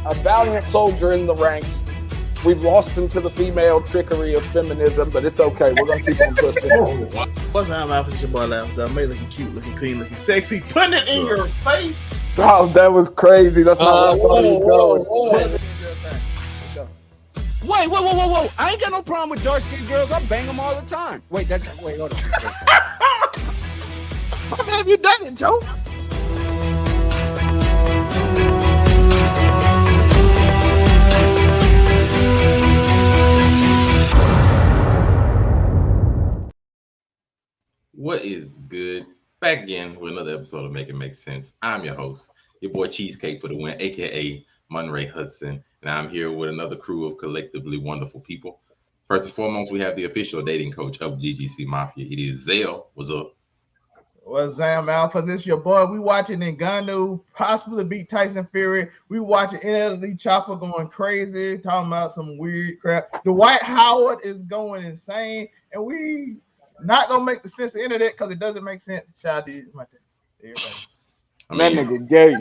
a valiant soldier in the ranks. We've lost him to the female trickery of feminism, but it's okay. We're gonna keep on pushing. What's up, Alpha? It's your boy Alpha. So I made looking cute, looking clean, looking sexy. Putting it in your face. Oh, that was crazy. That's not where I thought he was going. Whoa. I ain't got no problem with dark-skinned girls. I bang them all the time. Wait, hold on. How have you done it, Joe? What is good? Back again with another episode of Make It Make Sense. I'm your host, your boy Cheesecake for the win, aka Monray Hudson, and I'm here with another crew of collectively wonderful people. First and foremost, we have the official dating coach of GGC Mafia. It is Zell. What's up? What's up, Alpha? It's your boy. We watching Ngannou possibly beat Tyson Fury. We watching NLE Chopper going crazy, talking about some weird crap. Dwight Howard is going insane, and we not gonna make the sense of the internet because it doesn't make sense. Shout out to you, everybody. That nigga gay.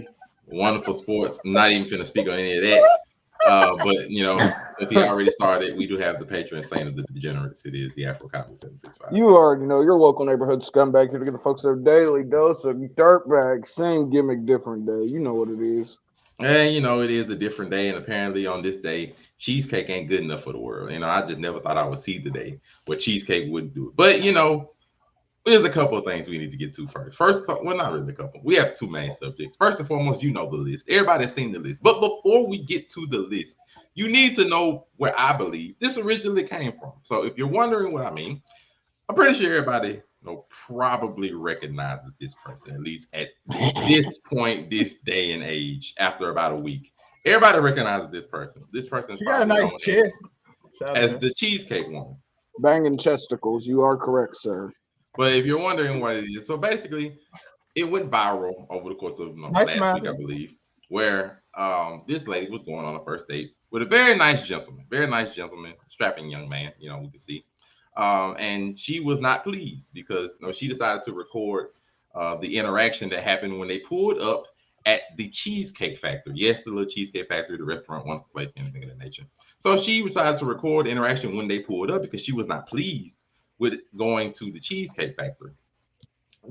Wonderful sports. Not even finna speak on any of that. But you know, since he already started, we do have the patron saint of the degenerates. It is the Afro Copy 765. You already know your local neighborhood scumbag here to get the folks their daily dose of dirtbag. Same gimmick, different day. You know what it is. And you know, it is a different day, and apparently on this day, cheesecake ain't good enough for the world. You know, I just never thought I would see the day where cheesecake wouldn't do it. But you know, there's a couple of things we need to get to first. Well, not really a couple. We have two main subjects. First and foremost, you know the list. Everybody's seen the list. But before we get to the list, you need to know where I believe this originally came from. So if you're wondering what I mean, I'm pretty sure everybody probably recognizes this person, at least at this point, this day and age, after about a week. Everybody recognizes this person. This person is got a nice chest as the Cheesecake Woman. Banging chesticles. You are correct, sir. But if you're wondering what it is, so basically, it went viral over the course of last week, I believe, where this lady was going on a first date with a very nice gentleman, strapping young man, you know, we could see. And she was not pleased because she decided to record the interaction that happened when they pulled up at the Cheesecake Factory. Yes, the little Cheesecake Factory, the restaurant, wonderful place, anything of that nature. So she decided to record the interaction when they pulled up because she was not pleased with going to the Cheesecake Factory.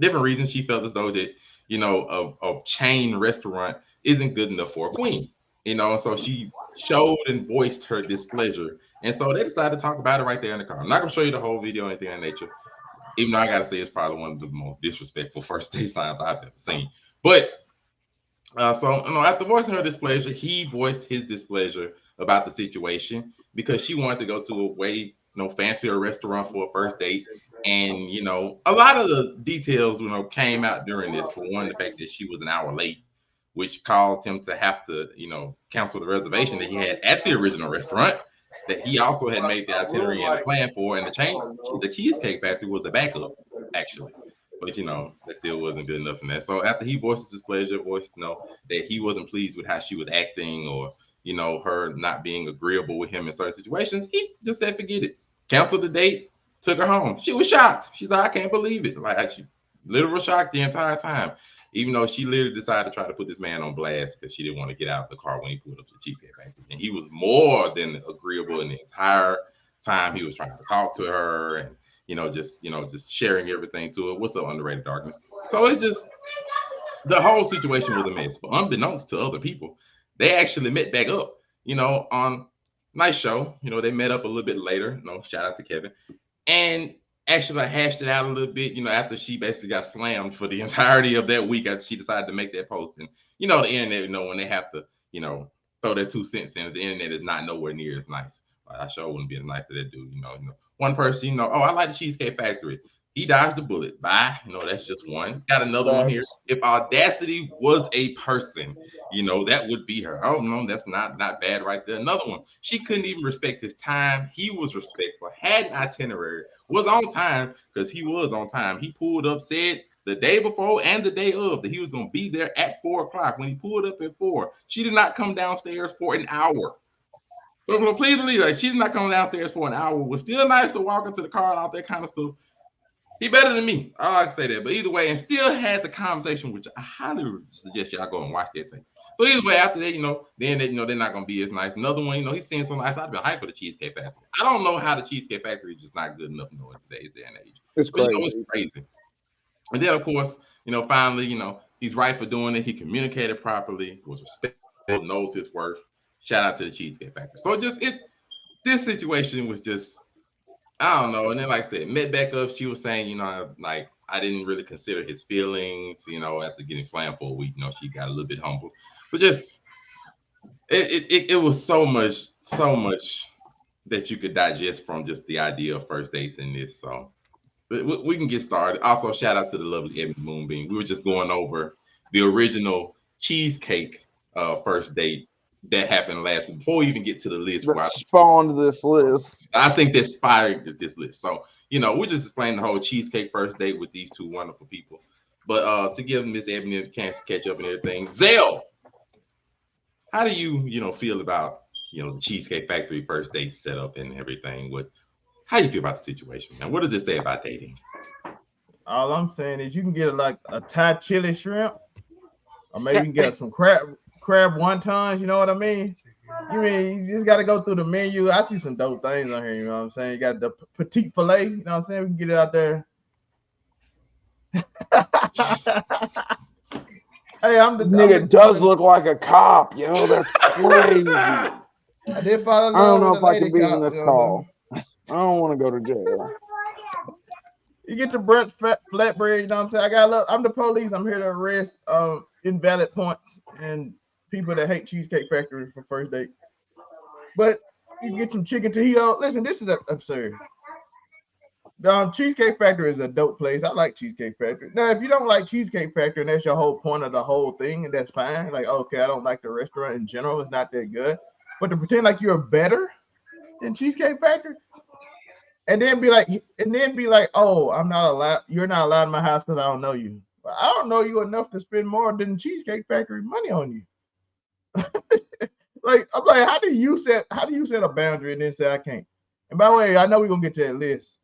Different reasons. She felt as though that, you know, a chain restaurant isn't good enough for a queen, you know, so she showed and voiced her displeasure. And so they decided to talk about it right there in the car. I'm not going to show you the whole video or anything of that nature, even though I got to say it's probably one of the most disrespectful first date signs I've ever seen. But after voicing her displeasure, he voiced his displeasure about the situation because she wanted to go to a way fancier restaurant for a first date. And, you know, a lot of the details, came out during this. For one, the fact that she was an hour late, which caused him to have to, cancel the reservation that he had at the original restaurant that he also had made the itinerary and the plan for. And the Cheesecake Factory was a backup, actually. But, that still wasn't good enough in that. So after he voiced his displeasure, that he wasn't pleased with how she was acting or, her not being agreeable with him in certain situations, he just said, forget it. Canceled the date, took her home. She was shocked. She's like, I can't believe it. Like, she literal shocked the entire time, even though she literally decided to try to put this man on blast because she didn't want to get out of the car when he pulled up to the Cheesecake Factory. And he was more than agreeable in the entire time he was trying to talk to her and, just sharing everything to her. What's up, underrated darkness? So it's just, the whole situation was a mess. But unbeknownst to other people, they actually met back up, on nice show. They met up a little bit later. Shout out to Kevin. And actually hashed it out a little bit, after she basically got slammed for the entirety of that week after she decided to make that post. And, the internet, when they have to, throw their 2 cents in, the internet is not nowhere near as nice. I sure wouldn't be as nice to that dude, One person, oh, I like the Cheesecake Factory. He dodged the bullet. Bye. That's just one. Got another one here. If Audacity was a person, that would be her. Oh, no, that's not bad right there. Another one. She couldn't even respect his time. He was respectful, had an itinerary, was on time because he was on time. He pulled up, said the day before and the day of that he was going to be there at 4:00. When he pulled up at 4, she did not come downstairs for an hour. So completely, she did not come downstairs for an hour. Was still nice to walk into the car and all that kind of stuff. He better than me. I like to say that. But either way, and still had the conversation, which I highly suggest y'all go and watch that thing. So either way, after that, then they, they're not gonna be as nice. Another one, he's seeing some nice. I've been hyped for the Cheesecake Factory. I don't know how the Cheesecake Factory is just not good enough, in today's day and age. It's But crazy. it's crazy. And then of course, finally, he's right for doing it. He communicated properly, was respectful, knows his worth. Shout out to the Cheesecake Factory. So this situation was just, I don't know. And then, like I said, met back up. She was saying, like, I didn't really consider his feelings, after getting slammed for a week. She got a little bit humble. But just it was so much that you could digest from just the idea of first dates in this. So but we can get started. Also, shout out to the lovely Ebony Moonbeam. We were just going over the original Cheesecake first date that happened last week. Before we even get to the list, that spawned this list. I think that inspired this list. So, we're just explaining the whole Cheesecake first date with these two wonderful people. But to give Miss Ebony a chance to catch up and everything, Zell, how do you, feel about, the Cheesecake Factory first date setup and everything? How do you feel about the situation, man? What does it say about dating? All I'm saying is you can get like a Thai chili shrimp, or maybe you can get some crab wontons. You know what I mean? You just got to go through the menu. I see some dope things on here. You know what I'm saying? You got the petite filet. You know what I'm saying? We can get it out there. Hey, nigga does look like a cop, yo. That's crazy. I don't know if I can be in this call. I don't want to go to jail. You get the brunch flatbread, you know what I'm saying? I'm the police. I'm here to arrest invalid points and people that hate Cheesecake Factory for first date. But you can get some chicken tajito. Listen, this is absurd. Cheesecake Factory is a dope place. I like Cheesecake Factory. Now, if you don't like Cheesecake Factory and that's your whole point of the whole thing, and that's fine. Like, okay, I don't like the restaurant in general. It's not that good. But to pretend like you're better than Cheesecake Factory, and then be like, oh, I'm not allowed. You're not allowed in my house because I don't know you. But I don't know you enough to spend more than Cheesecake Factory money on you. Like, I'm like, how do you set a boundary and then say I can't? And by the way, I know we're gonna get to that list,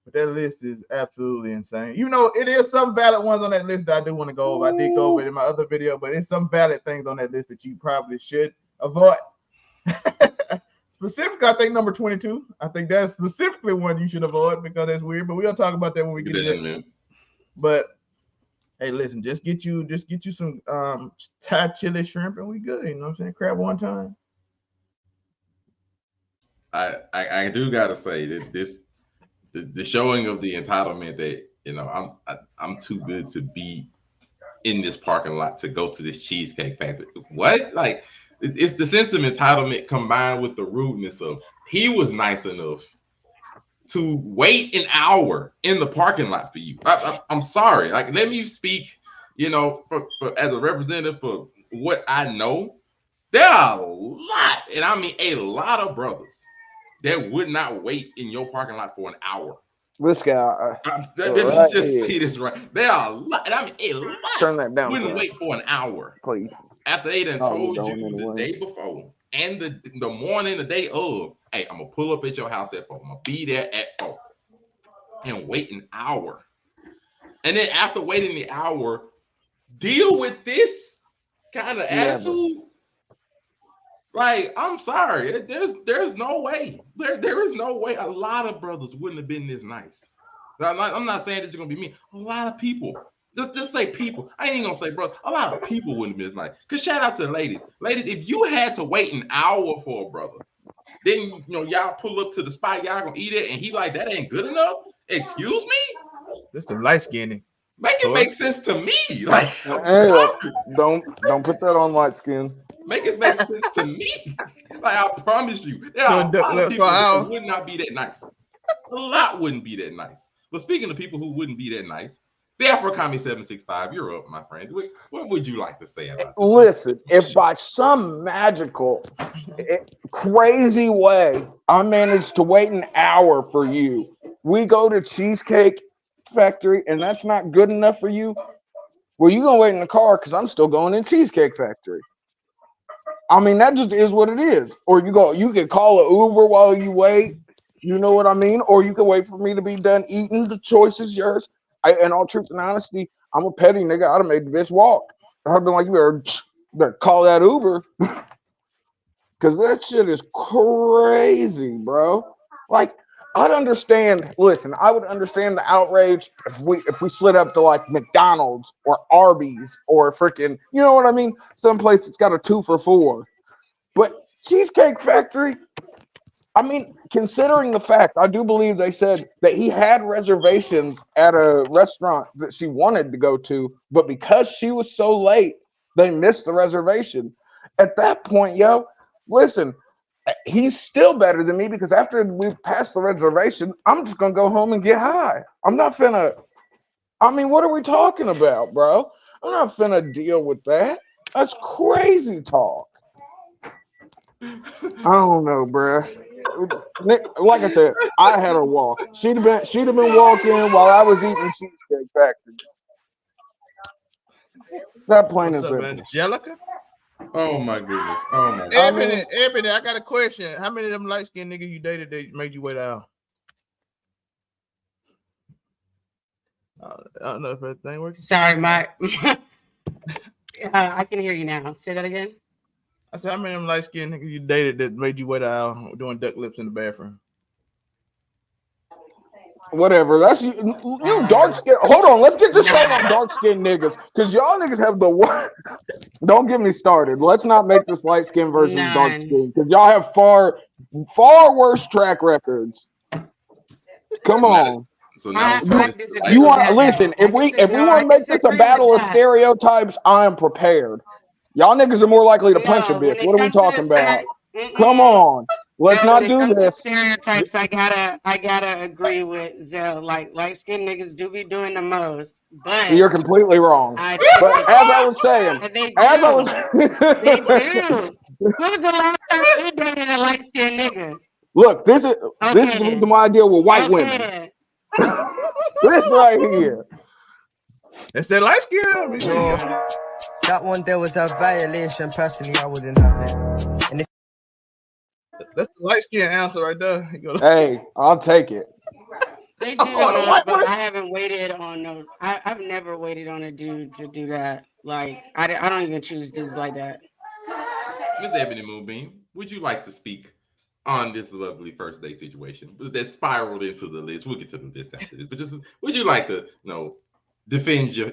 but that list is absolutely insane. It is some valid ones on that list that I do want to go over. I did go over it in my other video, but it's some valid things on that list that you probably should avoid. Specifically, I think number 22. I think that's specifically one you should avoid because that's weird. But we'll talk about that when we get to that. But hey, listen, just get you some Thai chili shrimp and we good. You know what I'm saying? Crab wonton. I do gotta say that the showing of the entitlement that I'm too good to be in this parking lot to go to this Cheesecake Factory. What? Like, it's the sense of entitlement combined with the rudeness of he was nice enough to wait an hour in the parking lot for you. I'm sorry. Like, let me speak, for as a representative for what I know. There are a lot, and I mean a lot of brothers that would not wait in your parking lot for an hour. This guy. Let me just say this right. There are a lot, and I mean a lot. Turn that down. Wouldn't wait for an hour. Please. After they done told you the day before and the morning, the day of, hey, I'm gonna pull up at your house at 4. I'm gonna be there at 4 and wait an hour. And then after waiting the hour, deal with this kind of attitude. Like, I'm sorry, there's no way. There is no way. A lot of brothers wouldn't have been this nice. I'm not saying that you're gonna be mean. A lot of people. Just say people. I ain't even gonna say brother. A lot of people wouldn't be as nice. Cause shout out to the ladies. Ladies, if you had to wait an hour for a brother, then y'all pull up to the spot, y'all gonna eat it, and he like, that ain't good enough. Excuse me? This the light skinny. Make it make sense to me. Like, hey, don't put that on light skin. Make it make sense to me. Like, I promise you, there are a lot of people who would not be that nice. A lot wouldn't be that nice. But speaking of people who wouldn't be that nice, the Afrokami 765, you're up, my friend. What would you like to say about this? Listen, if by some magical, crazy way I managed to wait an hour for you, we go to Cheesecake Factory, and that's not good enough for you, well, you're going to wait in the car because I'm still going in Cheesecake Factory. I mean, that just is what it is. Or you can call an Uber while you wait. You know what I mean? Or you can wait for me to be done eating. The choice is yours. In all truth and honesty, I'm a petty nigga. I'd have made the bitch walk. I'd have been like, you better Better call that Uber. Cause that shit is crazy, bro. Like, I'd understand. Listen, I would understand the outrage if we slid up to like McDonald's or Arby's or freaking, you know what I mean? Someplace that's got a 2 for $4. But Cheesecake Factory, I mean, considering the fact, I do believe they said that he had reservations at a restaurant that she wanted to go to, but because she was so late, they missed the reservation. At that point, yo, listen, he's still better than me because after we pass the reservation, I'm just gonna go home and get high. I'm not finna. I mean, what are we talking about, bro? I'm not finna deal with that. That's crazy talk. I don't know, bro. Like I said, I had her walk. She'd have been walking while I was eating Cheesecake Factory. That plain What's and up, simple. Angelica? Oh my goodness. Oh my goodness. Ebony, I got a question. How many of them light skinned niggas you dated that made you wait out? I don't know if everything works. Sorry, my I can hear you now. Say that again. I said, how many of them light skinned niggas you dated that made you wait out doing duck lips in the bathroom? Whatever. That's you dark skin. Hold on, let's get this straight on dark skinned niggas. Cause y'all niggas have the worst. Don't get me started. Let's not make this light skin versus dark skin. Cause y'all have far worse track records. Come on. So now you want to listen? If we want to make this a battle of stereotypes, I am prepared. Y'all niggas are more likely to punch a bitch. What are we talking about? Come on. Let's not do this. Stereotypes, I gotta agree with Zell. Like light skinned niggas do be doing the most, but you're completely wrong. But as I was saying, they do. When was the last time you dated a light skinned nigga? Look, this is the reason why I deal with white women. This right here. They said light skin. That one there was a violation. Personally, I wouldn't have it. And that's the light skin answer right there. Hey, I'll take it. They do, but I haven't waited on no. I've never waited on a dude to do that. Like I don't even choose dudes like that. Miss Ebony Moonbeam, would you like to speak on this lovely first date situation that spiraled into the list? We'll get to this after this, but just would you like to, defend your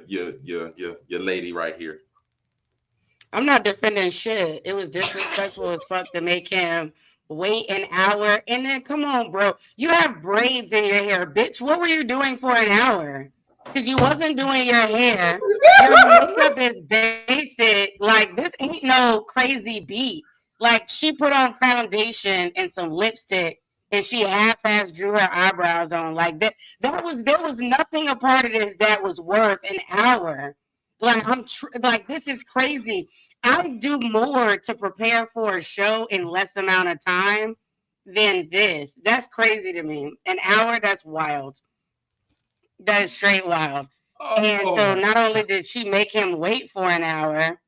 lady right here? I'm not defending shit. It was disrespectful as fuck to make him wait an hour. And then, come on, bro. You have braids in your hair. Bitch, what were you doing for an hour? Because you wasn't doing your hair. Your makeup is basic. Like, this ain't no crazy beat. Like, she put on foundation and some lipstick, and she half-ass drew her eyebrows on. Like, there was nothing a part of this that was worth an hour. Like, this is crazy. I do more to prepare for a show in less amount of time than this. That's crazy to me. An hour, that's wild. That is straight wild. And so not only did she make him wait for an hour,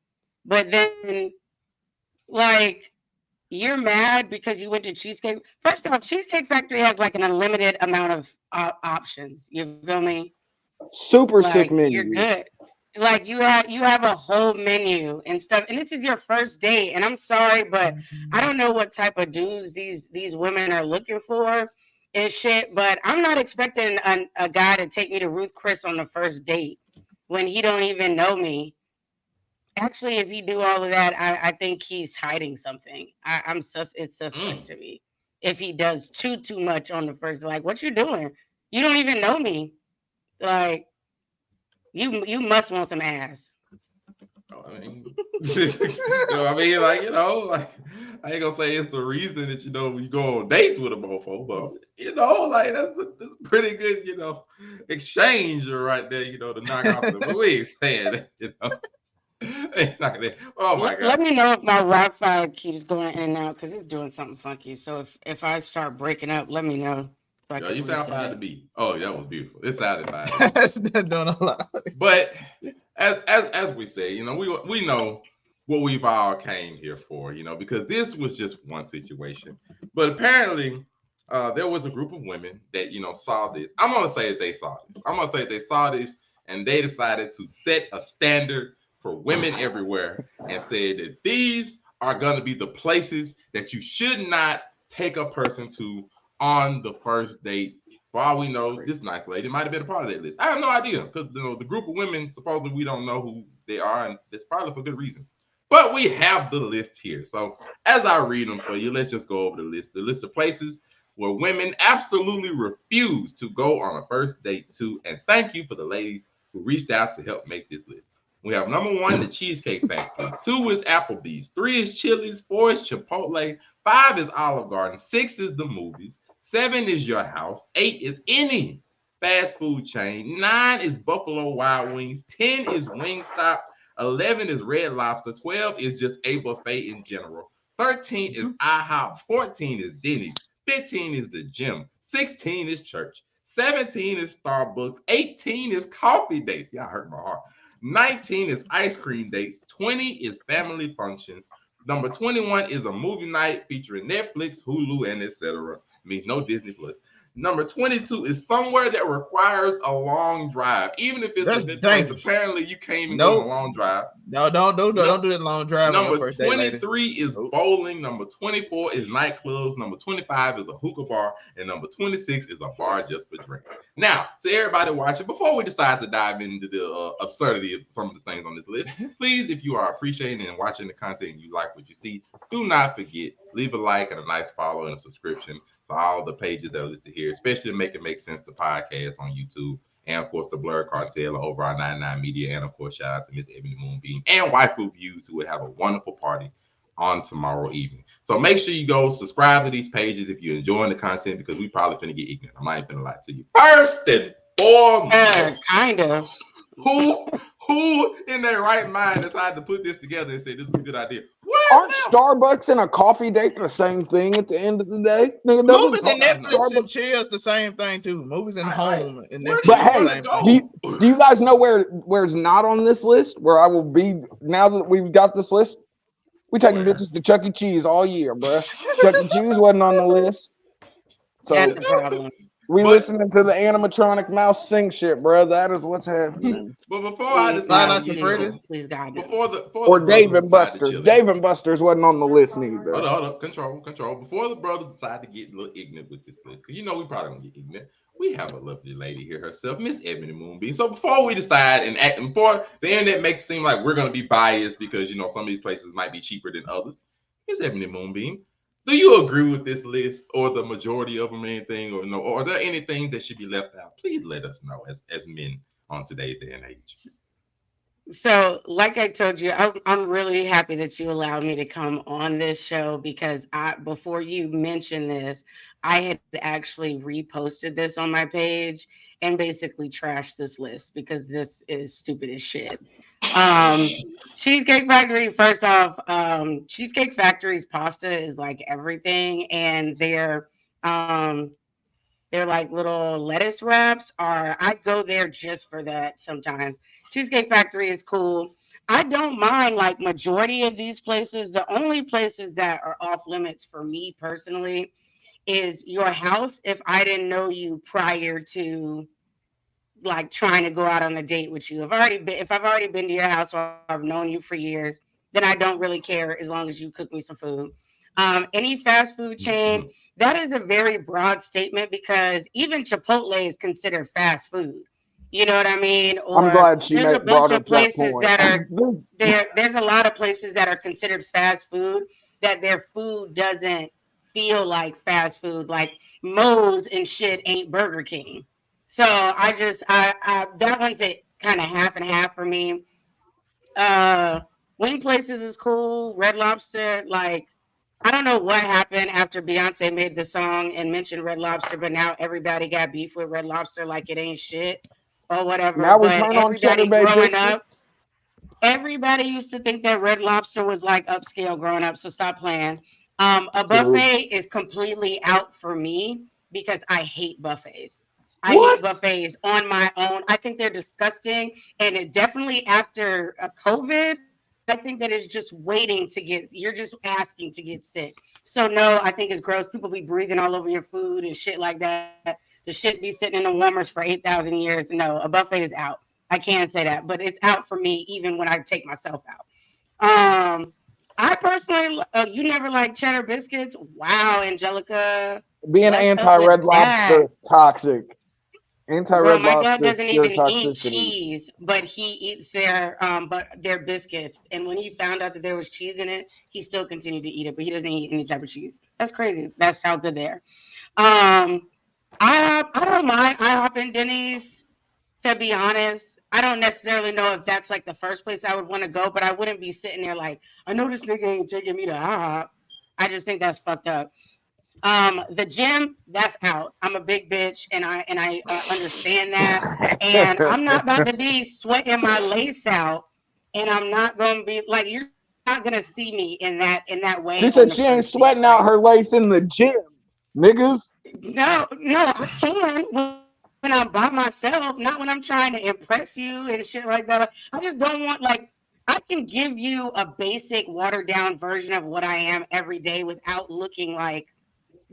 but then, like, you're mad because you went to Cheesecake. First off, Cheesecake Factory has like an unlimited amount of options. You feel me? Super sick menu. You're good. Like you have a whole menu and stuff, and this is your first date. And I'm sorry, but I don't know what type of dudes these women are looking for and shit. But I'm not expecting a guy to take me to Ruth Chris on the first date when he don't even know me. Actually, if he do all of that, I think he's hiding something. It's suspect to me if he does too much on the first. Like, what you doing? You don't even know me. Like. You must want some ass. I mean, like I ain't gonna say it's the reason that you go on dates with a mofo, but like that's a pretty good exchange right there, to knock off the. But we ain't saying that, Oh my God! Let me know if my Wi-Fi keeps going in and out because it's doing something funky. So if I start breaking up, let me know. Yo, you sound fine to me. Oh, that was beautiful. It sounded fine. That's not doing a lot. But as we say, we know what we've all came here for, because this was just one situation. But apparently, there was a group of women that saw this. I'm gonna say that they saw this. I'm gonna say they saw this and they decided to set a standard for women everywhere and said that these are going to be the places that you should not take a person to on the first date. For all we know, this nice lady might have been a part of that list. I have no idea because the group of women, supposedly we don't know who they are, and it's probably for good reason. But we have the list here. So as I read them for you, let's just go over the list. The list of places where women absolutely refuse to go on a first date to. And thank you for the ladies who reached out to help make this list. We have number 1, the Cheesecake Factory. 2 is Applebee's. 3 is Chili's. 4 is Chipotle. 5 is Olive Garden. 6 is the movies. 7 is your house. 8 is any fast food chain. 9 is Buffalo Wild Wings. 10 is Wingstop. 11 is Red Lobster. 12 is just a buffet in general. 13 is IHOP. 14 is Denny's. 15 is the gym. 16 is church. 17 is Starbucks. 18 is coffee dates. Y'all hurt my heart. 19 is ice cream dates. 20 is family functions. Number 21 is a movie night featuring Netflix, Hulu, and etc. Means no Disney Plus. Number 22 is somewhere that requires a long drive. Even if it's a good place, apparently you can't even go on a long drive. No, don't do that long drive. Number 23 is bowling. Number 24 is nightclubs. Number 25 is a hookah bar. And number 26 is a bar just for drinks. Now, to everybody watching, before we decide to dive into the absurdity of some of the things on this list, please, if you are appreciating and watching the content and you like what you see, do not forget, leave a like and a nice follow and a subscription to all the pages that are listed here, especially to make it make sense to podcasts on YouTube. And of course, the Blur Cartel over our 99 Media. And of course, shout out to Miss Ebony Moonbeam and Waifu Views, who will have a wonderful party on tomorrow evening. So make sure you go subscribe to these pages if you're enjoying the content, because we probably finna get ignorant. I might finna lie to you. First and foremost, kind of. Who in their right mind decided to put this together and say this is a good idea? Aren't Starbucks and a coffee date the same thing at the end of the day? Movies and Netflix and chill is the same thing too. Movies and home and Netflix. But hey, do you guys know where's not on this list? Where I will be now that we've got this list? We taking bitches to Chuck E. Cheese all year, bro. Chuck E. Cheese wasn't on the list, so that's the problem. We listening to the animatronic mouse sing shit, bro. That is what's happening. But before I decide, please God, or Dave and Buster's. Dave and Buster's wasn't on the list neither. Hold on, control. Before the brothers decide to get a little ignorant with this list, because you know we probably gonna get ignorant. We have a lovely lady here herself, Miss Ebony Moonbeam. So before we decide and before the internet makes it seem like we're gonna be biased because you know some of these places might be cheaper than others, Miss Ebony Moonbeam, do you agree with this list or the majority of them, anything, or no? Or are there any things that should be left out? Please let us know as men on today's day and age. So, like I told you, I'm really happy that you allowed me to come on this show because before you mentioned this, I had actually reposted this on my page and basically trashed this list because this is stupid as shit. Cheesecake Factory, first off, Cheesecake Factory's pasta is like everything, and they're like little lettuce wraps. I go there just for that sometimes. Cheesecake Factory is cool. I don't mind like majority of these places. The only places that are off limits for me personally is your house. If I didn't know you prior to like trying to go out on a date with you, if I've already been to your house or I've known you for years, then I don't really care as long as you cook me some food. Any fast food chain, that is a very broad statement because even Chipotle is considered fast food. You know what I mean? Or I'm glad she there's a bunch of places that are there. There's a lot of places that are considered fast food that their food doesn't feel like fast food. Like Moe's and shit ain't Burger King. So I that one's a kind of half and half for me. Wing places is cool. Red Lobster, like I don't know what happened after Beyonce made the song and mentioned Red Lobster, but now everybody got beef with Red Lobster like it ain't shit or whatever. Now we but turn on everybody growing biscuits. up, everybody used to think that Red Lobster was like upscale growing up, so stop playing. A buffet is completely out for me because I hate buffets. I hate buffets on my own. I think they're disgusting. And it definitely after COVID, I think that it's just waiting to you're just asking to get sick. So no, I think it's gross. People be breathing all over your food and shit like that. The shit be sitting in the warmers for 8,000 years. No, a buffet is out. I can say that, but it's out for me even when I take myself out. I personally, you never like cheddar biscuits. Wow, Angelica, Being what's up with anti-Red Lobster that? is toxic. Bro, Anti-Red my dad Lobster is doesn't pure even eat toxicity. cheese, but he eats their biscuits. And when he found out that there was cheese in it, he still continued to eat it, but he doesn't eat any type of cheese. That's crazy. That's how good they are. I don't mind IHOP and Denny's. To be honest, I don't necessarily know if that's like the first place I would want to go, but I wouldn't be sitting there like, I know this nigga ain't taking me to IHOP. I just think that's fucked up. The gym, that's out. I'm a big bitch, and I understand that. And I'm not about to be sweating my lace out, and I'm not gonna be like, you're not gonna see me in that way She on said the she ain't first date. sweating out Like, her lace in the gym, niggas. no, I can when I'm by myself, not when I'm trying to impress you and shit like that. I just don't want like I can give you a basic watered down version of what I am every day without looking like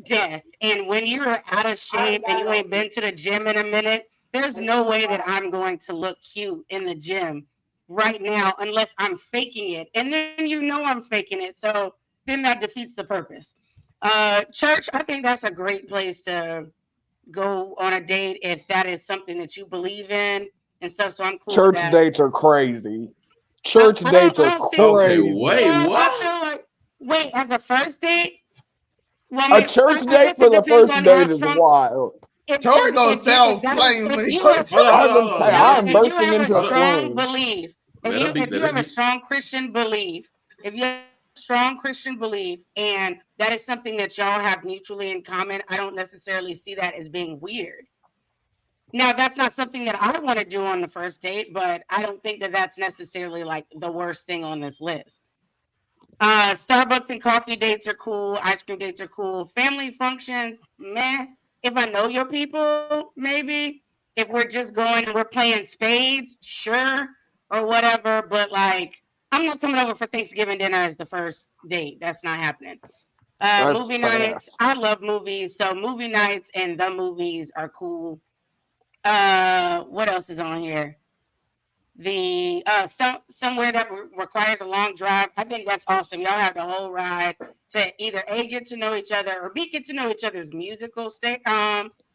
death. And when you're out of shape and you ain't been to the gym in a minute, there's no way that I'm going to look cute in the gym right now unless I'm faking it. And then you know I'm faking it. So then that defeats the purpose. Church, I think that's a great place to go on a date if that is something that you believe in and stuff. So I'm cool with Church that. dates are crazy. Church dates I are don't see. Okay, crazy. wait, Well, I what? feel like wait as a first date. Well, A church I date guess for it the depends first on how date is strong. wild. Tori gonna If sell that is flames if when he you go to have Hold on, church. I hold was on, gonna hold say on. Let him I'm if speak. you bursting have a into Hold on, hold strong on. belief, Let him be. if Let you him have a be. strong Christian belief, if you have a strong Christian belief, and that is something that y'all have mutually in common, I don't necessarily see that as being weird. Now, that's not something that I want to do on the first date, but I don't think that that's necessarily like the worst thing on this list. Starbucks and coffee dates are cool. Ice cream dates are cool. Family functions, meh. If I know your people, maybe. If we're just going and we're playing spades, sure, or whatever. But like, I'm not coming over for Thanksgiving dinner as the first date. That's not happening. That's Movie nights. fast. I love movies, so movie nights and the movies are cool. What else is on here? The somewhere that requires a long drive. I think that's awesome. Y'all have the whole ride to either A, get to know each other, or B, get to know each other's musical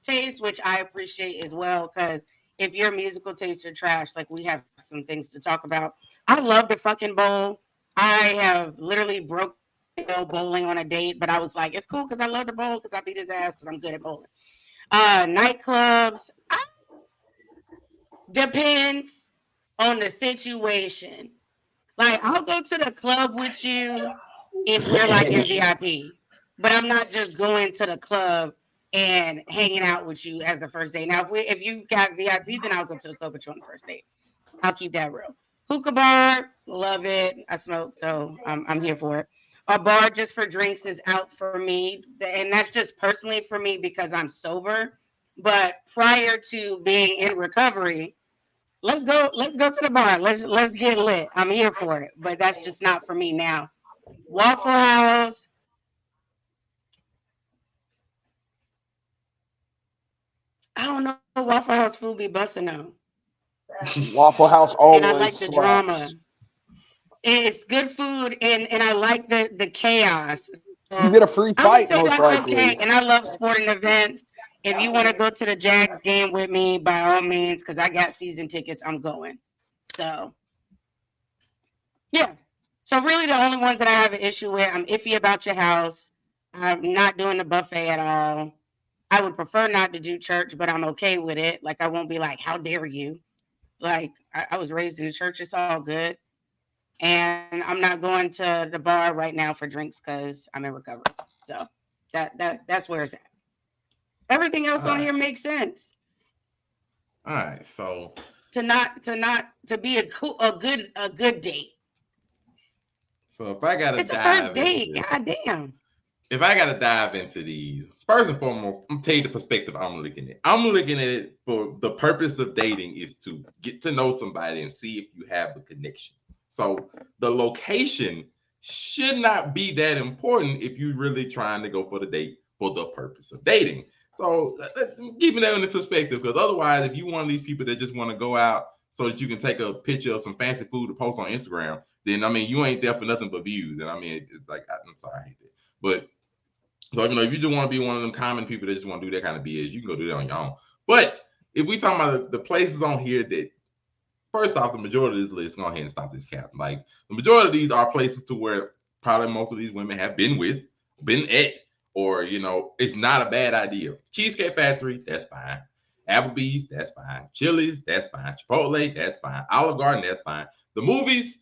taste, which I appreciate as well. Because if your musical tastes are trash, like we have some things to talk about. I love the fucking bowl. I have literally broke bowling on a date, but I was like, it's cool because I love the bowl because I beat his ass because I'm good at bowling. Nightclubs. Depends on the situation. Like, I'll go to the club with you if we're like in VIP, but I'm not just going to the club and hanging out with you as the first date. Now, if you got VIP, then I'll go to the club with you on the first date. I'll keep that real. Hookah bar, love it. I smoke, so I'm here for it. A bar just for drinks is out for me, and that's just personally for me because I'm sober. But prior to being in recovery, let's go to the bar. Let's get lit. I'm here for it. But that's just not for me now. Waffle House. I don't know. Waffle House food be busting though. Waffle House And I always like the drama. slaps. It's good food and I like the chaos. You So get a free I would fight, say most that's likely. okay. And I love sporting events. If you want to go to the Jags game with me, by all means, because I got season tickets, I'm going. So yeah. So really the only ones that I have an issue with, I'm iffy about your house. I'm not doing the buffet at all. I would prefer not to do church, but I'm okay with it. Like I won't be like, how dare you? Like I was raised in the church, it's all good. And I'm not going to the bar right now for drinks because I'm in recovery. So that's where it's at. Everything else All on right. here makes sense. All right. So To be a good date. if I gotta It's a first dive date. into God damn. if I gotta dive into these, first and foremost, I'm tell you the perspective I'm looking at. I'm looking at it for the purpose of dating is to get to know somebody and see if you have a connection. So the location should not be that important if you're really trying to go for the date for the purpose of dating. So keeping that in the perspective, because otherwise, if you one of these people that just want to go out, so that you can take a picture of some fancy food to post on Instagram, then I mean you ain't there for nothing but views. And I mean it's like I'm sorry, I hate that. But so if you just want to be one of them common people that just want to do that kind of BS, you can go do that on your own. But if we talking about the places on here that, first off, the majority of this list, go ahead and stop this cap. Like the majority of these are places to where probably most of these women have been at, or it's not a bad idea. Cheesecake Factory, that's fine. Applebee's, that's fine. Chili's, that's fine. Chipotle, that's fine. Olive Garden, that's fine. The movies,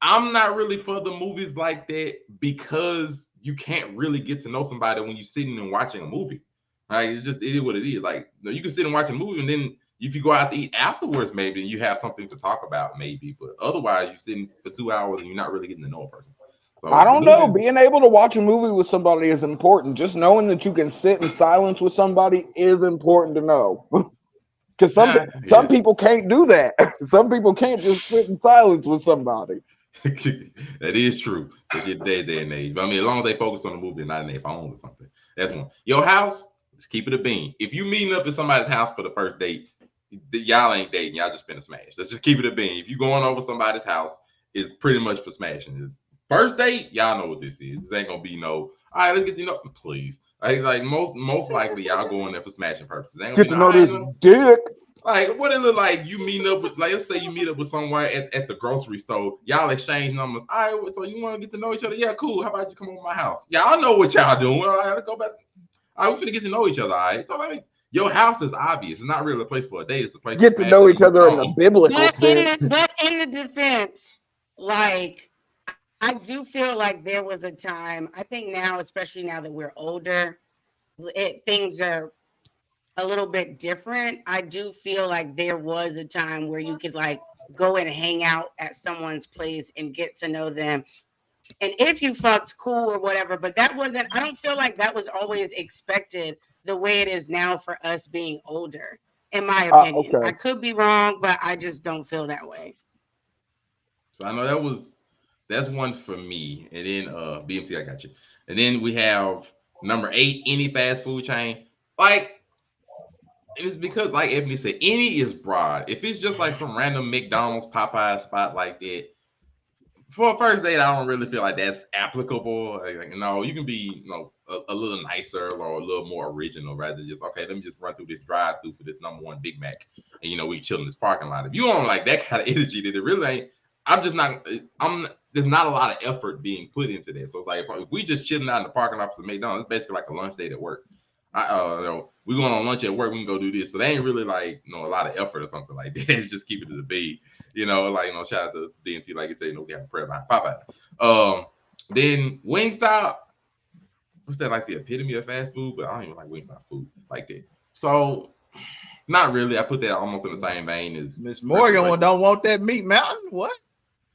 I'm not really for the movies like that because you can't really get to know somebody when you're sitting and watching a movie. Right? It is what it is. Like you can sit and watch a movie, and then if you go out to eat afterwards, maybe you have something to talk about, maybe. But otherwise, you're sitting for 2 hours and you're not really getting to know a person. So I don't know. Being able to watch a movie with somebody is important. Just knowing that you can sit in silence with somebody is important to know. Because some people can't do that. Some people can't just sit in silence with somebody. That is true. It's your day and age. But I mean, as long as they focus on the movie and not in their phone or something. That's one. Your house, let's keep it a bean. If you meeting up at somebody's house for the first date, y'all ain't dating. Y'all just finna smash. Let's just keep it a bean. If you going over somebody's house, it's pretty much for smashing. First date, y'all know what this is. This ain't gonna be no. All right, let's get to know. Please, like most likely y'all going there for smashing purposes. Ain't Get to know this dick. Like what it look like? You meet up with, like, let's say you meet up with somewhere at the grocery store. Y'all exchange numbers. All right, so you want to get to know each other? Yeah, cool. How about you come over to my house? Y'all know what y'all doing. All right, let's go back. All right, we finna get to know each other. All right, so I mean, your house is obvious. It's not really a place for a date. It's a place get to know each other in the biblical sense. But in the defense, like, I do feel like there was a time. I think now, especially now that we're older, things are a little bit different. I do feel like there was a time where you could like go and hang out at someone's place and get to know them. And if you fucked, cool or whatever, but that wasn't, I don't feel like that was always expected the way it is now for us being older, in my opinion. Okay. I could be wrong, but I just don't feel that way. So I know that's one for me. And then BMT, I got you. And then we have number 8, any fast food chain. Like, it's because, like Ebony said, any is broad. If it's just like some random McDonald's, Popeye spot like that, for a first date, I don't really feel like that's applicable. Like, no, you can be, a little nicer or a little more original rather than just, okay, let me just run through this drive-through for this number 1 Big Mac, and we chill in this parking lot. If you don't like that kind of energy, that it really ain't. There's not a lot of effort being put into that. So it's like if we just chilling out in the parking lot for McDonald's, it's basically like a lunch date at work. We going on lunch at work, we can go do this. So they ain't really like a lot of effort or something like that. Just keep it to the beat. Shout out to DNT, like you said, we have a prayer behind Popeyes. Then Wingstop, what's that, like the epitome of fast food? But I don't even like Wingstop food like that. So not really. I put that almost in the same vein as Miss Morgan don't want that meat mountain. What?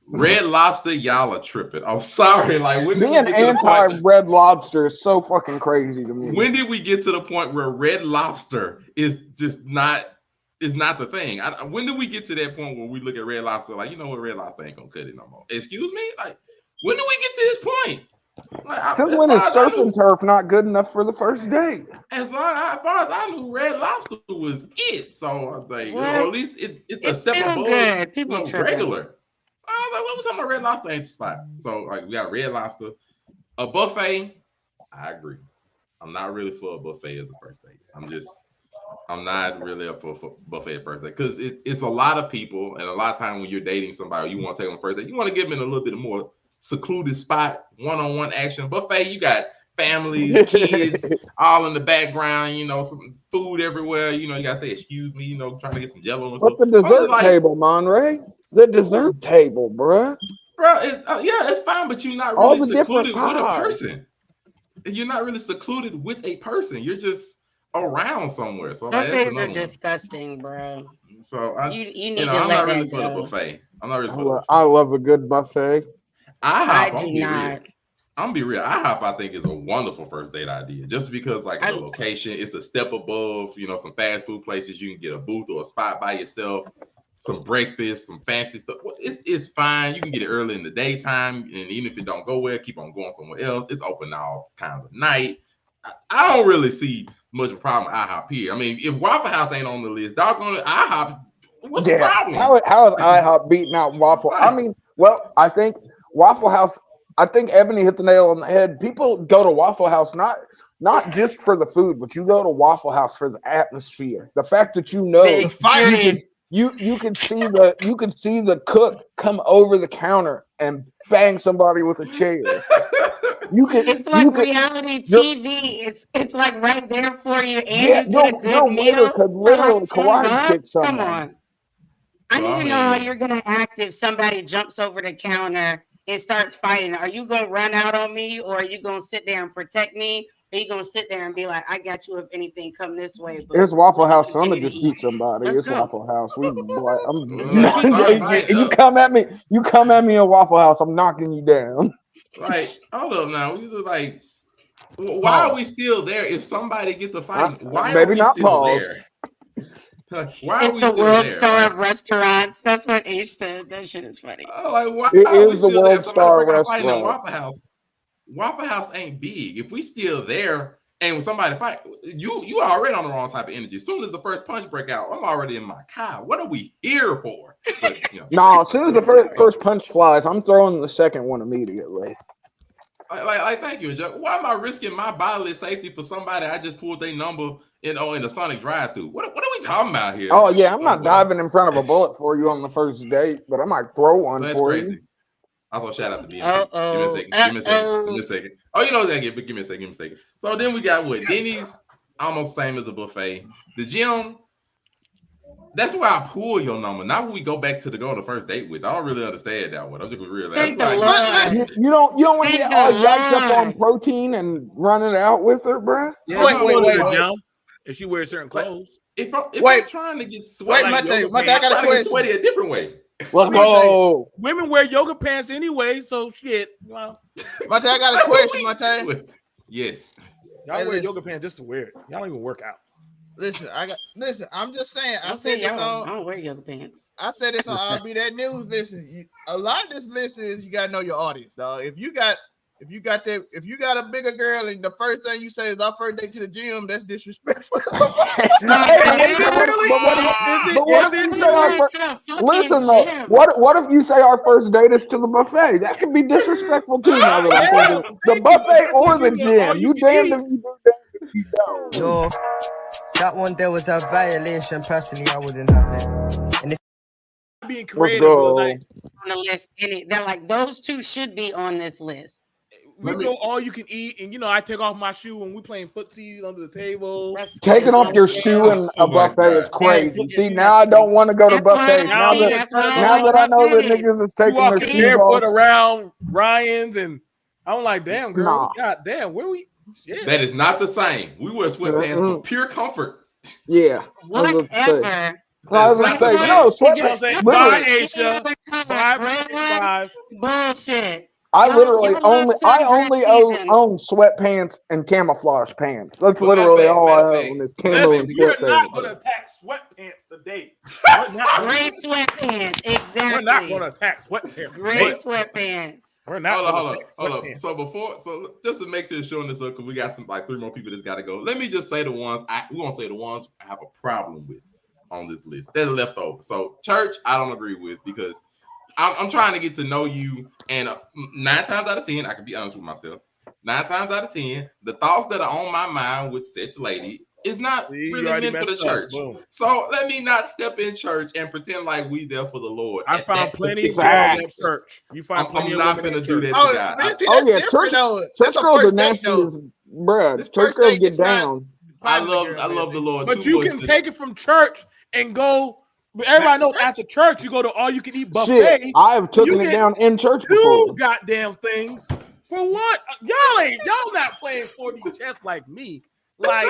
Red Lobster, y'all are tripping. I'm sorry. Like, when being anti-Red Lobster is so fucking crazy to me. When did we get to the point where Red Lobster is just not the thing? When did we get to that point where we look at Red Lobster like, what, Red Lobster ain't gonna cut it no more? Excuse me? Like, when did we get to this point? Like, since when is surf and turf not good enough for the first date? As far as I knew, Red Lobster was it. So I was like, or at least it's a step above good. People regular. I was like, what was talking about? Red Lobster ain't the spot. So like we got Red Lobster. A buffet, I agree. I'm not really for a buffet as a first date. I'm not really up for buffet at first date because it's a lot of people, and a lot of time when you're dating somebody, you want to take them first date, you want to give them in a little bit more secluded spot, one-on-one action. Buffet, you got families, kids, all in the background, some food everywhere. You gotta say, excuse me, trying to get some Jello and stuff. But the dessert table, Monray. The dessert table, bro. It's fine, but you're not really secluded with a person. You're not really secluded with a person. You're just around somewhere. So buffets are disgusting, bro. So you need to I'm let not really that for go. the buffet. I'm not really for the buffet. I love a good buffet. I do not. I'm gonna be real. IHOP, I think, is a wonderful first date idea. Just because, like, the location, it's a step above, some fast food places. You can get a booth or a spot by yourself, some breakfast, some fancy stuff. It's fine. You can get it early in the daytime, and even if it don't go well, keep on going somewhere else. It's open all kinds of night. I don't really see much of a problem with IHOP here. I mean, if Waffle House ain't on the list, doggone it, IHOP, What's the problem? How is IHOP beating out Waffle? I mean, well, I think Waffle House. I think Ebony hit the nail on the head. People go to Waffle House not just for the food, but you go to Waffle House for the atmosphere. The fact that you know The experience. you can see the cook come over the counter and bang somebody with a chair. It's like reality TV. It's like right there for you, and you get a good meal could for like literally karate kick $10. someone. Come on. I need to know how you're gonna act if somebody jumps over the counter and starts fighting. Are you gonna run out on me, or are you gonna sit there and protect me? Or are you gonna sit there and be like, I got you if anything come this way? But it's Waffle House. So I'm continue gonna to just shoot eat. somebody. Let's It's go. Waffle House. Let's start fighting You up. come at me. You come at me in Waffle House. I'm knocking you down. Like, hold up now. We just like, why are we still there? If somebody gets to fight, why are we still there? Why are we It's the still world there? star of restaurants. That's what H said. That shit is funny. Like, why It are we is the still there? world Somebody star break out fighting in restaurant. Waffle House. Waffle House ain't big. If we still there and when somebody fight, you are already on the wrong type of energy. As soon as the first punch break out, I'm already in my car. What are we here for? But, No, as soon as the first punch flies, I'm throwing the second one immediately. Like, thank you, Joe. Why am I risking my bodily safety for somebody I just pulled their number in the Sonic drive-through? What are we talking about here? Oh yeah, I'm not diving in front of a bullet for you on the first date, but I might throw one That's for crazy. you. Also, shout out to DMC. Give me a second. Give me a second. Oh, you know what I'm saying? But give me a second. So then we got what? Denny's, almost same as a buffet. The gym, that's where I pull your number. Not when we go back to go on the first date with. I don't really understand that one. I'm just real. Thank the Lord. You don't want to get all yacked up on protein and run it out with her, bro? Yeah, wait. If she wears certain clothes. If I'm trying to get sweaty, Mate, I got to get sweaty a different way. Let's go. Women wear yoga pants anyway, so shit. Well, Mate, I got a question, Mate. Yes. Y'all wear yoga pants just to wear it. Y'all don't even work out. Listen, I'm just saying. I don't wear yoga pants. I said this on I'll Be That News. Listen, a lot of this list is you gotta know your audience, dog. If you got a bigger girl and the first thing you say is our first date to the gym, that's disrespectful. Listen though, what if you say our first date is to the buffet? That could be disrespectful too. Now that I'm thinking, the buffet or the gym, you damned if you do, damned if you don't. Yo, that one there was a violation. Personally, I wouldn't have it. And if being creative, on the list, they're like those two should be on this list. We go all you can eat, and I take off my shoe when we playing footsie under the table. Taking off your shoe in a buffet is crazy. See, now I don't want to go to buffets. Now that I know that niggas is taking their shoes barefoot off around Ryan's, and I'm like, damn, girl, god damn, where we? Shit. That is not the same. We wear sweatpants for pure comfort. Yeah. Whatever. I was gonna say, no, sweatpants. Bye, Aisha. Bye. Bullshit. I literally only own sweatpants and camouflage pants. That's literally all I own is camo and sweatpants. We're not going to attack sweatpants today. Great sweatpants, exactly. We're not going to attack sweatpants. Great sweatpants. We're not. Hold on. So just to make sure it's showing this up, because we got some 3 more people that's got to go. Let me just say the ones we're gonna say the ones I have a problem with on this list. They're left over. So church, I don't agree with because I'm trying to get to know you, and 9 times out of 10, I can be honest with myself. 9 times out of 10, the thoughts that are on my mind with such lady is not really meant for the church. So let me not step in church and pretend like we there for the Lord. I found plenty of girls in church. You find plenty of I'm not gonna do that. Church girls are nasty as bruh. Church girls get down. I love the Lord. But you can take it from church and go. Everybody knows after church you go to all you can eat buffet. Shit, I've taken it down in church before. 2 goddamn things for what? Y'all not playing 4D chess like me. Like,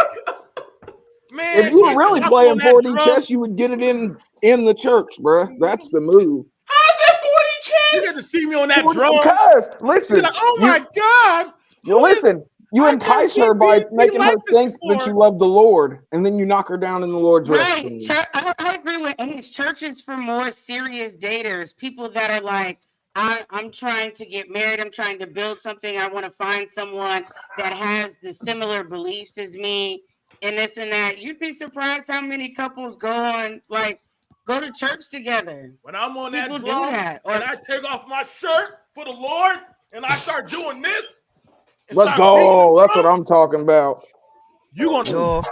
man, if you were really playing 4D chess, you would get it in the church, bro. That's the move. How's that 4D chess? You get to see me on that drum. Because listen, like, oh my god, listen. You entice her by making her think that you love the Lord, and then you knock her down in the Lord's restroom. I agree with Ace. Church is for more serious daters, people that are like, I'm trying to get married, I'm trying to build something, I want to find someone that has the similar beliefs as me, and this and that. You'd be surprised how many couples go on Go to church together. When I'm on People that do drum that, or- and I take off my shirt for the Lord and I start doing this. Let's go. That's what I'm talking about. You gonna Yo,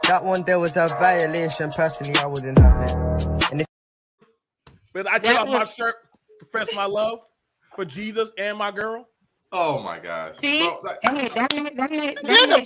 that one there was a violation. Personally, I wouldn't have it. And if But I take off my shirt, profess my love for Jesus and my girl. Oh my gosh! See, So, like, Then the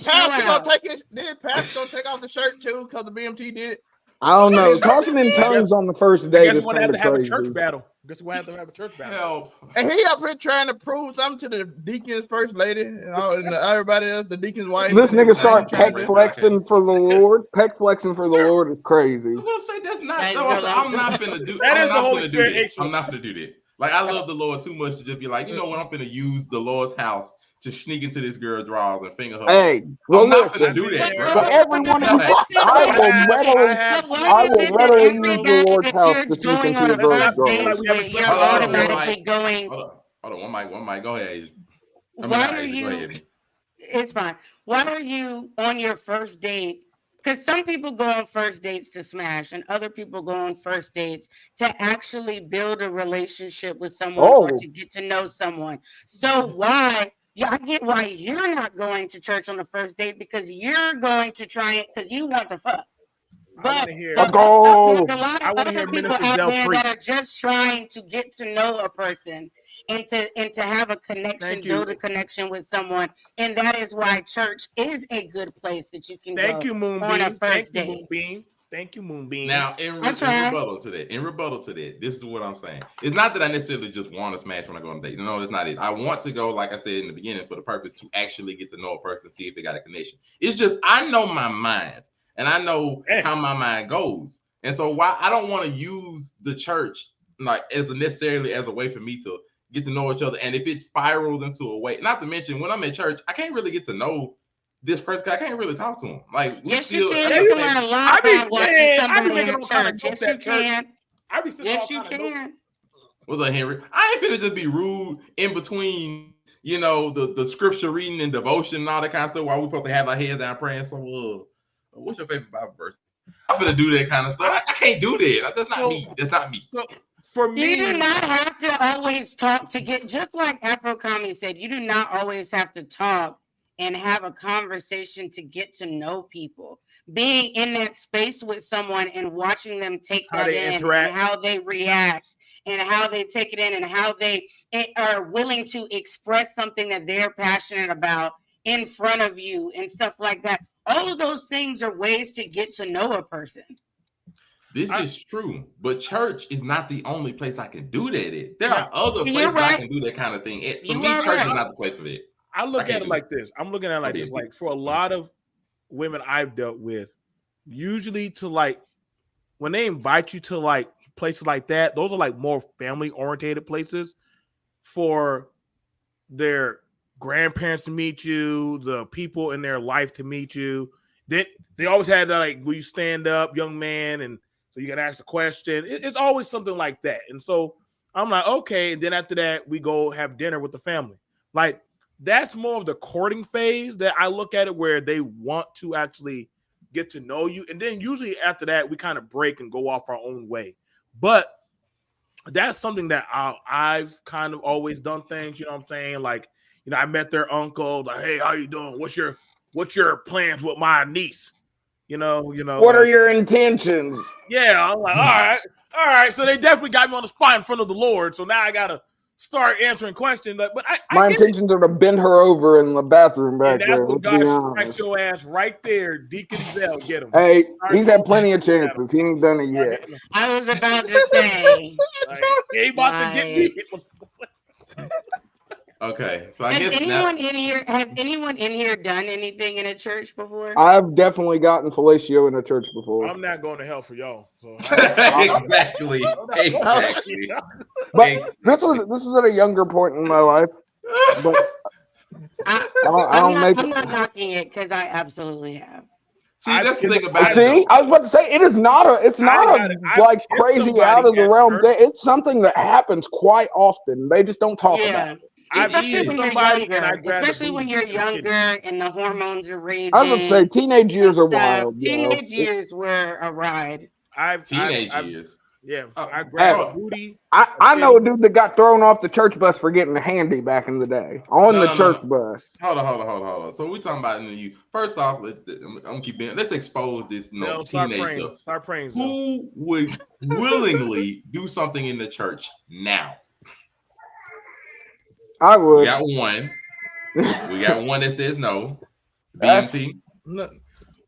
pastor gonna take off the shirt too because the BMT did it. I don't know. Talking in tongues on the first date is we're kind gonna have of to have crazy. a church battle. Guess we'll have to have a church battle. help. And he up here trying to prove something to the deacon's first lady and everybody else, the deacon's wife. This nigga start trying peck to- flexing for the Lord. Peck flexing for the Lord is crazy. I will say that's not. That is I'm not finna do. That I'm is the not Holy finna do Spirit that. action. I'm not finna do that. Like I love the Lord too much to just be like, you know what? I'm finna use the Lord's house to sneak into this girl's drawers and finger her. Hey, well, I'm not listen, finna do that, bro. for every one of you, I will readily use the Lord's house to sneak going into on your a girl's first date drawers. where you're Hold on, automatically going. Hold on, one mic. Go ahead, Asia. Why are Asia, go ahead. you? It's fine. Why are you on your first date? Because some people go on first dates to smash, and other people go on first dates to actually build a relationship with someone or to get to know someone. So why? Yeah, I get why you're not going to church on the first date because you're going to try it because you want to fuck. But let's go. there's a lot of other people out there that are just trying to get to know a person and to have a connection, build a connection with someone, and that is why church is a good place that you can go on a first date. Thank you, Moonbeam. Now, in rebuttal to that, this is what I'm saying. It's not that I necessarily just want to smash when I go on a date. No, that's not it. I want to go, like I said in the beginning, for the purpose to actually get to know a person, see if they got a connection. It's just I know my mind, and I know how my mind goes, and so why I don't want to use the church like as necessarily as a way for me to get to know each other. And if it spirals into a way, not to mention when I'm in church, I can't really get to know this person. I can't really talk to him. Like, yes, you can. You can learn a lot about watching somebody in church. Yes, you can. Yes, you can. What's up, Henry? I ain't finna just be rude in between, you know, the scripture reading and devotion and all that kind of stuff while we supposed to have our heads down praying. So, what's your favorite Bible verse? I'm finna do that kind of stuff. I can't do that. That's not me. That's not me. So, for me, you do not have to always talk to get, just like Afro Comedy said, you do not always have to talk and have a conversation to get to know people. Being in that space with someone and watching them take that in and how they react and how they take it in and how they are willing to express something that they're passionate about in front of you and stuff like that. All of those things are ways to get to know a person. This is true, but church is not the only place I can do that at. There are other places I can do that kind of thing. For me, church is not the place for it. I look at it like this. I'm looking at it like this. Like for a lot of women I've dealt with, usually to like when they invite you to like places like that, those are like more family orientated places for their grandparents to meet you, the people in their life to meet you. They always had that, like, will you stand up, young man? And so you got to ask a question. It's always something like that. And so I'm like, okay. And then after that, we go have dinner with the family. Like, that's more of the courting phase that I look at it, where they want to actually get to know you. And then usually after that, we kind of break and go off our own way. But that's something that I've kind of always done things, you know what I'm saying? Like, you know, I met their uncle, like, hey, how you doing? What's your plans with my niece? You know. What are your intentions? Yeah, I'm like, all right. So they definitely got me on the spot in front of the Lord. So now I gotta start answering questions. But my intentions are to bend her over in the bathroom back there. And that's when God strikes your ass right there, Deacon Zell. Get him. Hey, he's had plenty of chances. He ain't done it yet. I was about to say, like, he ain't about to get me. Okay, so I has guess anyone in here done anything in a church before? I've definitely gotten fellatio in a church before. I'm not going to hell for y'all. So exactly. But this was at a younger point in my life. But I'm not knocking it because I absolutely have. See, that's the thing about it. See, I was about to say it's not like crazy out of the realm thing. It's something that happens quite often. They just don't talk about it. Especially when you're younger and the hormones are raging. I would say teenage years are wild. Teenage years were a ride. Teenage years. Yeah, I grabbed a booty. I know a dude that got thrown off the church bus for getting a handy back in the day on the church bus. Hold on. So we talking about in the youth. First off, let's expose this teenage stuff. Start praying. Who would willingly do something in the church now? I would. We got one. We got one that says no. BMT.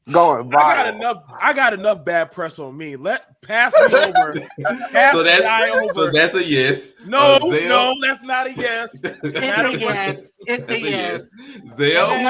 Going viral. I got enough bad press on me. Pass me over. So that's a yes. No, that's not a yes. It's a yes. Zell?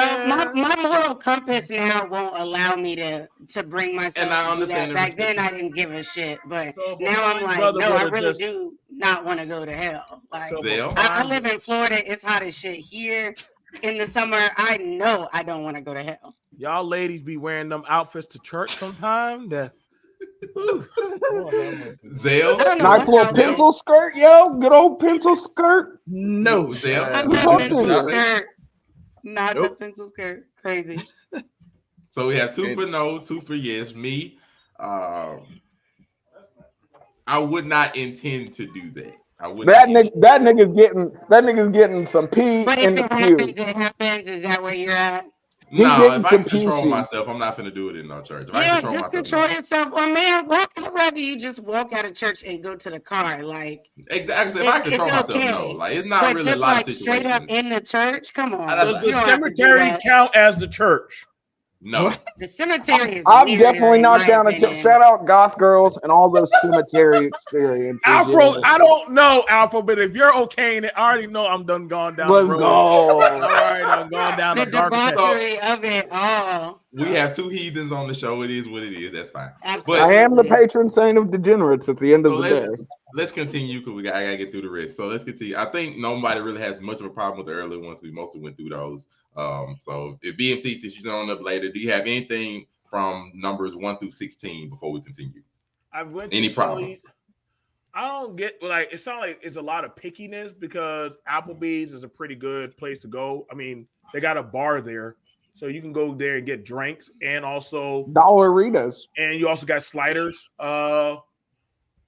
My moral compass now won't allow me to bring myself and I to understand do that. Back then I didn't give a shit, but now I'm like, no, I really do not want to go to hell. Like I live in Florida. It's hot as shit here. In the summer, I know I don't want to go to hell. Y'all ladies be wearing them outfits to church sometime. Zell, nice little pencil skirt, yo. Good old pencil skirt. No, Zell. Not the pencil skirt. Crazy. So we have 2 for no, 2 for yes. Me, I would not intend to do that. That nigga's getting some pee in the pew. It happens. Is that where you're at? No, if I can control myself, I'm not gonna do it in no church. Just control yourself. Well, man, I'd rather you just walk out of church and go to the car. Like exactly. If I control myself, no. Like it's not really a lot of situations. Straight up in the church. Come on. Does the cemetery count as the church? No. The cemetery is I'm definitely not down to shout out goth girls and all those cemetery experiences. Alfro, I don't know, Alpha, but if you're okay in it, I already know I'm done gone down the road. All right, I'm gone down the dark path of it all. We have 2 heathens on the show. It is what it is. That's fine. Absolutely. But I am the patron saint of degenerates at the end of the day. Let's continue because I gotta get through the rest. So let's continue. I think nobody really has much of a problem with the early ones. We mostly went through those. So if BMT, since you're on up later, do you have anything from numbers 1 through 16 before we continue? Any problems? I don't get it sounds like it's a lot of pickiness because Applebee's is a pretty good place to go. I mean, they got a bar there, so you can go there and get drinks and also Dollaritas. And you also got sliders.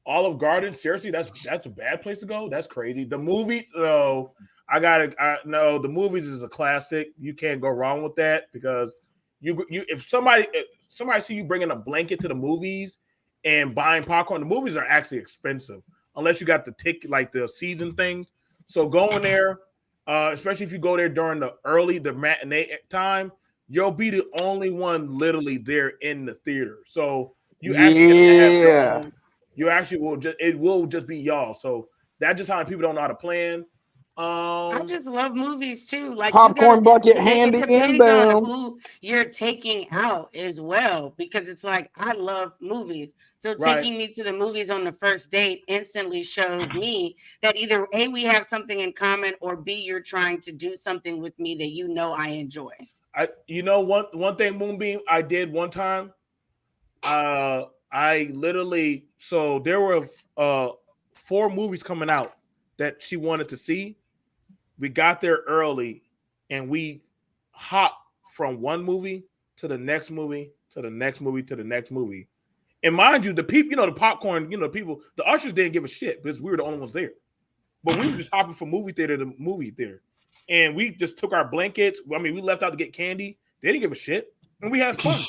Olive Garden, seriously, that's a bad place to go. That's crazy. The movie, no. The movies is a classic. You can't go wrong with that because if somebody see you bringing a blanket to the movies and buying popcorn, the movies are actually expensive unless you got the ticket, like the season thing. So going there, especially if you go there during the matinee time, you'll be the only one literally there in the theater. So you actually it will just be y'all. So that's just how people don't know how to plan. I just love movies too. Like popcorn bucket handy inbound. Who you're taking out as well, because it's like I love movies. So taking me to the movies on the first date instantly shows me that either A, we have something in common, or B, you're trying to do something with me that you know I enjoy. One thing, Moonbeam, I did one time. I literally there were 4 movies coming out that she wanted to see. We got there early and we hopped from one movie to the next movie to the next movie to the next movie. And mind you, the people, the popcorn, the ushers didn't give a shit because we were the only ones there. But we were just hopping from movie theater to movie theater. And we just took our blankets. I mean, we left out to get candy. They didn't give a shit. And we had fun.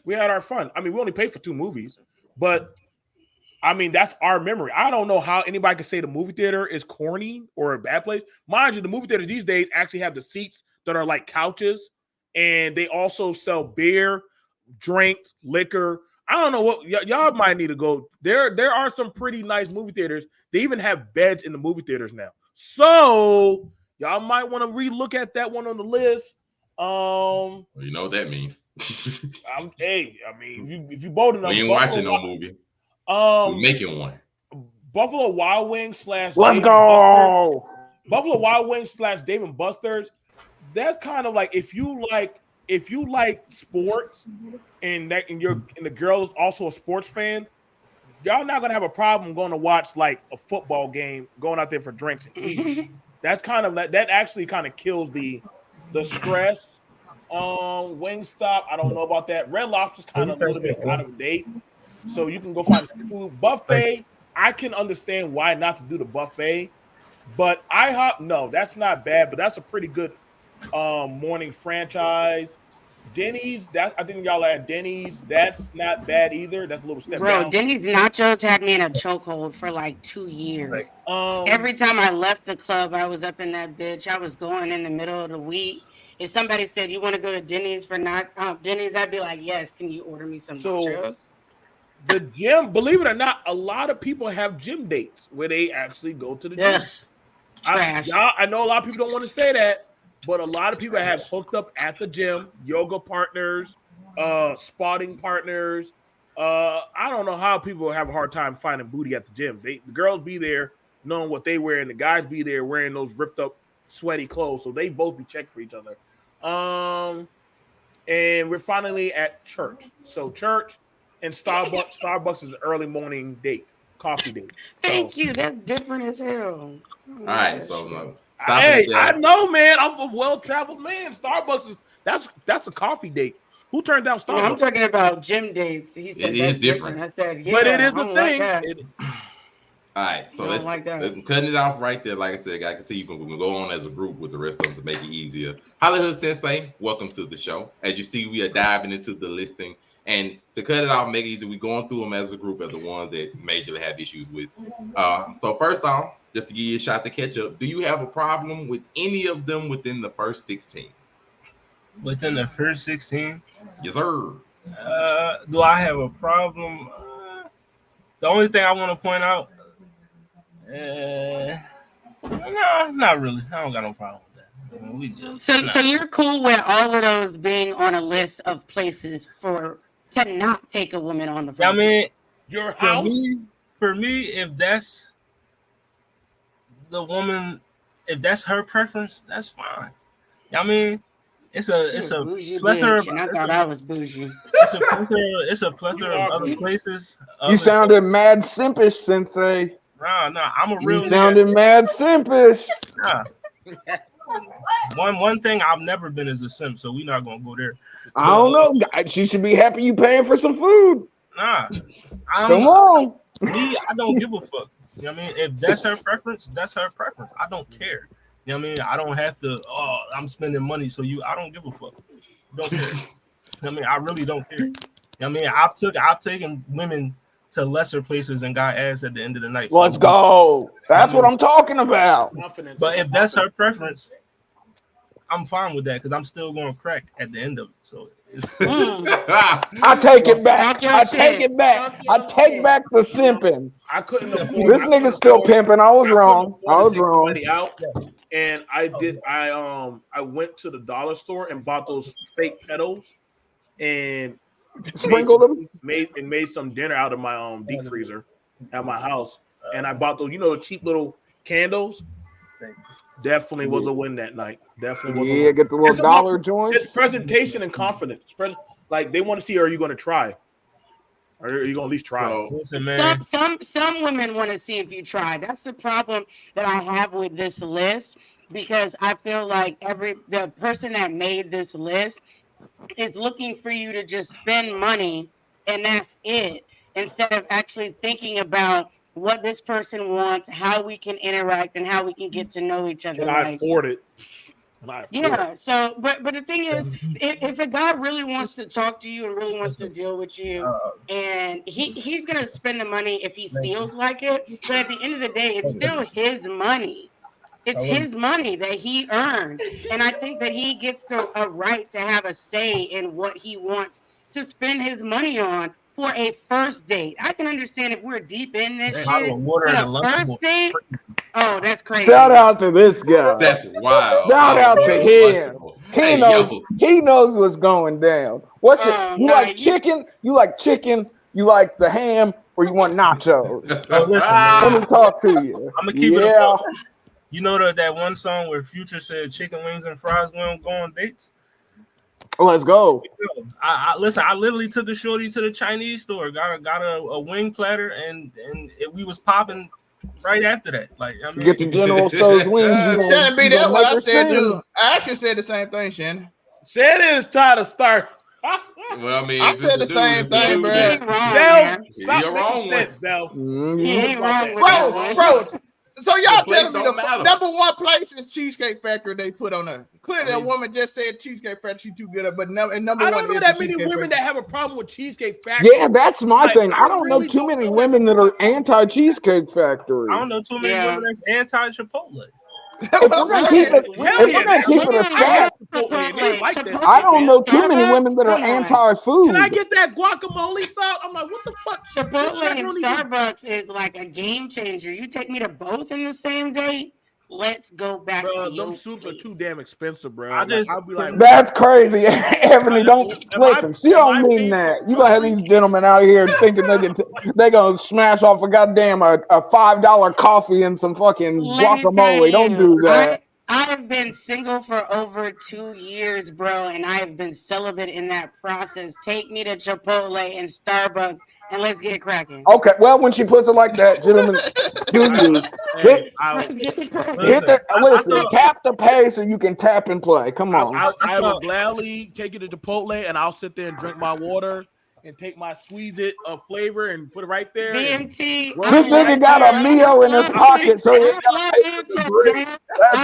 We had our fun. I mean, we only paid for 2 movies. But I mean, that's our memory. I don't know how anybody can say the movie theater is corny or a bad place. Mind you, the movie theaters these days actually have the seats that are like couches, and they also sell beer, drinks, liquor. I don't know what y'all might need to go. There are some pretty nice movie theaters. They even have beds in the movie theaters now. So y'all might want to relook at that one on the list. Well, you know what that means. If you bold enough, we ain't watching no movie. We're making one. Buffalo Wild Wings / Let's go. Buffalo Wild Wings / Dave & Buster's. That's kind of like if you like sports and the girl is also a sports fan, y'all not gonna have a problem going to watch like a football game, going out there for drinks and eating. That's kind of that actually kind of kills the stress. Wingstop, I don't know about that. Red Lobster's kind of a little bit out of date. So you can go find a seafood buffet. I can understand why not to do the buffet, but IHOP, no, that's not bad, but that's a pretty good morning franchise. Denny's, that I think y'all are at Denny's. That's not bad either. That's a little step down. Denny's nachos had me in a chokehold for like 2 years. Every time I left the club, I was up in that bitch. I was going in the middle of the week. If somebody said you want to go to Denny's for not Denny's, I'd be like, yes. Can you order me some nachos? The gym, believe it or not, a lot of people have gym dates where they actually go to the gym. Trash. I know a lot of people don't want to say that, but a lot of people have hooked up at the gym, yoga partners, spotting partners. I don't know how people have a hard time finding booty at the gym. The girls be there knowing what they wear, and the guys be there wearing those ripped up, sweaty clothes. So they both be checking for each other. And we're finally at church. So church and Starbucks. Starbucks is an early morning date, coffee date. Thank you. That's different as hell. All right, so I know, man. I'm a well-traveled man. Starbucks is that's a coffee date. Who turned down Starbucks? No, I'm talking about gym dates. He said it that's is different. I said, yeah, but it is a thing. All right, so let's cutting it off right there. Like I said, I can tell you we're gonna go on as a group with the rest of them to make it easier. Hollywood Sensei, welcome to the show. As you see, we are diving into the listing, and to cut it off, make it easy, we're going through them as a group of the ones that majorly have issues with. So first off, just to give you a shot to catch up, do you have a problem with any of them within the first 16? Within the first 16? Yes, sir. Do I have a problem? The only thing I want to point out, no, not really. I don't got no problem with that. So you're cool with all of those being on a list of places to not take a woman on the first I mean, your house? For me, if that's the woman, if that's her preference, that's fine. I mean, it's a plethora. I thought I was bougie. It's a plethora of other places. You sounded mad simpish, Sensei. Nah, I'm a real. You sounded mad simpish. Nah. One thing I've never been is a simp, so we're not gonna go there. I don't know. She should be happy you paying for some food. Nah, come on. Me, I don't give a fuck. You know what I mean? If that's her preference, that's her preference. I don't care. You know what I mean? I don't have to. Oh, I'm spending money, so I don't give a fuck. Don't care. You know what I mean? I really don't care. You know what I mean? I've taken women to lesser places and got ass at the end of the night. Let's go. That's what I'm talking about. But if that's her preference, I'm fine with that because I'm still going to crack at the end of it. So I take it back. I take it back. I take back the simping. I couldn't afford. This nigga's still pimping. I was wrong. Out, and I went to the dollar store and bought those fake petals and sprinkled them. Made some dinner out of my deep freezer at my house. And I bought those, the cheap little candles. Definitely was a win that night. Definitely was. Yeah, get the little dollar joints. It's presentation and confidence. Like they want to see, are you going to try? Or are you going to at least try? Some women want to see if you try. That's the problem that I have with this list because I feel like the person that made this list is looking for you to just spend money and that's it, instead of actually thinking about what this person wants, how we can interact, and how we can get to know each other. Can I afford it? Yeah. So, but the thing is, if a guy really wants to talk to you and really wants to deal with you, and he's gonna spend the money if he feels like it. But at the end of the day, it's still his money. It's his money that he earned, and I think that he gets a right to have a say in what he wants to spend his money on for a first date. I can understand if we're deep in this shit. First date. Oh, that's crazy. Shout out to this guy. That's wild. Shout out to him. He knows what's going down. What's it? You like chicken? You like chicken? You like the ham? Or you want nachos? Listen, let me talk to you. I'm gonna keep it up. You know that one song where Future said chicken wings and fries, we don't go on dates? Let's go. Listen, I literally took a shorty to the Chinese store, got a wing platter, and we was popping right after that. Like, I mean, get the General Tso's wings. Shannon, be that what I said too. I actually said the same thing, Shannon. Shannon is trying to start. Well, I mean, I said the same thing, bro. You're wrong with Zell. He ain't wrong with that one. Bro. So y'all telling me the matter. number one place is Cheesecake Factory they put on there. Clearly, a woman just said Cheesecake Factory she too good at, but number I one don't know is that many Cheesecake women Factory. that have a problem with Cheesecake Factory. Yeah, that's my Like, thing. I don't really know too many know women that are anti-Cheesecake Factory. I don't know too many women that's anti-Chipotle. If we're gonna keep it, a stack, I don't know too many women that are anti-food. Can I get that guacamole sauce? I'm like, what the fuck? Chipotle and Starbucks is like a game changer. You take me to both in the same day. Let's go back to them soups are too damn expensive, bro. I'll be like, that's crazy. Ebony, don't listen. She don't mean that. You gonna have these gentlemen out here thinking they gonna smash off a goddamn a $5 coffee and some fucking guacamole. Don't do that. I have been single for over 2 years, bro, and I have been celibate in that process. Take me to Chipotle and Starbucks, and let's get cracking. Okay, well, when she puts it like that, gentlemen, tap the pay so you can tap and play. Come on. I will gladly take you to Chipotle, and I'll sit there and drink my water and take my squeeze it of flavor and put it right there. BMT. This nigga got a Mio in his pocket, so I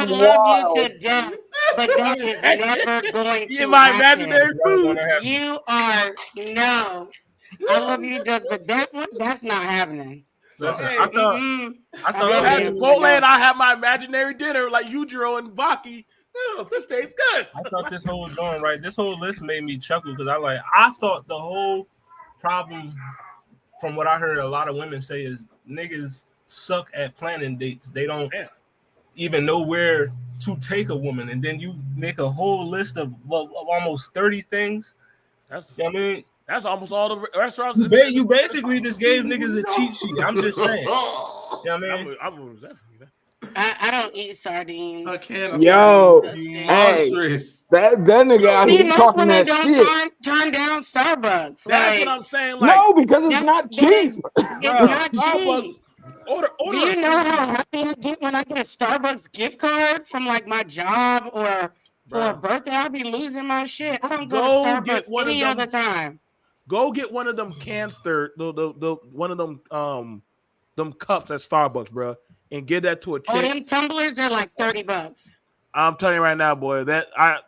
love you to death, but that is never going to my happen. imaginary food. You are no. I love you to death, but that's not happening. Listen, Hey, I thought have Chipotle and I have my imaginary dinner like Yujiro and Baki. Oh, this tastes good. I thought this whole joint right. This whole list made me chuckle because I thought the whole problem, from what I heard a lot of women say, is niggas suck at planning dates. They don't even know where to take a woman, and then you make a whole list of almost 30 things. That's I mean. That's almost all the restaurants. You basically just gave niggas a cheat sheet. I'm just saying. You know what I mean? I don't eat sardines. Yo, hey, that nigga out here talking that shit. Turn down Starbucks. That's what I'm saying. Like, no, because it's not cheap. It's not cheap. Order. Do you know how happy I get when I get a Starbucks gift card from like my job or for a birthday? I'll be losing my shit. I don't go to Starbucks any other time. Go get one of them canister, the one of them cups at Starbucks, bro, and give that to a chick. Oh, them tumblers are like $30. I'm telling you right now, boy.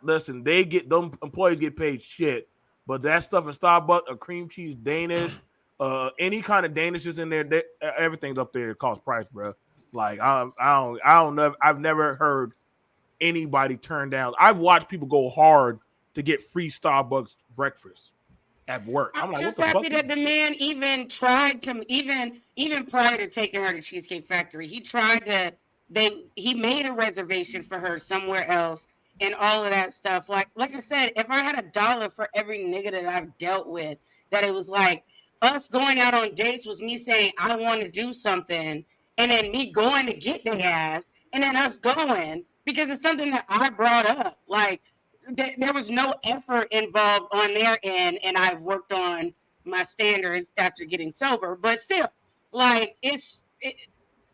Listen. They get them employees get paid shit, but that stuff in Starbucks, a cream cheese Danish, any kind of Danishes in there, everything's up there. Cost price, bro. Like I don't know. I've never heard anybody turn down. I've watched people go hard to get free Starbucks breakfast at work. I'm like, just happy that the man even tried to even prior to taking her to Cheesecake Factory, he made a reservation for her somewhere else and all of that stuff. Like I said, if I had $1 for every nigga that I've dealt with, that it was like us going out on dates was me saying I want to do something, and then me going to get their ass, and then us going because it's something that I brought up. Like there was no effort involved on their end, and I've worked on my standards after getting sober. But still, like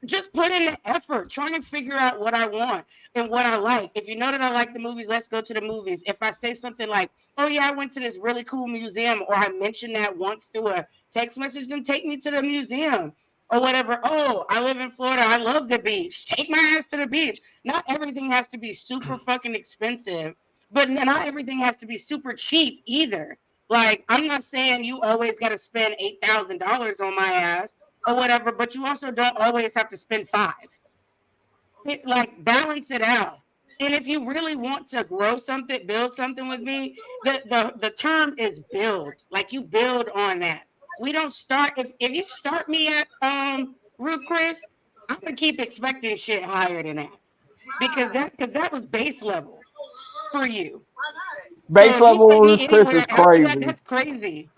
just put in the effort, trying to figure out what I want and what I like. If you know that I like the movies, let's go to the movies. If I say something like, "Oh yeah, I went to this really cool museum," or I mentioned that once through a text message, then take me to the museum. Or whatever. Oh, I live in Florida. I love the beach. Take my ass to the beach. Not everything has to be super fucking expensive. But not everything has to be super cheap either. Like, I'm not saying you always got to spend $8,000 on my ass or whatever, but you also don't always have to spend $5,000. Like, balance it out. And if you really want to grow something, build something with me, the term is build. Like, you build on that. We don't start. If you start me at Ruth Chris, I'm going to keep expecting shit higher than that. Because that was base level. For you. Base level with Chris is crazy. That's crazy.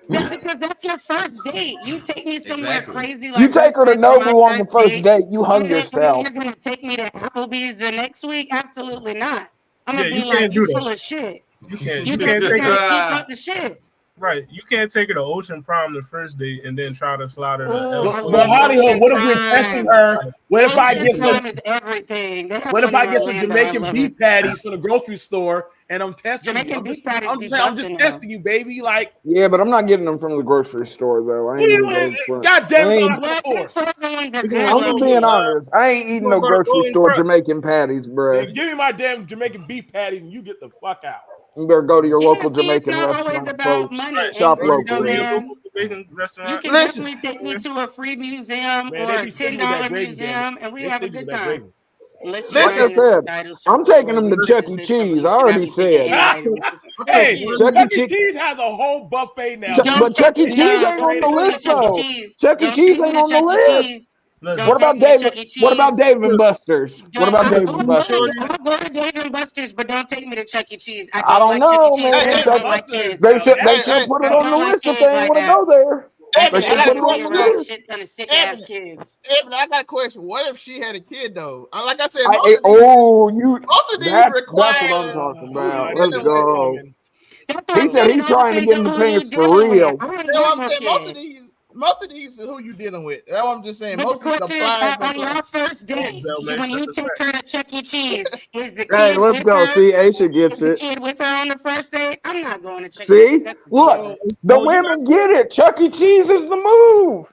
Because that's your first date. You take me somewhere crazy. Like you take her to Nobu on the first date, you hung yourself. You're going to take me to Applebee's the next week? Absolutely not. I'm going to be like, you full of shit. You can't keep take up the shit. Right, you can't take her to Ocean Prime the first date and then try to slide her to But Hollywood, what if we're testing her? What if I get some? Is everything. What if I get some Jamaican beef patties from the grocery store and I'm testing you? I'm just testing you, baby. Like, yeah, but I'm not getting them from the grocery store though. I ain't God damn it, I'm just being honest. I ain't eating no grocery store Jamaican patties, bro. Give me my damn Jamaican beef patties and you get the fuck out. You better go to your local Jamaican restaurant, folks. Shop locally. You can definitely take me to a free museum or a $10 museum, and we have a good time. Like I said, I'm taking them to Chuck E. Cheese. I already said. Hey, Chuck E. Cheese has a whole buffet now. But Chuck E. Cheese ain't on the list, though. Chuck E. Cheese ain't on the list. What about David? What about Dave and Buster's? What about Dave and Buster's? I'll go to Dave and Buster's, but don't take me to Chuck E. Cheese. I don't know, man. They should put it on the list if they want to go there. Evan, I got a question. What if she had a kid though? Like I said, most of these require. That's what I'm talking about. Let's go. He said he's trying to get in the pants for real. You know what I'm saying? Most of these is who you dealing with. That's what I'm just saying. Most of these on your first date, when you take her to Chuck E. Cheese, is the kid hey, let's go. See, Aisha gets it. The kid with her on the first date? I'm not going to Chuck E. Cheese. Look, the women get it. Chuck E. Cheese is the move.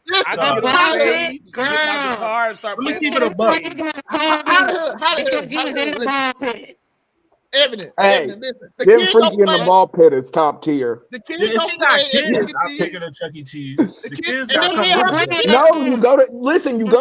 Girl, let me keep it a buck. Because you was in the ball pit. Evident. Hey, listen. Them freaky in the ball pit is top tier. The kids if she got kids, I'll take her to Chuck E. Cheese. The kids got No, you go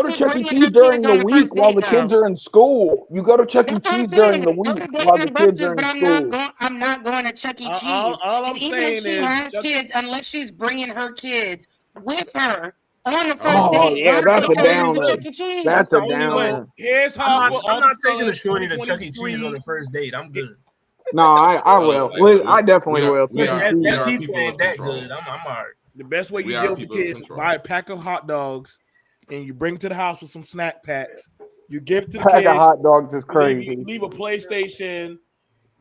to Chuck E. Cheese during the week while the kids are in school. You go to Chuck E. Cheese during the week while the kids are in school. I'm not going to Chuck E. Cheese. All I'm saying she is, has kids, unless she's bringing her kids with her on the first date. Oh yeah, that's a downer. That's a downer. Here's how I'm not taking a shorty to Chuck E. Cheese on the first date. I'm good. No, I will. I definitely will. That pizza ain't that good. I'm all right. The best way you deal with the kids, buy a pack of hot dogs, and you bring it to the house with some snack packs. You give it to the pack kids. Of hot dogs is crazy. Leave a PlayStation.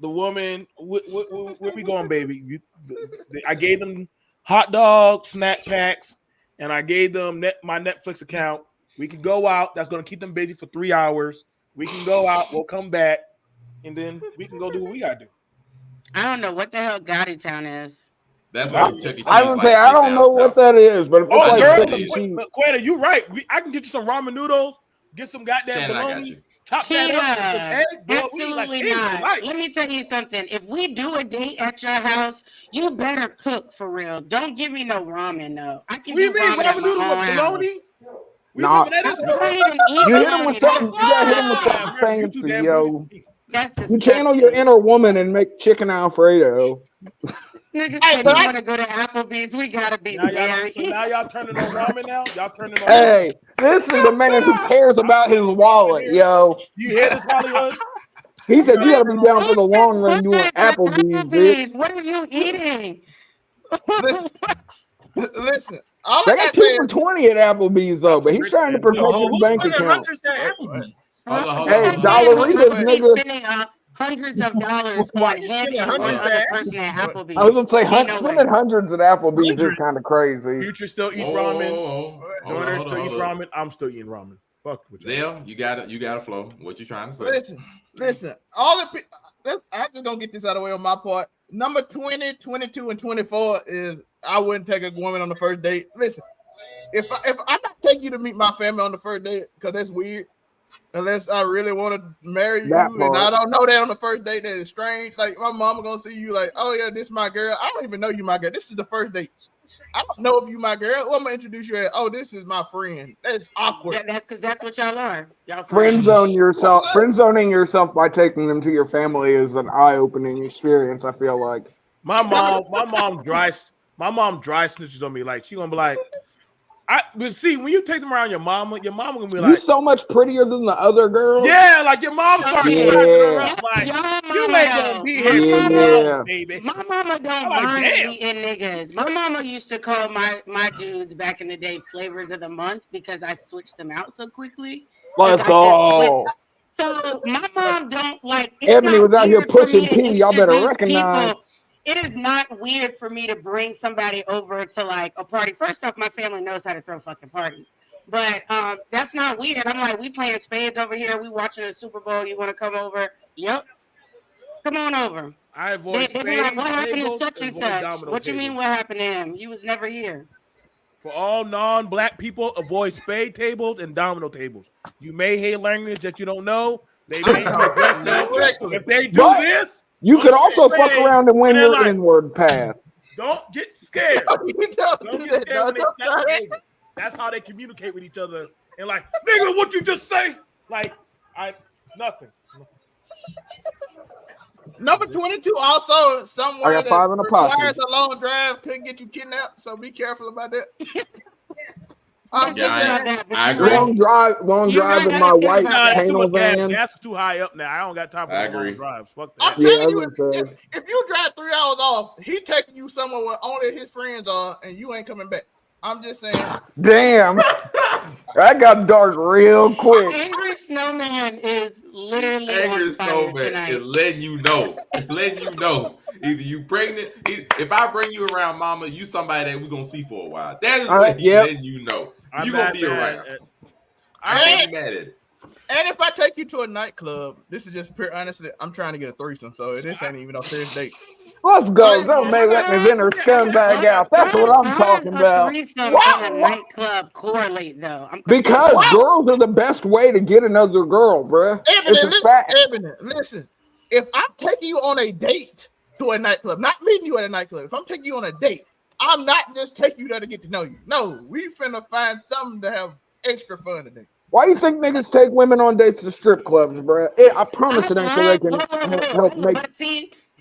The woman, where we going, baby? I gave them hot dogs, snack packs, and I gave them my Netflix account. We can go out. That's going to keep them busy for 3 hours. We can go out. We'll come back. And then we can go do what we gotta do. I don't know what the hell Gotti Town is. That's what Chuck E. Cheese. I would say I don't know what that is, but Quetta, you right. I can get you some ramen noodles, get some goddamn bologna, top that up with some eggs. Absolutely not. Let me tell you something. If we do a date at your house, you better cook for real. Don't give me no ramen though. I can do ramen noodles with bologna. Nah, you hit him with something. You gotta hit him with something fancy, yo. You channel your inner woman and make chicken Alfredo. Niggas said you want to go to Applebee's. We gotta be married. So now y'all turning on ramen now? Y'all turning on. Hey, this is a man who cares about his wallet, yo. You hear this, Hollywood? He said you gotta be down for the long run doing Applebee's, bitch. What are you eating? Listen. They got 2 for $20 at Applebee's though, but he's trying to protect his bank account. Hey, Dollaritas, nigga. Hundreds of dollars on him and one other person at Applebee's. I was gonna say spending hundreds at Applebee's is kind of crazy. Future still eats ramen. Joyner still eats ramen. I'm still eating ramen. Fuck with you. Zell, you got to flow. What you trying to say? Listen. All the people. I just don't get this out of the way on my part. Number 20, 22, and 24 is I wouldn't take a woman on the first date. Listen, if I'm not taking you to meet my family on the first date because that's weird. Unless I really want to marry you, and I don't know that on the first date, that is strange. Like my mama gonna see you, like, oh yeah, this is my girl. I don't even know you, my girl. This is the first date. I don't know if you my girl. Well, I'm gonna introduce you as, oh, this is my friend. That's awkward. That's what y'all are. Y'all friend zoning yourself by taking them to your family is an eye-opening experience. I feel like my mom dry snitches on me. Like she gonna be like. But see, when you take them around your mama gonna be like, "You so much prettier than the other girls." Yeah, like your mom starts her up, like you ain't gonna be here tomorrow, baby. My mama don't mind eating niggas. My mama used to call my dudes back in the day flavors of the month because I switched them out so quickly. Let's go. So my mom don't like. Ebony was out here pushing P. Y'all better recognize. it is not weird for me to bring somebody over to like a party. First off, my family knows how to throw fucking parties. But that's not weird. I'm like, we playing spades over here. We watching the Super Bowl. You want to come over? Yep. Come on over. I avoid they be like, what happened to tables, such and avoid such? domino What you mean tables. what happened to him? He was never here. For all non-black people, avoid spade tables and domino tables. You may hate language that you don't know. They may be aggressive. If they do this, you could also fuck around and win your like, inward pass. Don't get scared. Don't get scared when they set the table. That's how they communicate with each other. And like, nigga, what you just say? Like, nothing. Number 22 also somewhere I got 5 in the posse. requires a long drive, could get you kidnapped, so be careful about that. I'm just saying. I agree. Long drive in my white panel van. Gas is too high up now. I don't got time for long drives. Fuck that. I'm telling you, if you drive 3 hours off, he taking you somewhere where only his friends are, and you ain't coming back. I'm just saying. Damn. That got dark real quick. Angry Snowman is literally Angry on fire Snowman tonight. is letting you know. Either you pregnant. If I bring you around, mama, you somebody that we're gonna see for a while. That is what he's letting you know. You gonna be around. I ain't mad at it. And if I take you to a nightclub, this is just pure honestly, I'm trying to get a threesome, so this ain't even a serious date. Let's go. Don't make let me inner scumbag out. That's what I'm talking about. Why a nightclub correlate though? Because girls are the best way to get another girl, bruh. Listen. If I'm taking you on a date to a nightclub, not meeting you at a nightclub, if I'm taking you on a date, I'm not just taking you there to get to know you. No, we finna find something to have extra fun today. Why do you think niggas take women on dates to strip clubs, bruh? I promise it ain't so they can help make.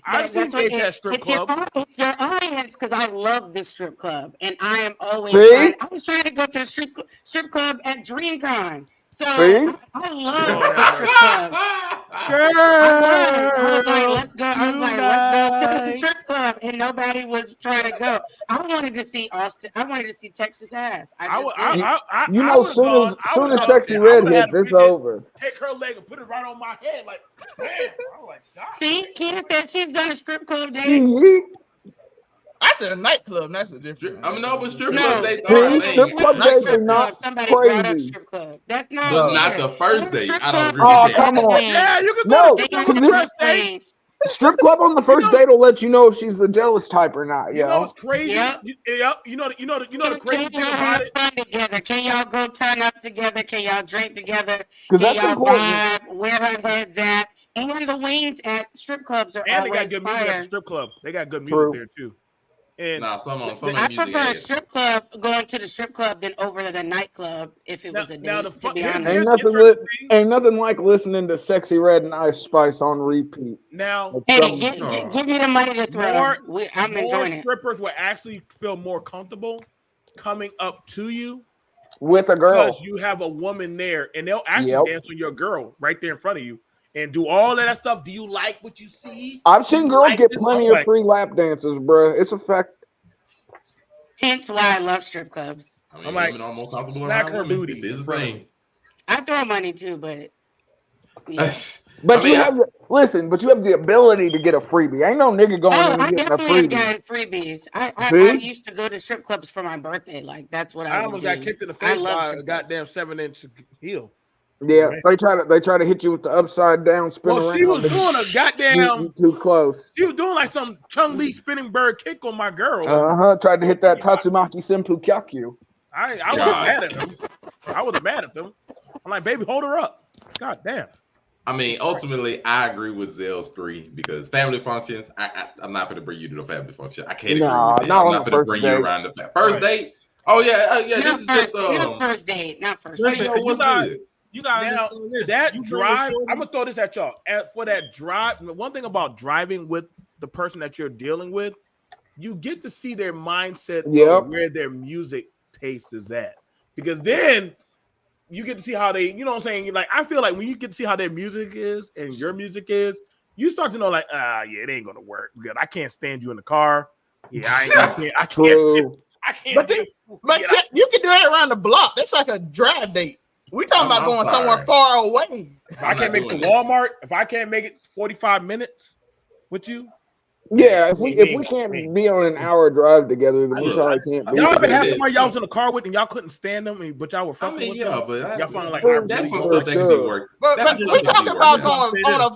I've seen dates at strip club. It's your audience because I love this strip club, and I am always. I was trying to go to the strip club at DreamCon, so I love the strip club. Girl, I was like, let's go. I was like, let's go to the strip club, and nobody was trying to go. I wanted to see Austin. I wanted to see Texas ass. Soon as Sexy Red hits, it's over. Take her leg and put it right on my head, like, man. I'm like, God. See, Kim said she's done a strip club date. I said a nightclub. That's a different. I mean, no, but strip club dates strip club dates are not crazy. Strip club. That's not. But not the first date. I don't agree. Oh, come on. Yeah, you can go to the first date. Strip club on the first date will let you know if she's the jealous type or not. You know what's crazy? Yep. You know the crazy thing about it. Together? Can y'all go turn up together? Can y'all drink together? Because that's y'all vibe? Where her head's at? And the wings at strip clubs are and they got always good fire. music at the strip club. They got good music there too. And some I prefer a strip club going to the strip club than over to the nightclub if it was a date. To be honest. Ain't nothing like listening to Sexy Red and Ice Spice on repeat. Now, give me the money to throw. I'm enjoying it. Strippers will actually feel more comfortable coming up to you with a girl because you have a woman there, and they'll actually dance on your girl right there in front of you. And do all of that stuff. Do you like what you see? I've seen girls get plenty of free lap dances, bro. It's a fact. Hence why I love strip clubs. I mean, I'm like, almost comfortable around her booty. This is the thing. I throw money too, but yeah. But you have the ability to get a freebie. Ain't no nigga going in and getting a freebie. I definitely have gotten freebies. I used to go to strip clubs for my birthday. Like that's what I almost got kicked in the face by a goddamn 7-inch heel. Yeah, they try to hit you with the upside down spin around. She was doing a goddamn too close. She was doing like some Chung Lee spinning bird kick on my girl. Tried to hit that Tatsumaki Senpu Kyakyu. I was mad at them. I was mad at them. I'm like, baby, hold her up. God damn. I mean, ultimately, I agree with Zell's 3 because family functions. I'm not going to bring you to the family function. I can't agree with that. I'm not going to bring you around the first date. Oh yeah. This is just not first date. Not first date. Listen, you gotta that drive. I'm gonna throw this at y'all. For that drive, one thing about driving with the person that you're dealing with, you get to see their mindset of where their music taste is at. Because then you get to see how they, you know what I'm saying? Like I feel like when you get to see how their music is and your music is, you start to know like, yeah, it ain't gonna work. Because I can't stand you in the car. Yeah, I can't. But you can do it around the block. That's like a drive date. We talking about going somewhere far away. If I can't make it to Walmart, if I can't make it 45 minutes with you, Yeah, if we can't be on an hour drive together, then we probably can't be. Y'all ever had together. somebody y'all was in the car with and y'all couldn't stand them, but y'all were fucking with them? but y'all find like that's some stuff that can be worked. But we talking about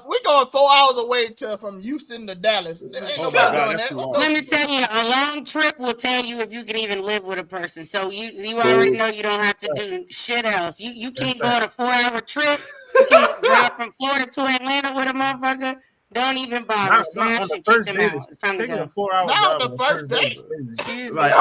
we going 4 hours away from Houston to Dallas. Oh my God, let me tell you, a long trip will tell you if you can even live with a person. So you already know you don't have to do shit else. You can't go on a 4-hour trip. You can't drive from Florida to Atlanta with a motherfucker. Don't even bother. Smash and kick them out. It's time to go. A 4-hour not the first date. Like,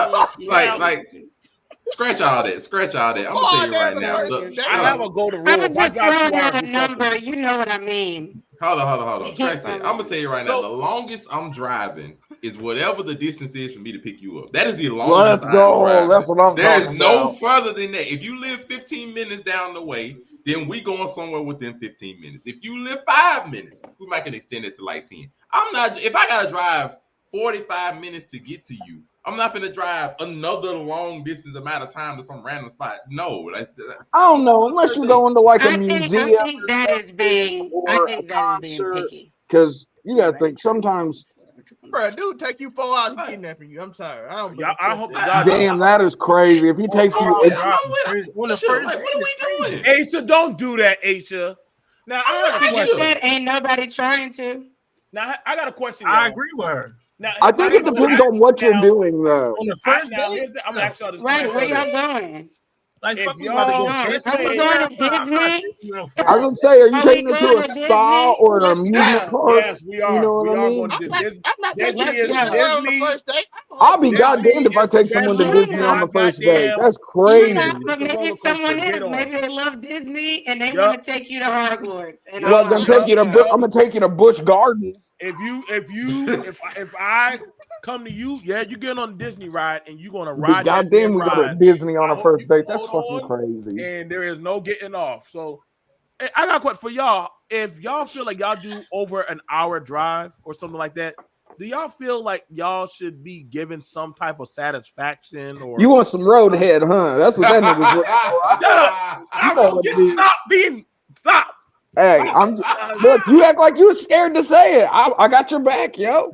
scratch all that. Scratch all that. I'm gonna tell you right now. Look, I have a golden rule. I'm just throwing out a number. You know what I mean. Hold on. Scratch that. I'm gonna tell you right now. The longest I'm driving is whatever the distance is for me to pick you up. That is the longest. Let's go. That's what I'm There's talking no about. further than that. If you live 15 minutes down the way, then we going somewhere within 15 minutes. If you live 5 minutes, we might can extend it to like 10. I'm not. If I gotta drive 45 minutes to get to you, I'm not gonna drive another long distance amount of time to some random spot. No, I don't know unless you're going to like a museum. I think that is being picky. Because you gotta think sometimes. Bro, dude, take you 4 hours kidnapping you. I'm sorry. I don't. I hope damn, that is crazy. If he takes you, what are we doing? Aisha, don't do that, Aisha. Now I just said ain't nobody trying to. Now I got a question. I agree with her. Now, I think it depends on what you're doing, though. On the first day, I'm gonna ask y'all this. Right, where y'all going? Like, fuck y'all Are we going to Disney? I was gonna say, are you taking it to a spa or an amusement park? Yes, we are. You know what I mean? I'm not taking you on the first date. I'll be goddamned if I take someone to Disney on the first date. That's crazy. But maybe someone is. Maybe they love Disney and they want to take you to Hogwarts. And I'm gonna take you to Busch Gardens. If I come to you, yeah, you get on a Disney ride and you're gonna ride. Goddamn, we go to Disney on a first date. That's fucking crazy. And there is no getting off. So I got a question for y'all. If y'all feel like y'all do over an hour drive or something like that, do y'all feel like y'all should be given some type of satisfaction? Or you want some roadhead, huh? That's what that nigga's. Stop. Hey, look. You act like you were scared to say it. I got your back, yo.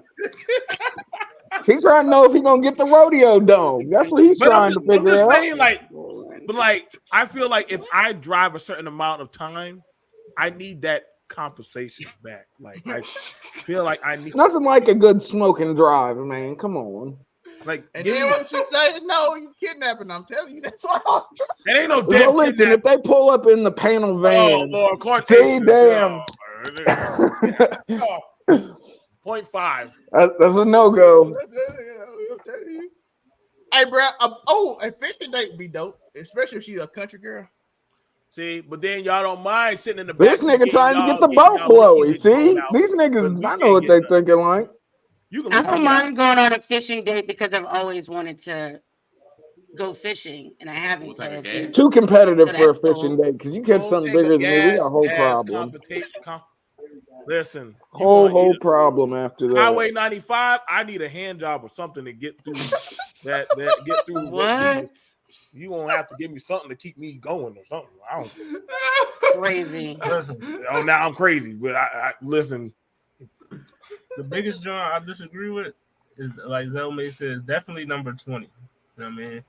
He's trying to know if he's gonna get the rodeo dome. That's what he's trying to figure out. Saying, I feel like if I drive a certain amount of time, I need that compensation back. Like I feel like I need nothing like a good smoking drive, man. Come on. Like, and then when she say no, you kidnapping. I'm telling you, that's all. It ain't no damn. Listen, if they pull up in the panel van, see, damn. 0.5. That's a no-go. Hey, bro. A fishing date would be dope, especially if she's a country girl. See, but then y'all don't mind sitting in the back. This nigga trying to get the boat blowy. See, these niggas, I know what they thinking like. I don't mind going on a fishing date because I've always wanted to go fishing and I haven't. Too competitive for a fishing date because you catch something bigger than me. We got a whole problem. Listen, whole problem after that. Highway 95. I need a hand job or something to get through that. Get through what? You gonna have to give me something to keep me going or something. I don't. Crazy. Listen, now I'm crazy, but I listen. The biggest joint I disagree with is, like Zelmay says, definitely number 20. You know what I mean?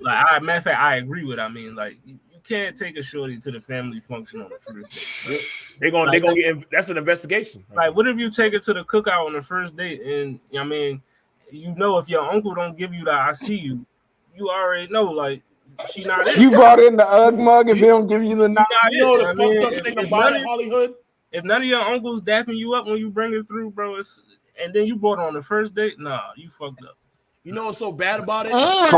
Matter of fact, I agree with. I mean, like, you can't take a shorty to the family function on the first date. They're gonna get. That's an investigation. Like, what if you take her to the cookout on the first date, and I mean, you know, if your uncle don't give you the "I see you," you already know, like, she not in. You brought in the UGG mug if he don't give you the nod. You know the fucked up thing about Hollywood. If none of your uncles dapping you up when you bring her through, bro, and then you brought her on the first date, nah, you fucked up. You know what's so bad about it? You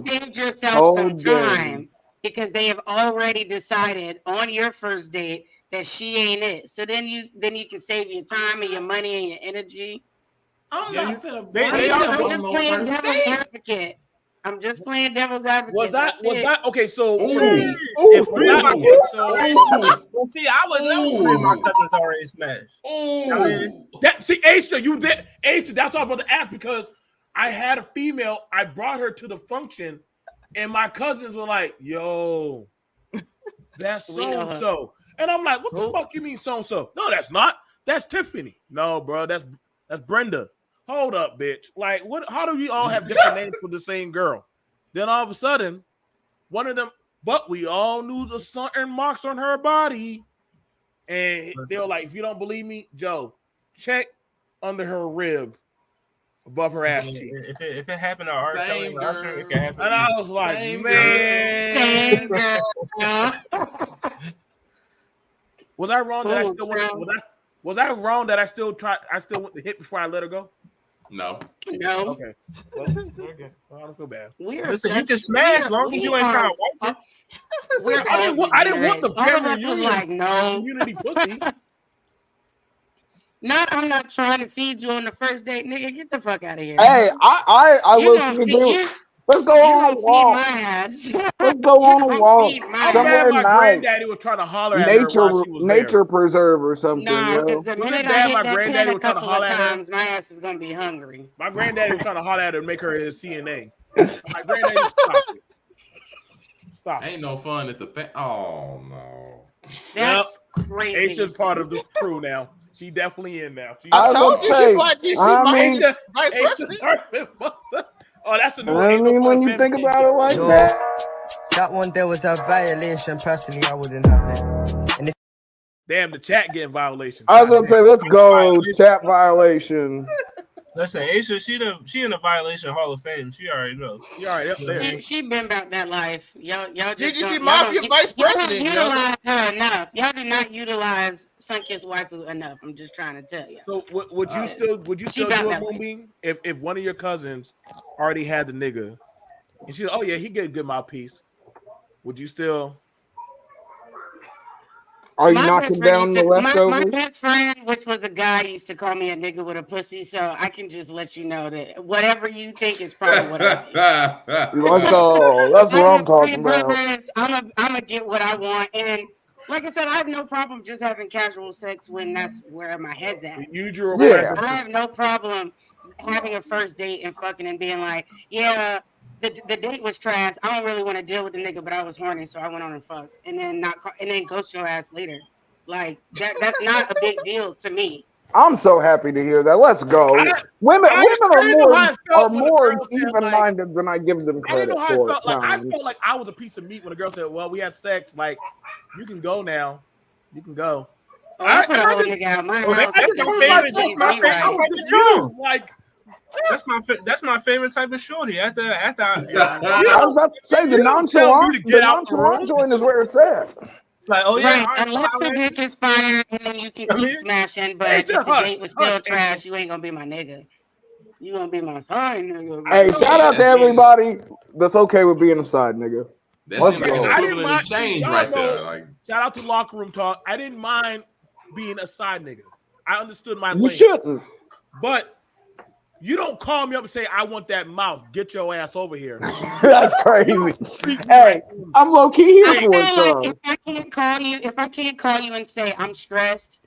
saved yourself some time because they have already decided on your first date that she ain't it. So then you can save your time and your money and your energy. I'm just playing devil's advocate. I'm just playing devil's advocate. Was that okay? So, see, I would know three of my cousins already smashed. I mean, Aisha, you did. Aisha, that's all about to ask because I had a female. I brought her to the function, and my cousins were like, "Yo, that's so and so," and I'm like, "What the fuck you mean so and so?" No, that's not. that's Tiffany. No, bro, that's Brenda. Hold up, bitch. Like, what? How do we all have different names for the same girl? Then all of a sudden, one of them, but we all knew the certain marks on her body. And they were like, if you don't believe me, Joe, check under her rib above her ass cheek. If it happened to R. Kelly and Usher, it can happen. And I was like, man. Was I wrong that I still went? Was I wrong that I still went to hit before I let her go? No. Okay. Well, okay. Well, I don't feel bad. Listen, you can smash as long as you ain't trying to wipe it. I didn't want the family was like, no community pussy. I'm not trying to feed you on the first date, nigga. Get the fuck out of here. Hey, I listen to you. Let's go on a walk. Let's go on a walk. Somewhere my granddaddy was trying to holler at her while she was nature preserve or something. No, because the minute I hit that pen a couple of times, my ass is gonna be hungry. My granddaddy was trying to holler at her and make her his CNA. My granddaddy, stop it. Stop. Ain't no fun at the oh no. That's crazy. Aisha's part of the crew now. She definitely in now. I told you she like DC vice president. Oh, that's a new. I mean, when you think about it like that. That one there was a violation. Personally, I wouldn't have it. And damn, the chat getting violations. I was gonna say, let's go chat violation. Listen, Aisha, she in the violation Hall of Fame. She already knows. She already up there. She been about that life. Y'all just GGC Mafia vice president. Y'all don't utilize her enough. Y'all do not utilize Sunkiss's waifu enough. I'm just trying to tell you. So would you still do a Moonbeam if one of your cousins already had the nigga and she said, oh yeah, he get a good mouthpiece? Would you still? Are you knocking down the leftovers? My best friend, which was a guy, used to call me a nigga with a pussy, so I can just let you know that whatever you think is probably what I think. Let's go. That's what I'm talking about. I'm gonna get what I want, and like I said, I have no problem just having casual sex when that's where my head's at. Yeah. I have no problem having a first date and fucking and being like, yeah, the date was trash. I don't really want to deal with the nigga, but I was horny, so I went on and fucked, and then ghost your ass later. Like that's not a big deal to me. I'm so happy to hear that. Let's go. Women are more even-minded than I give them credit for. I felt like I was a piece of meat when a girl said, "Well, we had sex. Like, you can go now. You can go." Oh, I put a whole nigga out my house. That's my favorite type of shorty. Like, that's my favorite type of shorty. After I was about to say the nonchalant joint is where it's at. It's like, oh yeah, right. Unless the dick is fire and then you can keep smashing, but if the date was still trash, you ain't gonna be my nigga. You gonna be my side nigga. Hey, shout out to everybody that's okay with being a side nigga. Let's go. I didn't mind exchange right there. Like, shout out to Locker Room Talk. I didn't mind being a side nigga. I understood my lane. You shouldn't. But you don't call me up and say, I want that mouth. Get your ass over here. That's crazy. Hey, I'm low key here for it. If I can't call you and say I'm stressed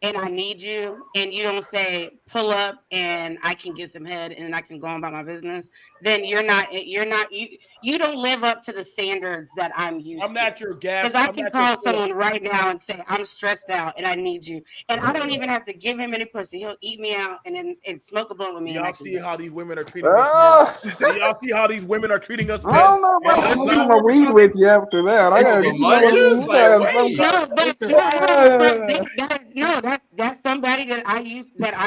and I need you, and you don't say pull up and I can get some head and I can go on about my business, then you don't live up to the standards that I'm used to. I'm not your gas. Because I can call someone right now and say I'm stressed out and I need you, and I don't even have to give him any pussy. He'll eat me out and smoke a blunt with me. Y'all see how these women are treating us? Y'all see how these women are treating us? I don't know about I'm gonna read with you after that. I gotta that's somebody that I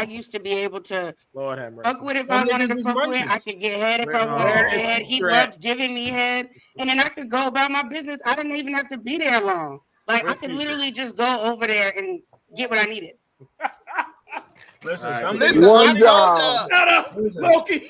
used to be able to fuck with if I wanted to fuck with. I could get head if I wanted to get head. He loved giving me head, and then I could go about my business. I didn't even have to be there long. Like I could literally just go over there and get what I needed. Listen, one job. Loki.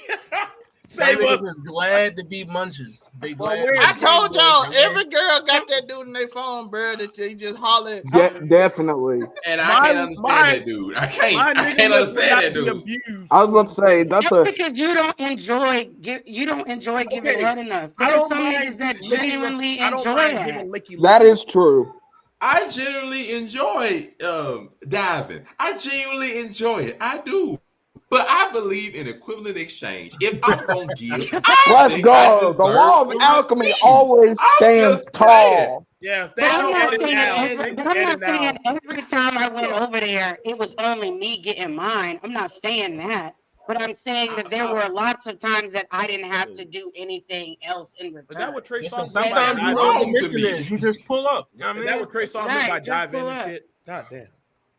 Some niggas is glad to be munchers. They glad. I told y'all, every girl got that dude in their phone, bro, that they just holler. Definitely. And I can't understand that dude. I can't understand that dude. I was about to say that's because you don't enjoy giving head enough. There's some niggas that genuinely enjoy that. That is true. I genuinely enjoy diving. I genuinely enjoy it. I do. But I believe in equivalent exchange. If I'm gonna give, let's go. The law of alchemy always stands tall. Yeah, but I'm not saying every time I went over there, it was only me getting mine. I'm not saying that. But I'm saying that there were lots of times that I didn't have to do anything else in return. Is that what Trey Songz sometimes you know what the mission is. You just pull up. You know what I mean? Is that what Trey Songz meant by dive in and shit? God damn.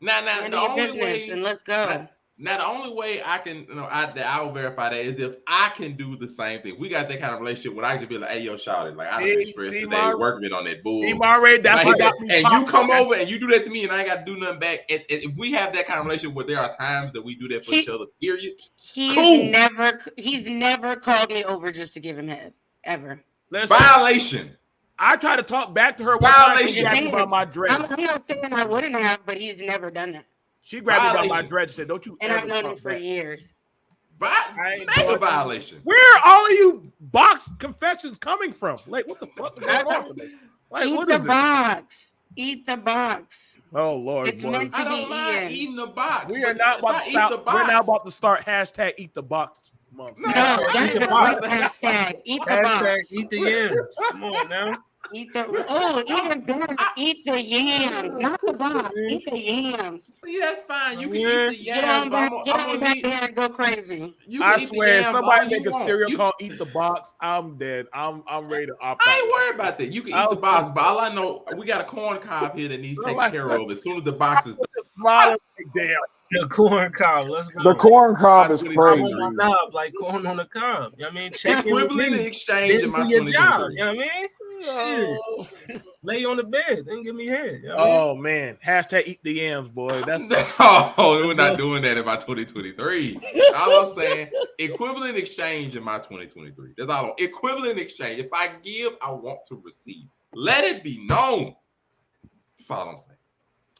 Now, the only way, and let's go. Now, the only way I can, I will verify that is if I can do the same thing. We got that kind of relationship where I can be like, hey, yo, shout it. Like, I done expressed today, working on that bull. That's what got me. And you come over and you do that to me and I ain't got to do nothing back. And if we have that kind of relationship where there are times that we do that for each other, period. He's never called me over just to give him head, ever. Violation. I try to talk back to her one time. She grabbed me by my dread. I'm not saying I wouldn't have, but he's never done that. She grabbed me by my dread and said, "Don't you?" And I've known him for years. Mega violation. Where are all of you box confections coming from? Like, what the fuck is going on today? Like, Eat what the is box. Eat the box. Oh Lord, it's meant to be eating the box. We are not about to stop. We're now about to start hashtag eat the box. No, that's the hashtag. Eat the box. Eat the yams. Come on now. Eat even better. Eat the yams, not the box. Eat the yams. See, that's fine. You can eat the yams. Get on back there and go crazy. I swear, somebody make a cereal called "Eat the Box." I'm dead. I'm ready to opt out. I ain't worried about that. You can eat the box, but all I know, we got a corn cob here that needs taken care of as soon as the box is done. Damn. The corn cob. Let's go. The corn cob is crazy. Like corn on the cob. You know what I mean? Check equivalent exchange in my your job. You know what I mean? Shit. Lay on the bed and give me head. You know what I mean? Man. Hashtag eat the yams, boy. That's no, we're not doing that in my 2023. All I'm saying, equivalent exchange in my 2023. That's all. Equivalent exchange. If I give, I want to receive. Let it be known. That's all I'm saying.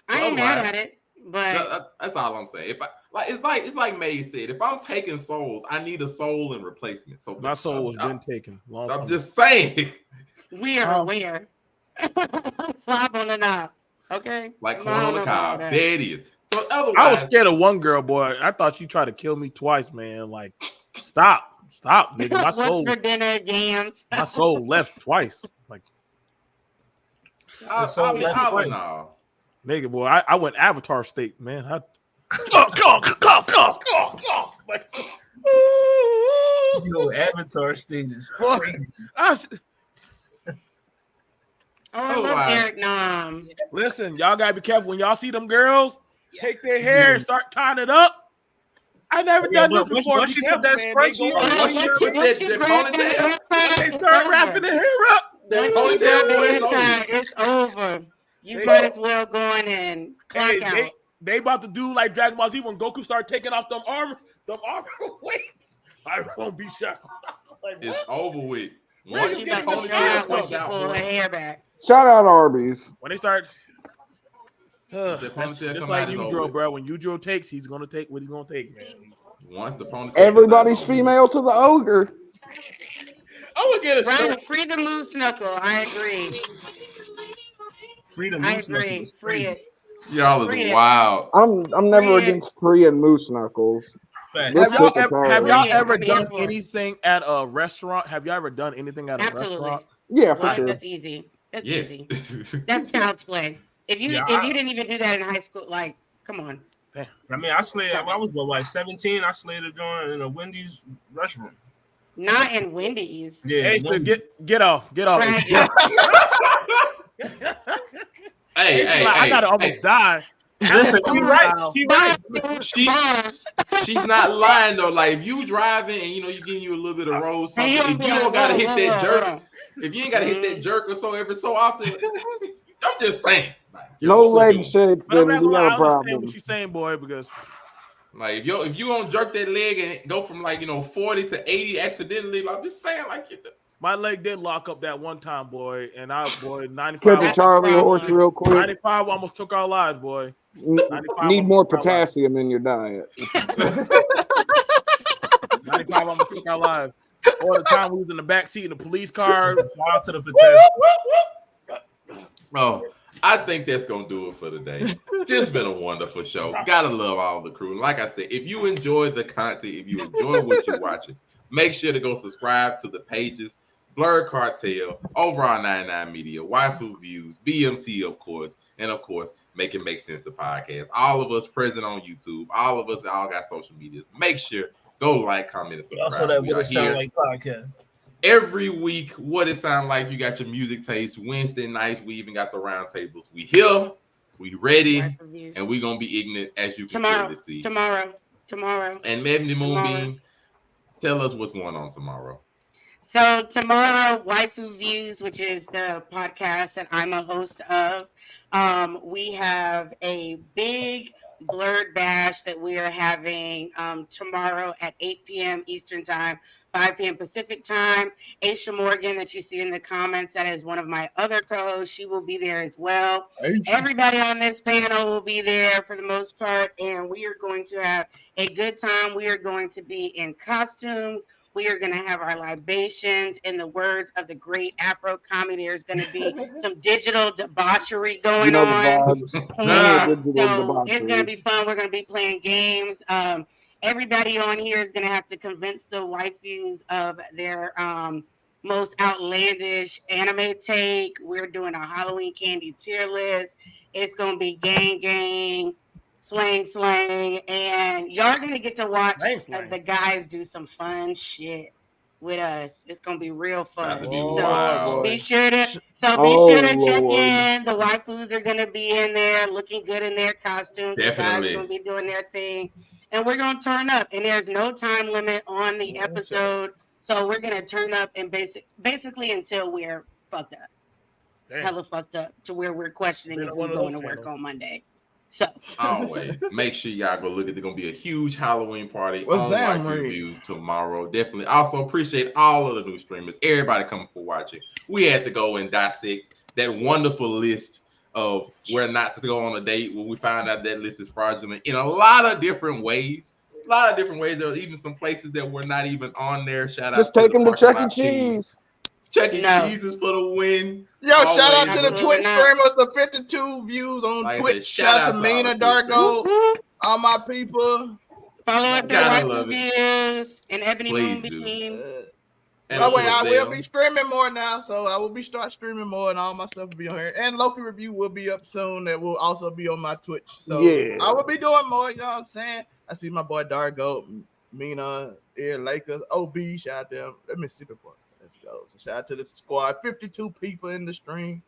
I ain't mad at it. But that's all I'm saying. If I it's like May said, if I'm taking souls, I need a soul in replacement. So my soul has been taken. I'm just saying. We are aware. Slap on the knob. Okay. Like corn on the cob. There it is. So otherwise, I was scared of one girl, boy. I thought she tried to kill me twice, man. Like, stop, nigga. My soul. What's for dinner, yams? My soul left twice. Like, nigga, boy, I went Avatar state, man. Avatar state is crazy. I love Eric Nam. Listen, y'all gotta be careful when y'all see them girls take their hair and start tying it up. I never done this before. Once you put that scrunchie on, they start wrapping their hair up. It's over. You might as well go in and clock out. They about to do like Dragon Ball Z when Goku started taking off them armor weights. I won't be shackled. Like, it's over with. Once you got to show out when she pull her hair back. Shout out Arby's. When they start, just like Udro, bro. When Udro takes, he's gonna take what he's gonna take, man. Once the ponytail, everybody's female to the ogre. I would get it. Right, free the moose knuckle. I agree. Freedom. I agree. Free it. Y'all is wild. I'm never against free and moose knuckles. Have y'all ever done anything at a restaurant? Have y'all ever done anything at a restaurant? Yeah, for sure. That's easy. That's easy. That's child's play. If you didn't even do that in high school, like, come on. Damn. I mean, I was like 17. I slayed a joint in a Wendy's restaurant. Not in Wendy's. Yeah. Hey, so get off. Hey, I gotta almost die. Listen, she's right. She's not lying though. Like if you driving and you're getting you a little bit of road something, if you don't gotta hit that jerk, if you ain't gotta hit that jerk or so every so often, I'm just saying. No leg shake. But I understand what she's saying, boy, because like if you gonna jerk that leg and go from 40 to 80 accidentally, I'm just saying my leg did lock up that one time, boy, and 95. Catch a Charlie horse real quick. 95 almost took our lives, boy. Need more potassium in your diet. 95 almost took our lives. Or the time we was in the back seat in the police car. Shout out to the potassium. Oh, I think that's gonna do it for today. Just been a wonderful show. Gotta love all the crew. And like I said, if you enjoy the content, if you enjoy what you're watching, make sure to go subscribe to the pages. Blurred Cartel, Overall 99 Media, Waifu Views, BMT, of course, and of course, Make It Make Sense the podcast. All of us present on YouTube. All of us all got social medias. Make sure go like, comment, and subscribe. Also, that would it sound like podcast. Every week, what it sound like? You got your music taste. Wednesday nights, we even got the round tables. We here, we ready, and we gonna be ignorant as you can clearly see. Tomorrow. And Ebony Moonbeam, tell us what's going on tomorrow. So tomorrow, Waifu Views, which is the podcast that I'm a host of, we have a big Blurred Bash that we are having tomorrow at 8 p.m. Eastern Time, 5 p.m. Pacific Time. Aisha Morgan, that you see in the comments, that is one of my other co-hosts. She will be there as well. Everybody on this panel will be there for the most part, and we are going to have a good time. We are going to be in costumes. We are going to have our libations. In the words of the great Afro comedy, there's going to be some digital debauchery going on. So it's going to be fun. We're going to be playing games. Everybody on here is going to have to convince the waifus of their most outlandish anime take. We're doing a Halloween candy tier list. It's going to be gang, slang, and y'all are going to get to watch the guys do some fun shit with us. It's going to be real fun. Be sure to check in. The waifus are going to be in there looking good in their costumes. Definitely. The guys are going to be doing their thing. And we're going to turn up. And there's no time limit on the episode. So we're going to turn up and basically until we're fucked up. Hella fucked up to where we're questioning if we're going to work on Monday. So always make sure y'all go look at. There's gonna be a huge Halloween party on Life Reviews tomorrow. Definitely. Also appreciate all of the new streamers. Everybody coming for watching. We had to go and dissect that wonderful list of where not to go on a date when we found out that list is fraudulent in a lot of different ways. There are even some places that were not even on there. Shout out. Just take them to Chuck E. Cheese. Chuck E. Cheese is for the win. Yo, shout out to the Twitch streamers, the 52 views on Twitch. Shout out to Mina, Dargo, all my people. Follow us at Waifu Views and Ebony Moonbeam. By the way, I will be streaming more now, so I will be start streaming more, and all my stuff will be on here. And Loki Review will be up soon. That will also be on my Twitch. So I will be doing more. You know what I'm saying? I see my boy Dargo, Mina, Air Lakers, OB. Shout out to them. Let me see the boy. Let's go. So shout out to the squad. 52 people in the stream.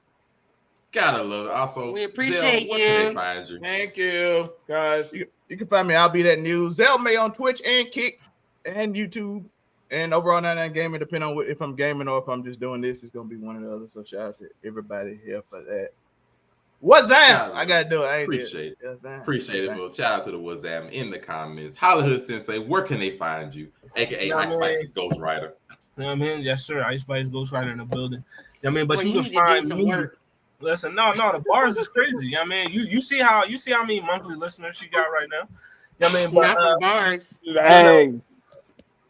Gotta love it. Also, we appreciate you. Thank you, guys. You can find me. I'll be that news. Zelmay on Twitch and Kick and YouTube and Overall 99 Gaming. Depending on if I'm gaming or if I'm just doing this, it's gonna be one or the other. So shout out to everybody here for that. What's that? I gotta do it. I appreciate it. Appreciate it. Well, shout out to the WhatsApp in the comments. Hollywood Sensei, where can they find you? AKA Ice Spice's Ghostwriter. You know what I mean? Yes, sir. Ice Spice Ghostwriter in the building. You know what I mean? But you can find me. Listen, no, the bars is crazy. You know what I mean? You see how many monthly listeners she got right now? You know what I mean? But bars. Hey,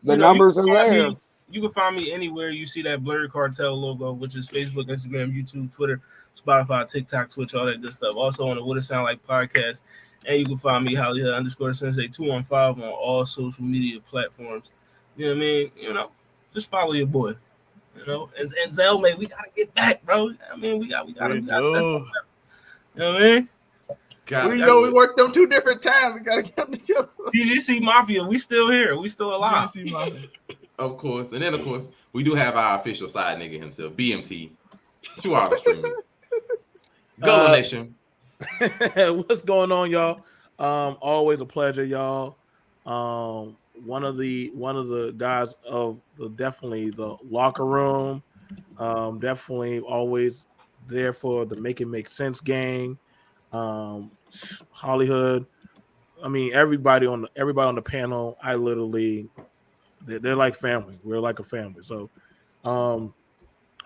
the numbers are there. You can find me anywhere you see that Blurred Cartel logo, which is Facebook, Instagram, YouTube, Twitter, Spotify, TikTok, Twitch, all that good stuff. Also on the What It Sound Like podcast. And you can find me Hollywood_Sensei 215 on all social media platforms. You know what I mean? You know, just follow your boy. You know, and Zelmay, we gotta get back, bro. I mean, we gotta set something up. You know what I mean? We know we worked on 2 different times. We gotta get them together. DGC Mafia, we still here. We still alive. DGC Mafia. Of course. And then of course, we do have our official side nigga himself, BMT. To all the streamers. Go Nation. What's going on, y'all? Always a pleasure, y'all. One of the guys of definitely the locker room, definitely always there for the Make It Make Sense gang. Hollywood, I mean everybody on the panel. I literally, they're like family. We're like a family. So,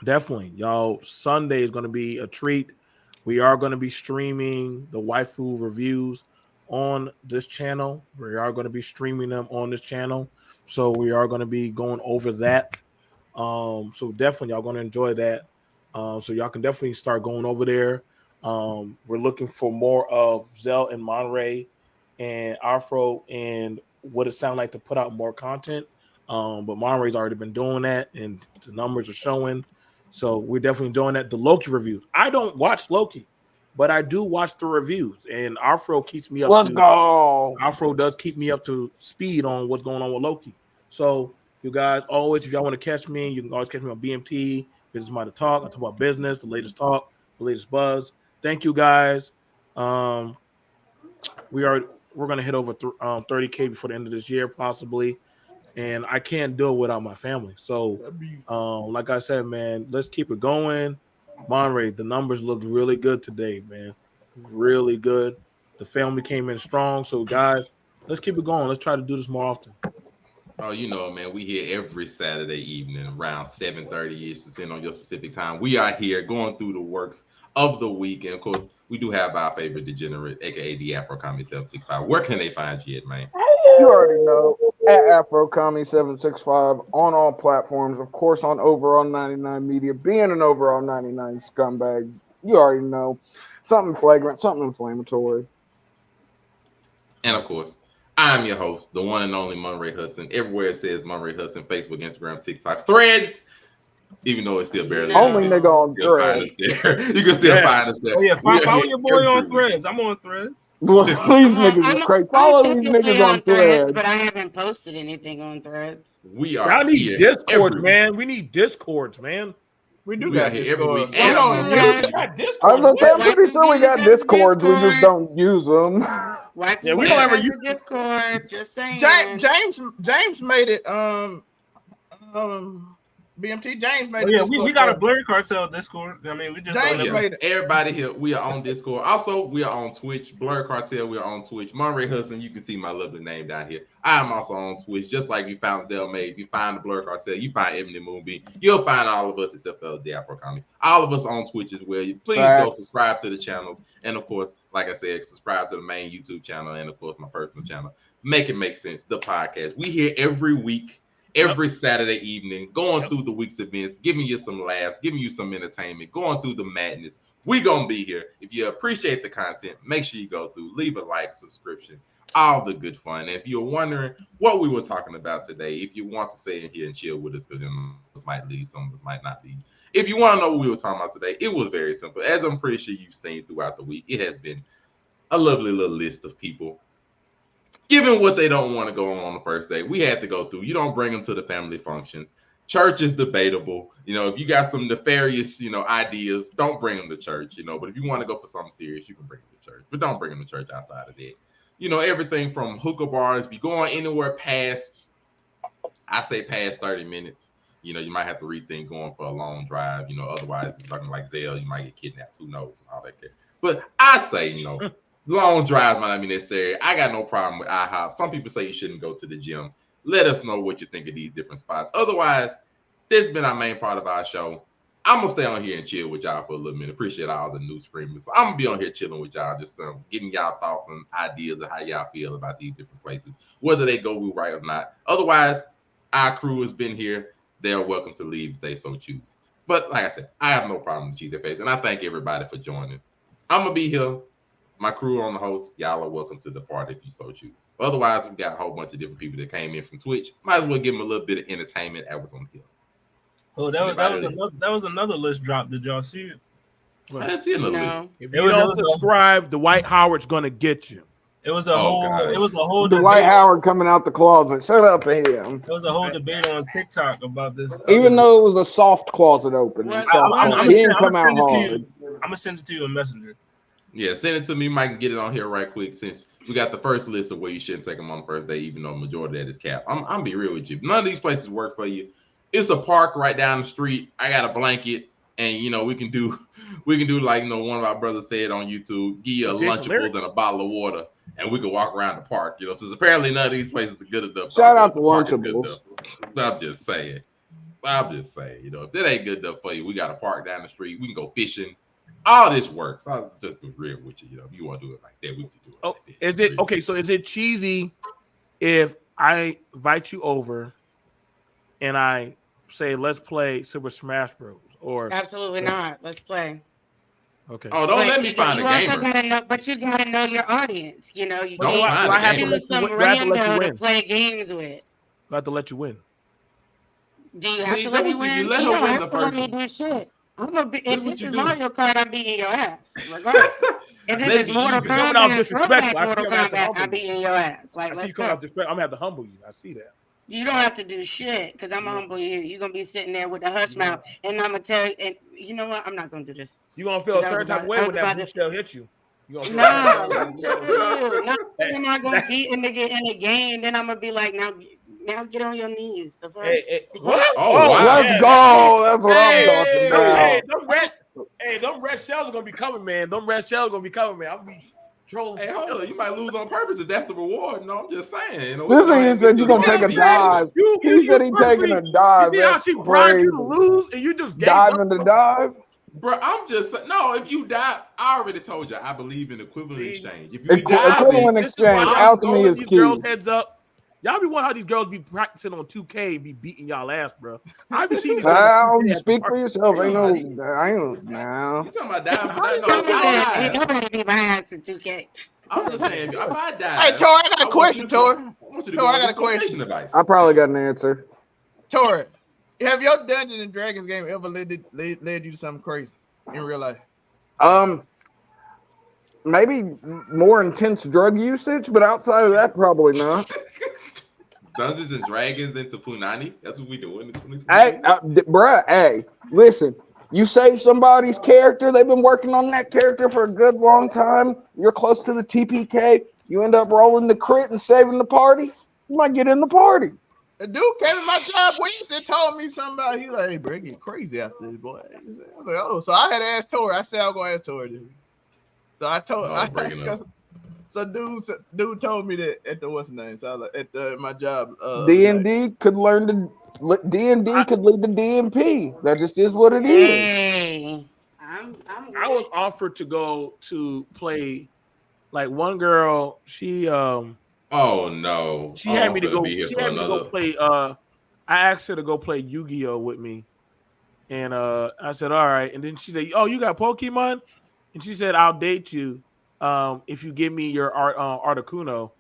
definitely, y'all. Sunday is going to be a treat. We are going to be streaming the waifu reviews on this channel. We are going to be streaming them on this channel. So we are going to be going over that. So definitely y'all going to enjoy that. So y'all can definitely start going over there. We're looking for more of Zell and Monterey and Afro and what it sounds like to put out more content. But Monterey's already been doing that, and the numbers are showing. So we're definitely enjoying that. The Loki reviews. I don't watch Loki, but I do watch the reviews, and Afro keeps me up. Let's go. Afro does keep me up to speed on what's going on with Loki. So you guys always, if y'all want to catch me, you can always catch me on BMT, Business Minded Talk. I talk about business, the latest talk, the latest buzz. Thank you guys. We're gonna hit over 30K before the end of this year, possibly. And I can't do it without my family. So, like I said, man, let's keep it going. Monterey, the numbers look really good today, man. Really good. The family came in strong. So, guys, let's keep it going. Let's try to do this more often. Oh, you know, man, we here every Saturday evening around 7:30-ish, depending on your specific time. We are here going through the works of the week. And, of course, we do have our favorite degenerate, a.k.a. the Afro Comedy 765. Where can they find you at, man? You already know. At Afro Comedy 765 on all platforms. Of course, on Overall 99 Media. Being an Overall 99 scumbag, you already know. Something flagrant, something inflammatory. And, of course, I'm your host, the one and only Monterey Hudson. Everywhere it says Monterey Hudson, Facebook, Instagram, TikTok, Threads. Even though it's still barely only nigga on Threads. You can still find us there. Oh yeah, follow your boy on Threads. I'm on Threads. Well, these niggas are crazy. Follow these niggas on Threads. But I haven't posted anything on Threads. We are. I need Discords, man. We need Discords, man. We got here Discord. every week. I was I'm pretty sure we got Discords. We just don't use them. Yeah, we don't ever use Discord. Just saying. James made it. BMT James made it. Yeah, we got a Blurry Cartel Discord. I mean, we just made it. Everybody here, we are on Discord. Also, we are on Twitch. Blurry Cartel, we are on Twitch. Monterey Hudson, you can see my lovely name down here. I am also on Twitch, just like you found Zell May. If you find the Blurry Cartel, you find Ebony Moonbeam. You'll find all of us except for the Afro Comedy. All of us on Twitch as well. Please go subscribe to the channels. And of course, like I said, subscribe to the main YouTube channel and of course my personal channel. Make It Make Sense, the podcast. We here every week. Every Saturday evening, going through the week's events, giving you some laughs, giving you some entertainment, going through the madness. We're going to be here. If you appreciate the content, make sure you go through, leave a like, subscription, all the good fun. And if you're wondering what we were talking about today, if you want to stay in here and chill with us, because some of us might leave, some of us might not leave. If you want to know what we were talking about today, it was very simple. As I'm pretty sure you've seen throughout the week, it has been a lovely little list of people. Given what they don't want to go on the first day, we had to go through. You don't bring them to the family functions. Church is debatable. You know, if you got some nefarious, ideas, don't bring them to church, But if you want to go for something serious, you can bring them to church. But don't bring them to church outside of that. Everything from hookah bars. If you're going anywhere past 30 minutes, you might have to rethink going for a long drive. Otherwise, if you're talking like Zell, you might get kidnapped. Who knows? All that. But I say, long drives might not be necessary. I got no problem with IHOP. Some people say you shouldn't go to the gym. Let us know what you think of these different spots. Otherwise, this has been our main part of our show. I'm going to stay on here and chill with y'all for a little minute. Appreciate all the new streamers. So I'm going to be on here chilling with y'all, just getting y'all thoughts and ideas of how y'all feel about these different places, whether they go right or not. Otherwise, our crew has been here. They're welcome to leave if they so choose. But like I said, I have no problem with Cheesecake, and I thank everybody for joining. I'm going to be here. My crew on the host, y'all are welcome to the party if you so choose. Otherwise, we got a whole bunch of different people that came in from Twitch. Might as well give them a little bit of entertainment. That was on here. Oh, that was another list drop. Did y'all see it? I didn't see another list. If you don't subscribe, Dwight Howard's gonna get you. It was a whole Dwight Howard coming out the closet. Shout out to him. There was a whole debate on TikTok about this. Even though it was a soft closet open. I'm gonna send it to you in Messenger. Yeah, send it to me. Mike can get it on here right quick since we got the first list of where you shouldn't take them on the first day, even though the majority of that is capped. I'm be real with you. None of these places work for you. It's a park right down the street. I got a blanket, and we can do like one of our brothers said on YouTube, give you a Lunchables and a bottle of water, and we can walk around the park. Since apparently none of these places are good enough. Shout out to Lunchables. I'm just saying. If that ain't good enough for you, we got a park down the street. We can go fishing. All this works. I'll just be real with you. If you want to do it like that, we can do it. Like that. Is it okay? So is it cheesy if I invite you over and I say let's play Super Smash Bros? Or absolutely not. Let's play. Okay. Oh, don't let me find a gamer. But you gotta know your audience. You know, you don't can't find a gamer. choose some rando to play games with. I have to let you win. Do you have to let me win? You don't have to let me do shit. I'm gonna be. If this is Mario Kart, I'm beating your ass. Regardless. If this is Mortal Kombat, I'm beating your ass. Like, let's go. I'm gonna have to humble you. I see that. You don't have to do shit because I'm gonna humble you. You're gonna be sitting there with the hush mouth, and I'm gonna tell you. And you know what? I'm not gonna do this. You're gonna feel a certain type of way when that blue shell hits you. No, I'm not gonna beat a nigga in a game. Then I'm gonna be like, now get on your knees. The first. What? Oh, wow. Let's go. That's what I'm talking about. Them red shells are gonna be coming, man. I'm be trolling. Hey, hold on. You might lose on purpose if that's the reward. No, I'm just saying. This nigga said you're gonna take a dive. He said he's taking a dive. You see how she bribed you to lose, and you just dive in the dive. Bro, I'm just no. If you die, I already told you I believe in equivalent exchange. If you equivalent exchange, alchemy is key. Girls heads up. Y'all be wondering how these girls be practicing on 2K and be beating y'all ass, bro. I be seeing these. Speak for yourself. I ain't now. You talking about dying? Nobody beat my ass in 2K. I'm just saying, if I die. Hey, Tor, I got a question, Tor. I got a question. I probably got an answer. Tor, have your Dungeons and Dragons game ever led you to something crazy in real life? Maybe more intense drug usage, but outside of that, probably not. Dungeons and Dragons into Punani. That's what we doing in 2020. Hey, bruh, listen. You save somebody's character. They've been working on that character for a good long time. You're close to the TPK. You end up rolling the crit and saving the party. You might get in the party. A dude came in my job once and told me something about. He's like, "Hey, bro, get crazy after this, boy." I was like, "Oh," so I had to ask Tori. I said I was gonna ask Tori. So I told. So dude told me that at the what's the name? So I was like, at my job. D&D could learn to D&D could lead to DMP. That just is what it is. I was offered to go to play. Like one girl, she oh no. She had me to go. She had me to go play. I asked her to go play Yu-Gi-Oh with me, and I said, "All right." And then she said, "Oh, you got Pokemon?" And she said, "I'll date you if you give me your Articuno."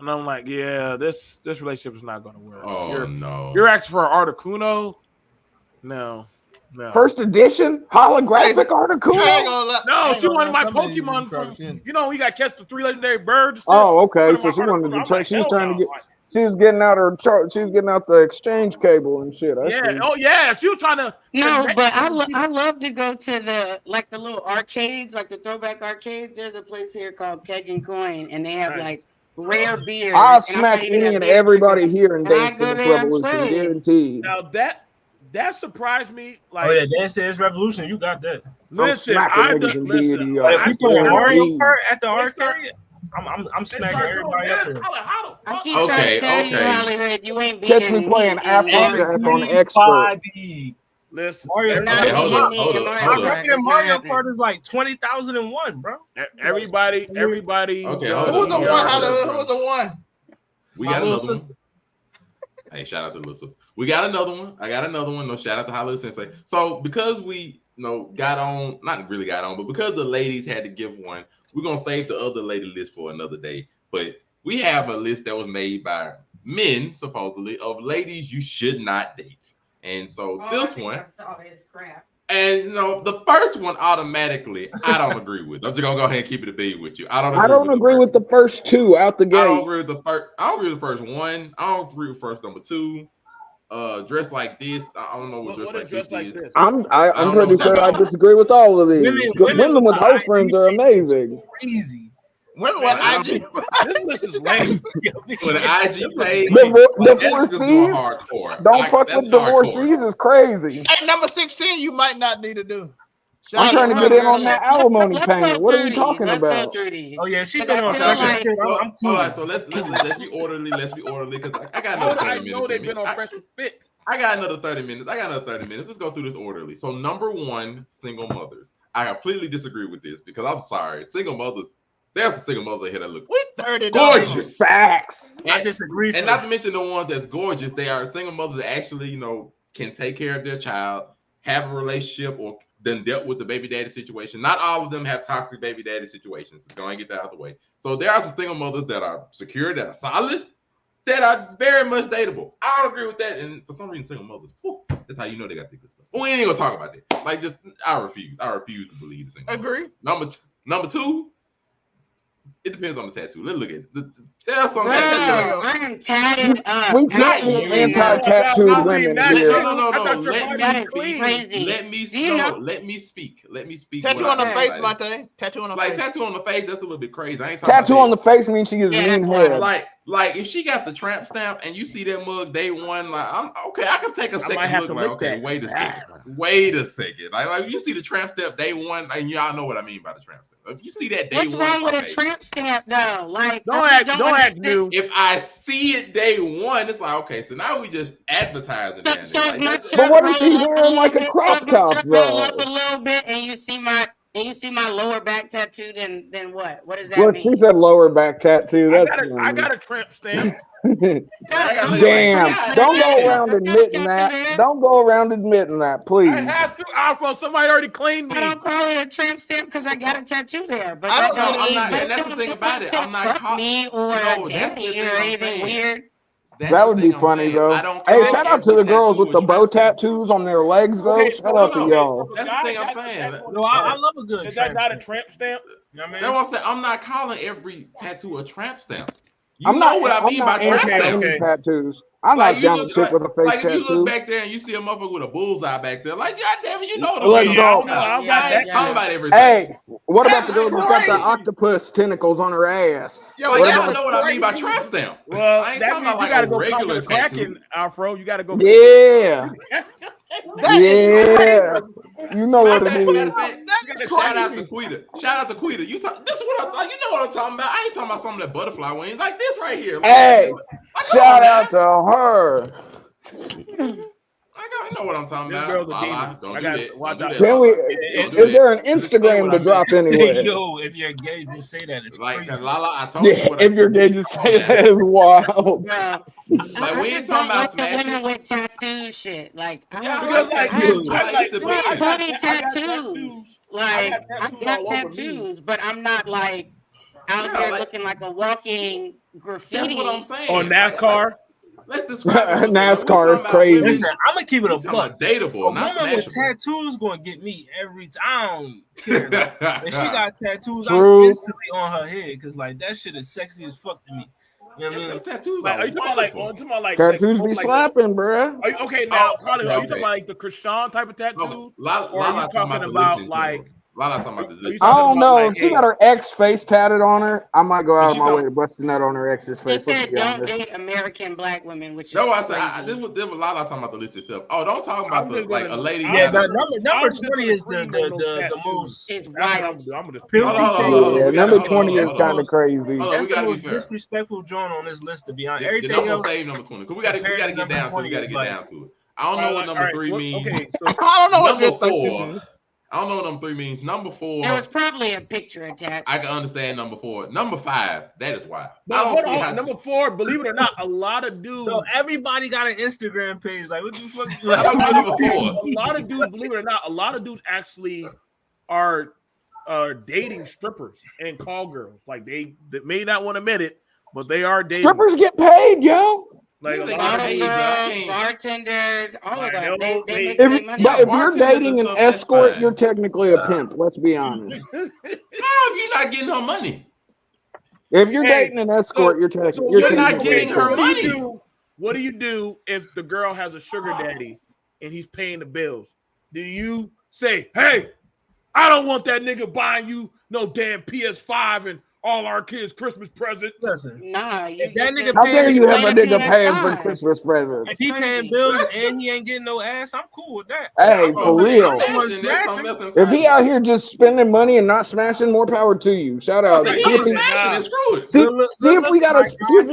And I'm like, "Yeah, this relationship is not going to work." Oh no! You're asking for an Articuno? No. First edition holographic Articuno? No, she wanted my Pokemon from. You know, we got catch the 3 legendary birds. Oh, okay. So she wanted to check. She's trying to get. She was getting out her chart. She was getting out the exchange cable and shit. Yeah. Oh, yeah. She was trying to. No, but I love to go to the little arcades, like the throwback arcades. There's a place here called Keg and Coin, and they have like rare beers. I'll smack any and everybody here in Dance Dance Revolution, guaranteed. Now that surprised me. Like, oh yeah, Dance Dance Revolution, you got that. Listen, if we play Mario Kart at the arcade, I'm smacking everybody up there. I keep trying to tell you, Hollywood, you ain't beating catch me playing Afrojack on Expert. Listen, hold on. Mario Kart is like 20,001, bro. Everybody. Okay, who was the one? Who was the one? We got another one. Hey, shout out to the listeners. We got another one. I got another one. No, shout out to Hollywood Sensei. So because we got on, not really got on, but because the ladies had to give one, we're gonna save the other lady list for another day. But we have a list that was made by men, supposedly, of ladies you should not date. And so this one, and the first one automatically, I don't agree with. I'm just gonna go ahead and keep it a beat with you. I don't agree with the first two out the gate. I don't agree with the first. I don't agree with the first one. I don't agree with first number two. Dress like this. I don't know what dress like this is. I'm pretty sure I disagree with all of these. Women with hoe friends are amazing. Crazy. Women with IG. This list is lame. With an IG page. Divorcees. Don't fuck with divorcees is crazy. At number 16, you might not need to do. I'm trying to get in on that alimony payment. What are you talking about? Oh yeah, she been on Fresh Fit. I'm cool. All right, so let's be orderly. Let's be orderly because I got another 30 minutes. I know they've been on Fresh Fit. I got another 30 minutes. Let's go through this orderly. So number one, single mothers. I completely disagree with this because I'm sorry, single mothers. There's some single mothers here that look gorgeous. Facts. I disagree. And not to mention the ones that's gorgeous. They are single mothers that actually, can take care of their child, have a relationship, done dealt with the baby daddy situation. Not all of them have toxic baby daddy situations. Let's go and get that out of the way. So there are some single mothers that are secure, that are solid, that are very much dateable. I don't agree with that. And for some reason, single mothers, whew, that's how you know they got the good stuff. We ain't gonna talk about that. Like, just I refuse to believe the single. Agree. Number two, it depends on the tattoo. Let's look at it. There's some tattoos. I am tatted up. We can't be anti-tattooed women here. No. Let me speak. Tattoo on the face, Mate. Tattoo on the face. Tattoo on the face, that's a little bit crazy. I ain't talking tattoo on the face means she is mean head. Like if she got the tramp stamp and you see that mug day one, like I'm okay, I can take a second look. Like, okay, wait a second. Like you see the tramp stamp day one, and y'all know what I mean by the tramp stamp. If you see that day what's one, wrong with a tramp stamp though? Like don't act new. If I see it day one, it's like okay, so now we just advertising. But what if she's wearing like a crop top though? Up a little bit, and you see my lower back tattoo, then what? What does that mean? She said lower back tattoo. I got a tramp stamp. Damn! Don't go around admitting that. Don't go around admitting that, please. I have to. Alpha, somebody already claimed me. I don't call it a tramp stamp because I got a tattoo there. But I'm not. And that's the thing about it. I'm not calling me or a daddy or anything weird. That would be funny though. Hey, shout out to the girls with the bow tattoos on their legs though. Shout out to y'all. That's the thing I'm saying. No, I love a good. Is that not a tramp stamp? You know what I mean? That's what I'm saying. I'm not calling every tattoo a tramp stamp. You know what I mean by tramp stamp. Tattoos. I'm not down to chick with a face like tattoo. If you look back there and you see a motherfucker with a bullseye back there, like God damn it, you know the Let's go. I ain't talking about everything. Hey, what about the girl who's got the octopus tentacles on her ass? Yo, like, y'all know what I mean by tramp stamp. Well, I ain't that talking means about like you gotta a go regular packing, Afro. You gotta go. Yeah. Yeah. You know what it is. Shout out to Quita. Shout out to Quita. This is what I'm like. You know what I'm talking about. I ain't talking about some of that butterfly wings like this right here. Hey, shout out to her. I know what I'm talking about. Girl's a demon. Don't do that. Watch out. Can we? Is there an Instagram to drop anyway? Yo, if you're gay, just say that. It's like crazy. Lala, I told you. If you're gay, just say that is wild. Like we ain't talking about women with tattoo shit. Like I like 20 tattoos. Like I got tattoos, but I'm not like out here looking like a walking graffiti. That's what I'm saying. On NASCAR. Let's describe NASCAR is crazy. Listen, I'm gonna keep it a buck. Dateable, a woman with tattoos gonna get me every time. If she got tattoos, I'm instantly on her head because like that shit is sexy as fuck to me. You know what I mean? Tattoos are you talking about tattoos be slapping, bro? Okay, now Carly, are you talking about like the Krishan type of tattoos? Or are you talking about like? I don't know. If she got her ex face tatted on her, I might go out of my way to bust a nut on her ex's face. Don't date American black women, which is no, I said this was a lot of talking about the list itself. Oh, don't talk about the like a lady. Yeah, number 20 is the most. It's wild. Yeah, number 20 is kind of crazy. That's the most disrespectful joint on this list, to be honest. Everything else. Save number 20 because we got to get down to it. We got to get down to it. I don't know what number 3 means. I don't know what number 4. I don't know what number 3 means. Number 4. There was probably a picture attached. I can understand number 4. Number 5, that is wild. But hold on, number 4, believe it or not, a lot of dudes. So everybody got an Instagram page. Like, what the fuck? A lot of dudes, believe it or not, a lot of dudes actually are dating strippers and call girls. Like they may not want to admit it, but they are dating. Strippers get paid, yo. Like bartenders, all of that. If you're dating an escort, you're technically a pimp. Let's be honest. How if you're not getting her money? If you're dating an escort, you're not getting her money. What do you do if the girl has a sugar daddy and he's paying the bills? Do you say, "Hey, I don't want that nigga buying you no damn PS5 and all our kids' Christmas presents"? Listen, nah. That nigga how dare you have a nigga paying for Christmas presents? If he paying bills and he ain't getting no ass, I'm cool with that. Hey, for real. If he out here just spending money and not smashing, more power to you. Shout out. See if we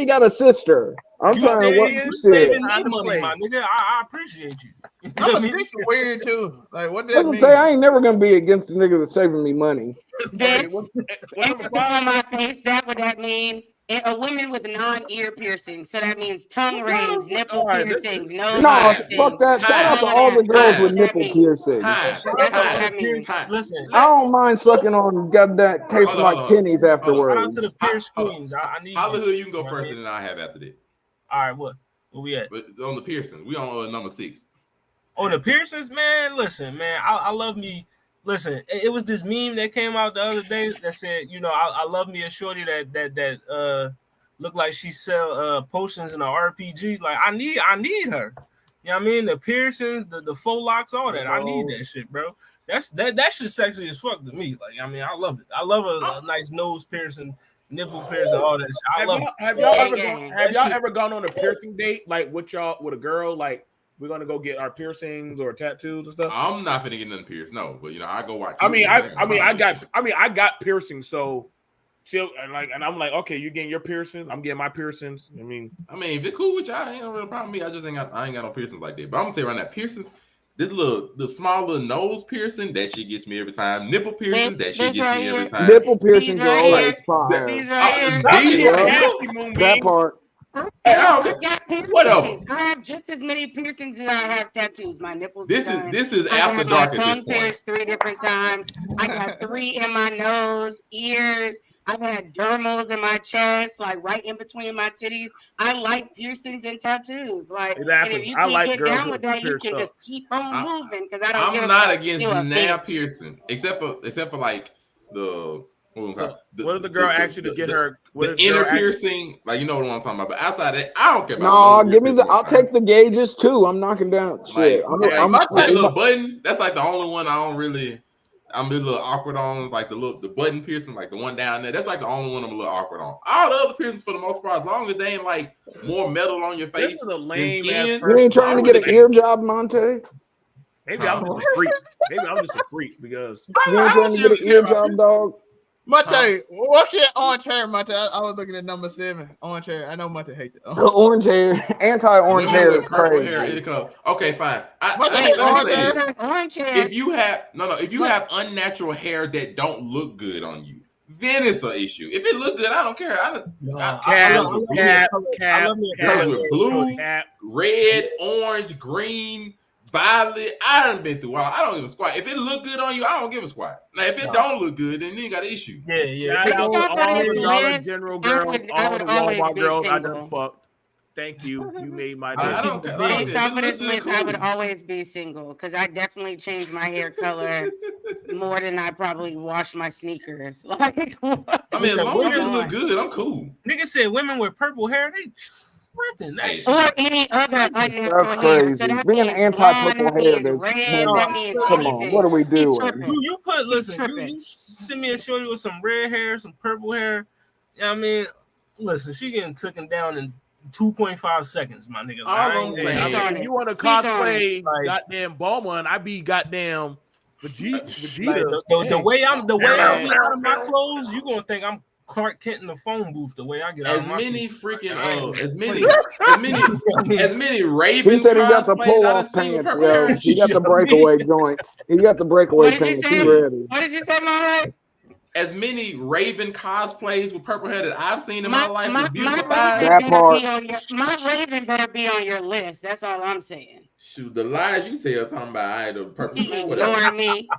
got a sister. I'm trying to what you said. Money, my nigga. I appreciate you. Number 6 is weird too. Like what does that mean? Say I ain't never gonna be against the nigga that's saving me money. On my face, that would that mean A woman with non-ear piercings, so that means tongue rings, nipple piercings, nose No, piercings. fuck that. Shout out to all the girls with nipple piercings. That's what that means. Listen, I don't mind sucking on that tasting like pennies afterwards. Shout out to the pierced queens. I need Hallelujah, you can go first, and then I have after that. All right, what we at? But on the piercings, we on number 6. Oh, the piercings, man. Listen, man, I love me. Listen, it was this meme that came out the other day that said, you know, I love me a shorty that looked like she sell potions in an RPG. Like I need her. You know what I mean? The piercings, the faux locks, all that. I need that shit, bro. That shit sexy as fuck to me. Like I mean, I love it. I love a nice nose piercing, nipple piercing, all that shit. Have y'all ever gone on a piercing date like with a girl like? We're gonna go get our piercings or tattoos and stuff. I'm not finna get nothing pierced, no. But you know, I go watch. I got piercings, so she'll and I'm like, okay, you getting your piercings? I'm getting my piercings. I mean, if it's cool with y'all, ain't no real problem with me. I ain't got no piercings like that. But I'm gonna tell you right now, piercings. The small little nose piercing, that shit gets me every time. Nipple piercings, that shit gets me every time. Nipple piercings are always fire. That part. Whatever. I have just as many piercings as I have tattoos. My nipples. This is after dark. My tongue pierced 3 different times. I got 3 in my nose, ears. I've had dermals in my chest, like right in between my titties. I like piercings and tattoos. Like, exactly. And if you can get down with that, you can just keep on moving. Because I'm not against nail piercing, except for like the. So, what if the girl asked you to get her the inner piercing? Like you know what I'm talking about. But outside that, I don't care. No, give me I'll take the gauges too. I'm knocking down shit. That little button. That's like the only one I don't really. I'm a little awkward on. Like the button piercing, like the one down there. That's like the only one I'm a little awkward on. All the other piercings, for the most part, as long as they ain't like more metal on your face. This is a lame skin, you ain't trying to get an ear job, Monte? Maybe I'm just a freak. Because you ain't trying to get an ear job, dog. Monte, what's your orange hair, Monte? I was looking at number 7. Orange hair. I know Monte hates it. Orange hair. Anti-orange hair is crazy. Okay, fine. Orange hair. If you have unnatural hair that don't look good on you, then it's an issue. If it look good, I don't care. I love with blue, red, orange, green, violet. I done been through all. I don't give a squat. If it look good on you, I don't give a squat. Now, if it don't look good, then you got an issue. Yeah. All the Dollar General girls, all the Walmart girls, I done fucked. Thank you. You made my day. Based off of this list, I would always be single because I definitely changed my hair color more than I probably wash my sneakers. Like, as long as it look good, I'm cool. Nigga said women with purple hair, they ripping that shit. Or any other unnatural hair. Crazy. So that being anti-purple hair, that means come on, what are we doing? You send me a shorty with some red hair, some purple hair. I mean, listen, she getting taken down in 2.5 seconds, my nigga. If you want to cosplay goddamn Bulma, and I be goddamn Vegeta. The way I'm out of my clothes, you gonna think I'm Clark Kent in the phone booth. The way I get out of my as many Raven. He said he got the pull off pants, yo. He got the breakaway joints. He got the breakaway pants. He ready. What did you say, Mama? As many Raven cosplays with purple hair that I've seen in my life, my Raven better be on your list. That's all I'm saying. Shoot, the lies you tell talking about I ain't the purple hair. Ignoring me.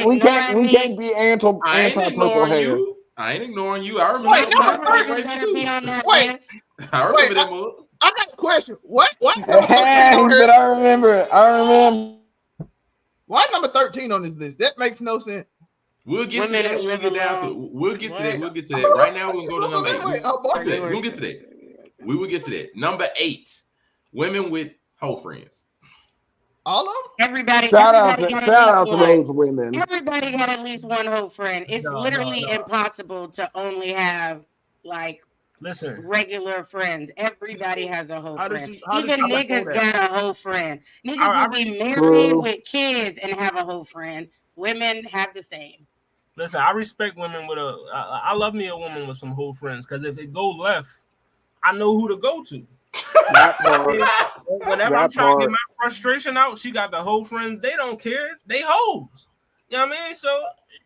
We can't be anti-purple hair. I ain't ignoring you. I remember I remember that move. I got a question. What? I remember. Why number 13 on this list? That makes no sense. We'll get to that. We'll get to that. Right now, we're gonna go to number 8. We'll get to that. We will get to that. Number 8. Women with hoe friends. All of them? Everybody. Shout out to those women. Everybody got at least one hoe friend. It's literally impossible to only have regular friends. Everybody has a hoe friend. Even niggas got a hoe friend. Niggas will be married with kids and have a hoe friend. Women have the same. Listen, I respect women with I love me a woman with some hoe friends because if it go left, I know who to go to. Whenever I'm trying to get my frustration out, she got the hoe friends. They don't care. They hoes. You know what I mean? So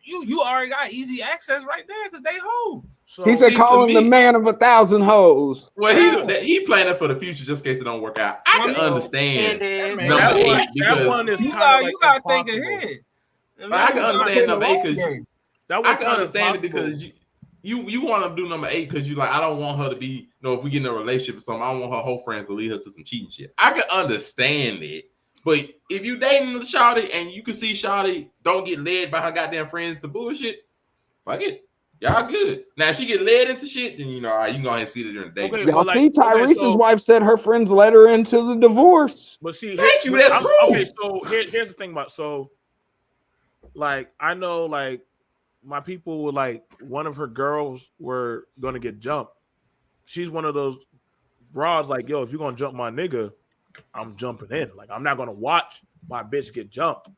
you already got easy access right there because they hoes. So he said, "Calling the man of 1,000 hoes." Well, he playing it for the future just in case it don't work out. I can understand number 8 because that one is you kind of gotta think ahead. I can understand number 8 because I can understand it impossible. because you want to do number 8 because you like I don't want her to be if we get in a relationship or something, I don't want her whole friends to lead her to some cheating shit. I can understand it. But if you dating the shawty and you can see shawty don't get led by her goddamn friends to bullshit, fuck it. Y'all good. Now if she get led into shit, then you can go ahead and see it during the day. Okay, y'all see, Tyrese's wife said her friends led her into the divorce. But see, thank you. That's proof. Okay, so here's the thing about like I know like my people were like one of her girls were gonna get jumped. She's one of those broads like, yo, if you're gonna jump my nigga, I'm jumping in. Like I'm not gonna watch my bitch get jumped.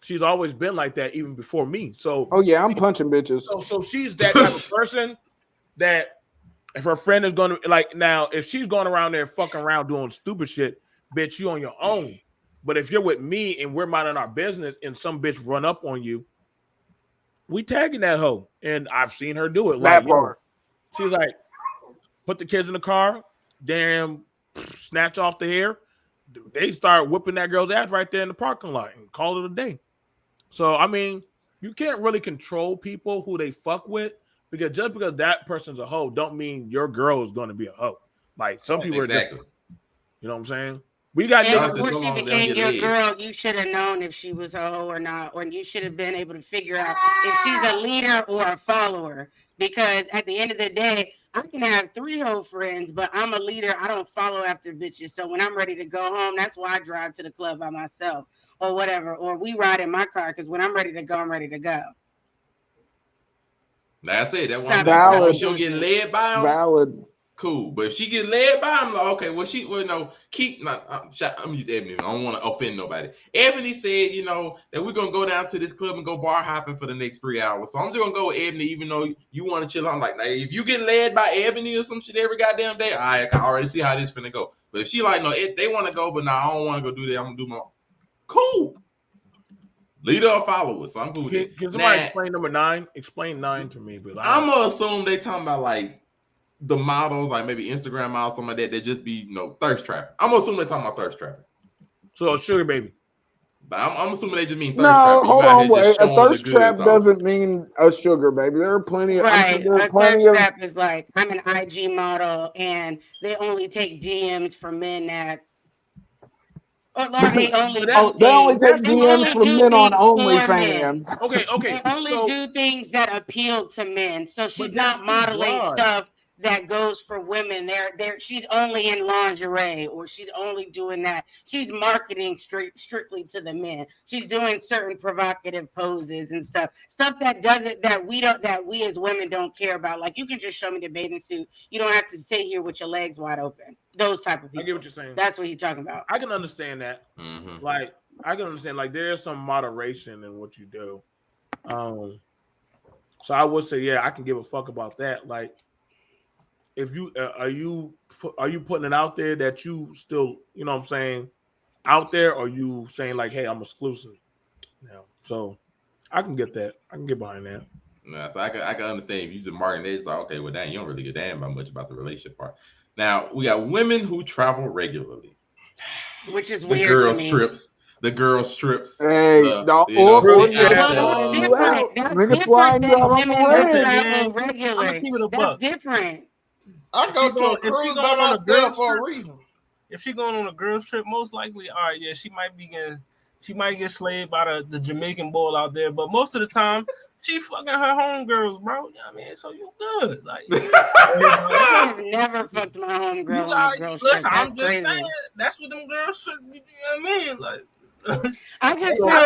She's always been like that even before me. So I'm punching bitches. So she's that type of person that if her friend is gonna like now, if she's going around there fucking around doing stupid shit, bitch, you on your own. But if you're with me and we're minding our business and some bitch run up on you, we tagging that hoe. And I've seen her do it. Like she's like, put the kids in the car, damn, snatch off the hair. They start whipping that girl's ass right there in the parking lot and call it a day. So, I mean, you can't really control people who they fuck with because just because that person's a hoe don't mean your girl is going to be a hoe. Like, some people are different. You know what I'm saying? We got before she became your girl, you should have known if she was a hoe or not, or you should have been able to figure out if she's a leader or a follower. Because at the end of the day, I can have 3 hoe friends, but I'm a leader. I don't follow after bitches. So when I'm ready to go home, that's why I drive to the club by myself or whatever. Or we ride in my car because when I'm ready to go, I'm ready to go. That's it. That one valid. She'll get led by him. Valid. Cool, but if she get led by him, like, okay, keep not. I'm using Ebony. I don't want to offend nobody. Ebony said, that we're gonna go down to this club and go bar hopping for the next 3 hours. So I'm just gonna go with Ebony, even though you want to chill. I'm like, now, if you get led by Ebony or some shit every goddamn day, I can already see how this finna go. But if she like, no, they want to go, but I don't want to go do that. I'm gonna do my cool. Leader or follower, so I'm cool with it. Can somebody explain number 9? Explain 9 to me, but I'm gonna assume they talking about like the models, like maybe Instagram models, something like that, they just be thirst trapping. I'm assuming they're talking about thirst trapping. So sugar baby. But I'm assuming they just mean thirst trapping. No, hold on, wait. A thirst trap off. Doesn't mean a sugar baby. There are plenty of a thirst trap is like I'm an IG model and they only take DMs from men that they only take DMs from men on OnlyFans. Okay. They only do things that appeal to men. So she's not modeling stuff that goes for women. She's only in lingerie or she's only doing that. She's marketing strictly to the men. She's doing certain provocative poses and stuff that we as women don't care about. Like you can just show me the bathing suit. You don't have to sit here with your legs wide open. Those type of people. I get what you're saying. That's what he's talking about. I can understand that. Mm-hmm. Like I can understand. Like there is some moderation in what you do. So I would say, yeah, I can give a fuck about that. Like, if you are you putting it out there that you still, you know what I'm saying, out there, or are you saying like, hey, I'm exclusive? Yeah. So I can get that. I can get behind that. No, so I can understand if you just marketing it, it's like, okay, well, dang, you don't really give a damn about much about the relationship part. Now we got women who travel regularly, which is weird to me. The girls trips. Hey, that's different. I go to a cruise by myself for a reason. If she going on a girls trip, most likely, all right, yeah, she might get slayed by the Jamaican boy out there, but most of the time, she fucking her homegirls, bro. You know what I mean? So you good. Like I have never fucked my homegirl. Listen, I'm just saying that's what them girls should be. You know what I mean? Like I just feel like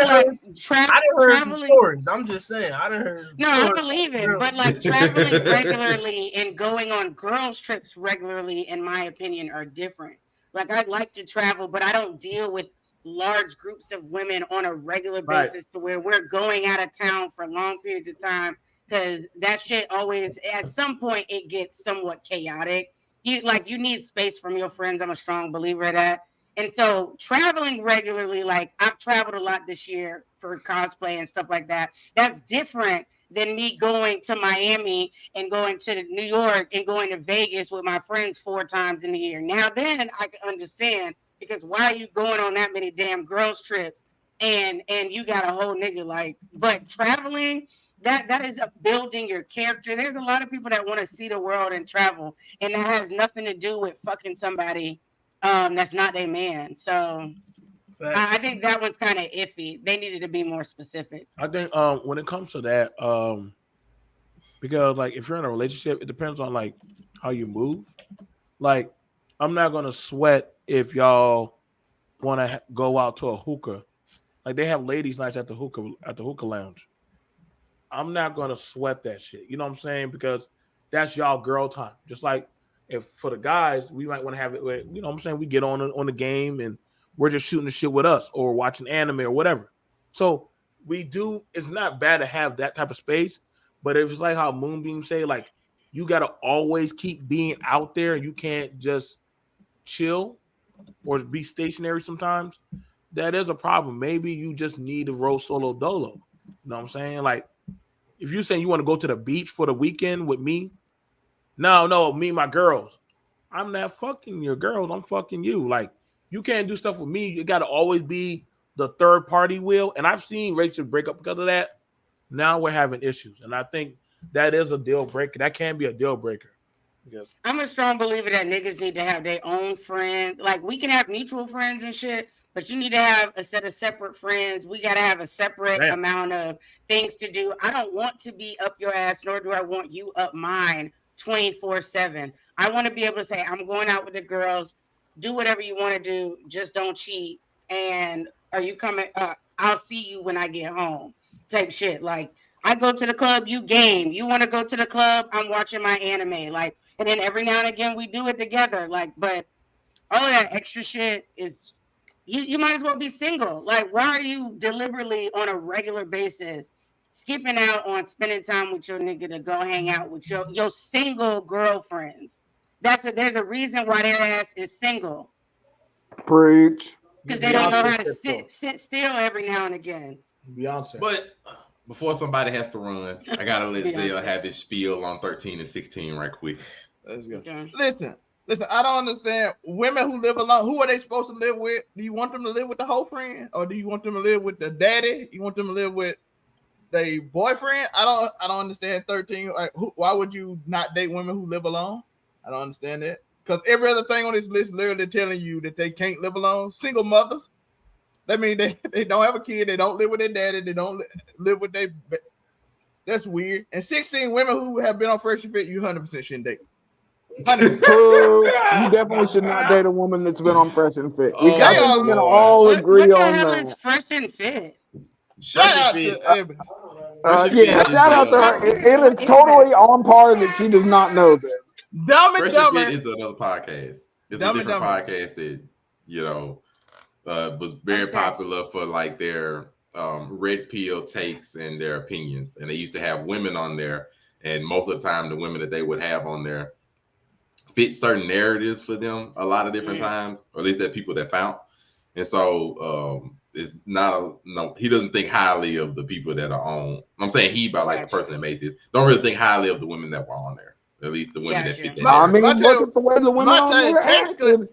I done heard some stories. I'm just saying. I done heard. No, I believe it. But like traveling regularly and going on girls' trips regularly, in my opinion, are different. Like I like to travel, but I don't deal with large groups of women on a regular basis to where we're going out of town for long periods of time, because that shit always at some point it gets somewhat chaotic. You need space from your friends. I'm a strong believer of that. And so traveling regularly, like I've traveled a lot this year for cosplay and stuff like that. That's different than me going to Miami and going to New York and going to Vegas with my friends 4 times in a year. Now then I can understand, because why are you going on that many damn girls trips and you got a whole nigga like, but traveling, that is building your character. There's a lot of people that want to see the world and travel, and that has nothing to do with fucking somebody that's not their man. So I think that one's kind of iffy. They needed to be more specific. I think when it comes to that, because like if you're in a relationship, it depends on like how you move. Like I'm not gonna sweat if y'all want to go out to a hookah. Like they have ladies' nights at the hookah lounge. I'm not gonna sweat that shit. You know what I'm saying? Because that's y'all girl time. Just like if for the guys, we might want to have it. You know what I'm saying? We get on the game and we're just shooting the shit with us or watching anime or whatever. So we do. It's not bad to have that type of space, but if it's like how Moonbeam say, like you gotta always keep being out there. You can't just chill or be stationary. Sometimes that is a problem. Maybe you just need to roll solo dolo. You know what I'm saying? Like. If you're saying you want to go to the beach for the weekend with me, no, me and my girls. I'm not fucking your girls. I'm fucking you. Like, you can't do stuff with me. You got to always be the third party wheel. And I've seen Rachel break up because of that. Now we're having issues. And I think that is a deal breaker. That can be a deal breaker. Because I'm a strong believer that niggas need to have their own friends. Like, we can have mutual friends and shit, but you need to have a set of separate friends. We got to have a separate amount of things to do. I don't want to be up your ass, nor do I want you up mine 24/7. I want to be able to say, I'm going out with the girls. Do whatever you want to do. Just don't cheat. And are you coming? I'll see you when I get home. Type shit. Like, I go to the club, you game. You want to go to the club, I'm watching my anime. Like, and then every now and again we do it together. Like, but all of that extra shit is you might as well be single. Like, why are you deliberately on a regular basis skipping out on spending time with your nigga to go hang out with your single girlfriends? There's a reason why their ass is single. Preach. Because they don't know how to sit still every now and again. Beyonce. But before somebody has to run, I gotta let Zell have his spiel on 13 and 16 right quick. Let's go. Okay. Listen, I don't understand women who live alone. Who are they supposed to live with? Do you want them to live with the whole friend, or do you want them to live with the daddy? You want them to live with the boyfriend? I don't understand 13. Like, why would you not date women who live alone? I don't understand that. Because every other thing on this list literally telling you that they can't live alone. Single mothers. That means they don't have a kid. They don't live with their daddy. They don't live with their. That's weird. And 16 women who have been on Fresh and Fit, you 100% shouldn't date. 100%. You definitely should not date a woman that's been on Fresh and Fit. We can all agree on that. What the hell is Fresh and Fit? Shout out to everybody. Shout out to her. It is totally on par that she does not know that. Dumb and Fresh Dumber and Fit is another podcast. It's a different podcast that was very popular for like their red pill takes and their opinions. And they used to have women on there, and most of the time the women that they would have on there fit certain narratives for them a lot of different times, or at least that people that found. And so it's not he doesn't think highly of the people that are on. I'm saying he, by like the person that made this, don't really think highly of the women that were on there. At least the women that fit that. I mean, look at the way the women on there acted.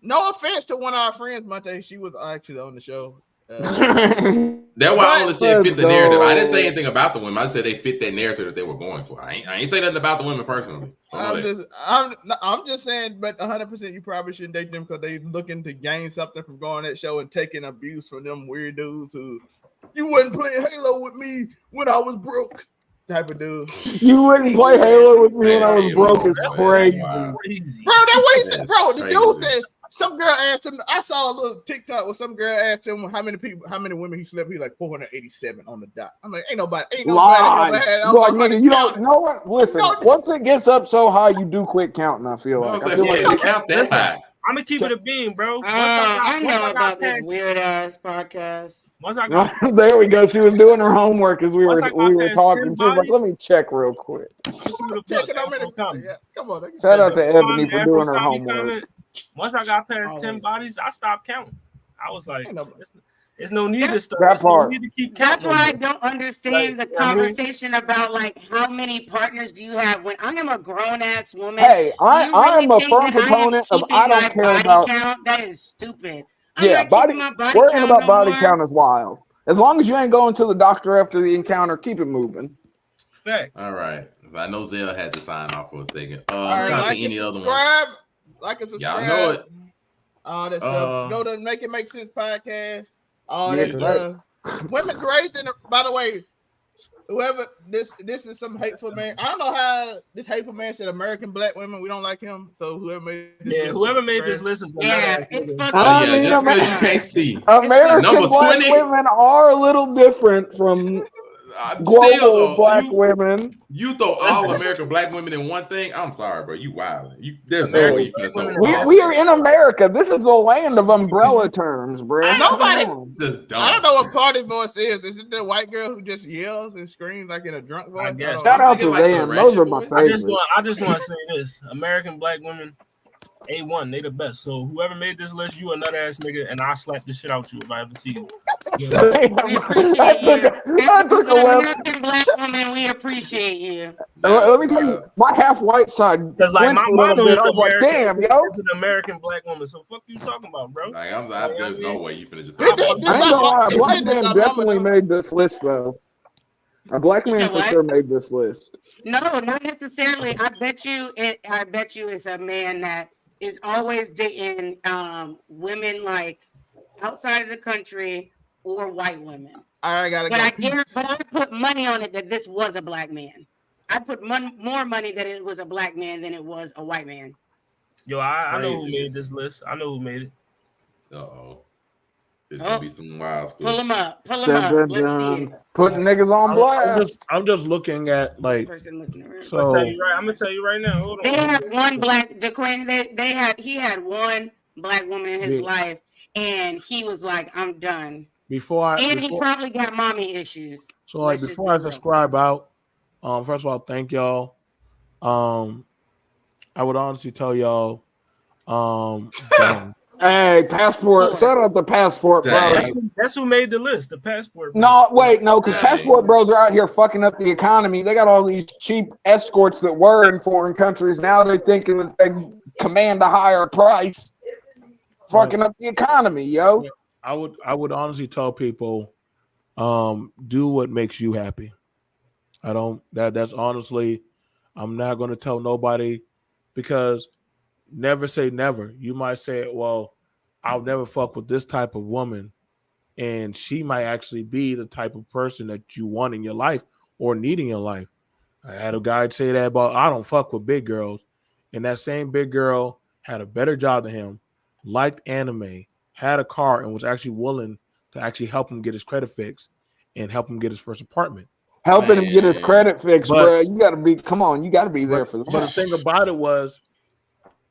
No offense to one of our friends, Monte. She was actually on the show. That's why I only said fit the narrative. I didn't say anything about the women. I said they fit that narrative that they were going for. I ain't say nothing about the women personally. I'm just saying, but 100% you probably shouldn't date them because they looking to gain something from going on that show and taking abuse from them weird dudes who you wasn't playing Halo with me when I was broke. Type of dude. You wouldn't play Halo with me when I was broke. It's crazy. Bro, that's what he said. Bro, the dude said some girl asked him. I saw a little TikTok where some girl asked him how many women he slept. He's like 487 on the dot. I'm like, ain't nobody. Well, nigga, you don't know what? Listen, once it gets up so high, you do quit counting. I feel like you count that high. I'm gonna keep it a beam, bro. I know about this weird ass podcast. There we go. She was doing her homework as we were talking. She was like, "Let me check real quick." Check it out. Yeah, come on. Shout out to Ebony for doing her homework. Once I got past 10 bodies, I stopped counting. I was like, There's no need to start. That part. No need to keep That's counting. why I don't understand the conversation about like how many partners do you have when I am a grown ass woman. Hey, I am a firm that I am proponent of keeping I don't my care body about. count? That is stupid. I'm Yeah, not keeping my body worrying count about no body more. count is wild. As long as you ain't going to the doctor after the encounter, keep it moving. Fact. All right. I know Zell had to sign off for a second. All right, like and subscribe. Like and subscribe. Y'all know it. All that stuff. Go to Make It Make Sense podcast. All Yeah, that stuff. Women crazy. By the way, whoever this is some hateful man. I don't know how this hateful man said American black women. We don't like him. So whoever made this list, whoever made this list is just because you can't see. American Number black 20. women are a little different from global black women. You throw all American black women in one thing. I'm sorry, bro. You wild. There's no way you can throw. We are in America. This is the land of umbrella terms, bro. Nobody. Just I don't know what party voice is. Is it the white girl who just yells and screams like in a drunk voice? I guess. Shout out to them. Those are my favorites. I just want to say this: American black women, A1, they the best. So whoever made this list, you a nut ass nigga, and I'll slap the shit out you if I ever see you. We appreciate you. As an American black woman, we appreciate you. Let me tell you, my half white side. Because like my mom is damn, yo, an American black woman. So fuck you talking about, bro. Like, there's no way you finna just. I ain't gonna lie, a black man definitely made this list though. A black man for sure made this list. No, not necessarily. I bet you it's a man that is always dating women like outside of the country or white women. I gotta but I put money on it that this was a black man. I put more money that it was a black man than it was a white man. Yo, I know who made this list. I know who made it. Uh-oh. There's gonna be some wild stuff. Pull them up. Let's see it. Putting niggas on blast. I'm just looking at like. So I'm gonna tell you right now. Hold on. They had one black. He had one black woman in his life, and he was like, "I'm done." He probably got mommy issues. So like before I subscribe out, first of all, thank y'all. I would honestly tell y'all, hey, passport. Shout out the passport, bro. That's who made the list. The passport. No, wait, no, because passport bros are out here fucking up the economy. They got all these cheap escorts that were in foreign countries. Now they're thinking that they command a higher price. Fucking up the economy, yo. I would honestly tell people, do what makes you happy. That's honestly, I'm not going to tell nobody, because never say never. You might say, well, I'll never fuck with this type of woman, and she might actually be the type of person that you want in your life or need in your life. I had a guy say that about, I don't fuck with big girls, and that same big girl had a better job than him, liked anime, had a car, and was actually willing to actually help him get his credit fixed and help him get his first apartment. Helping him get his credit fixed, bro. You got to be, come on, you got to be there for this. But the thing about it was,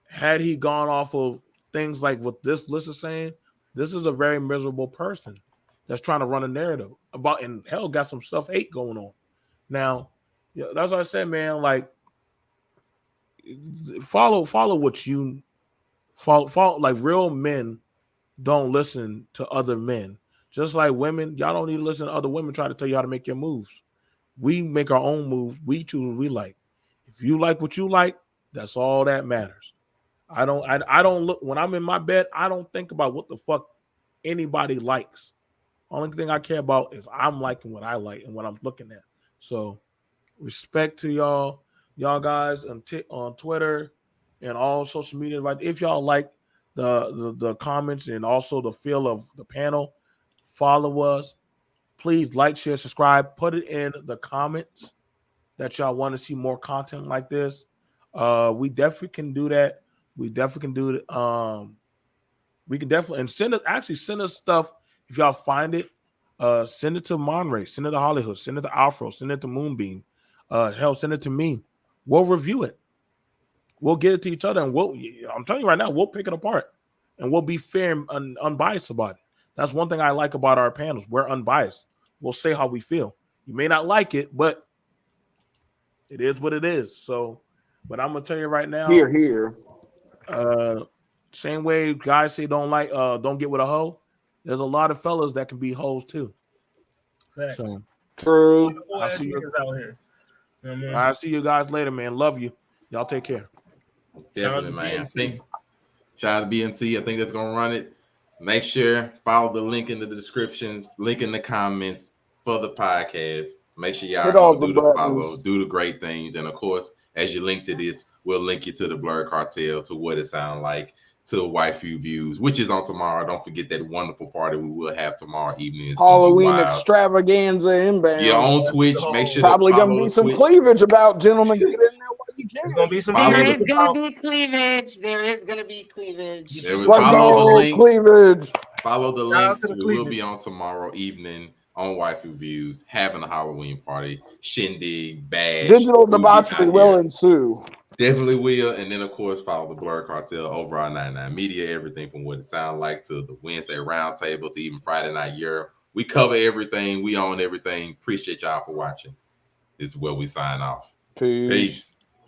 had he gone off of things like what this list is saying, this is a very miserable person that's trying to run a narrative about, and hell, got some self-hate going on. Now, yeah, that's what I said, man. Like, follow what you follow. Like, real men don't listen to other men. Just like women, y'all don't need to listen to other women try to tell you how to make your moves. We make our own moves. We choose what we like. If you like what you like, that's all that matters. I don't look, when I'm in my bed, I don't think about what the fuck anybody likes. Only thing I care about is I'm liking what I like and what I'm looking at. So respect to y'all guys on Twitter and all social media. Right? If y'all like the comments and also the feel of the panel, follow us. Please like, share, subscribe. Put it in the comments that y'all want to see more content like this. We definitely can do that. We definitely can do it. We can definitely, and send us stuff if y'all find it. Send it to Monray, send it to Hollywood, send it to Afro, send it to Moonbeam. Hell, send it to me. We'll review it. We'll get it to each other, and I'm telling you right now, we'll pick it apart, and we'll be fair and unbiased about it. That's one thing I like about our panels. We're unbiased. We'll say how we feel. You may not like it, but it is what it is. So, but I'm gonna tell you right now. Here. Same way guys say don't get with a hoe. there's a lot of fellas that can be hoes too. Facts. So true. I'll see you out here. You know what I mean? I'll see you guys later, man. Love you. Y'all take care. Definitely, man. Shout out to BMT. I think that's gonna run it. Make sure follow the link in the description, link in the comments for the podcast. Make sure y'all do the follow, do the great things, and of course, as you link to this, we'll link you to the Blerd Cartel, to what it sounds like, to Waifu Views, which is on tomorrow. Don't forget that wonderful party we will have tomorrow evening. It's Halloween extravaganza inbound. Yeah, on Twitch. Make sure probably gonna be some cleavage about, gentlemen. Get in there while you can. There's gonna be some. There is gonna be cleavage. There is gonna be cleavage. Follow the links. Cleavage. Follow the links. We will be on tomorrow evening on Waifu Views, having a Halloween party, shindig, bash. Digital debauchery will ensue. Definitely will. And then, of course, follow the Blerd Cartel over on 99 Media, everything from what it sounds like to the Wednesday Roundtable to even Friday Night Europe. We cover everything. We own everything. Appreciate y'all for watching. This is where we sign off. Peace.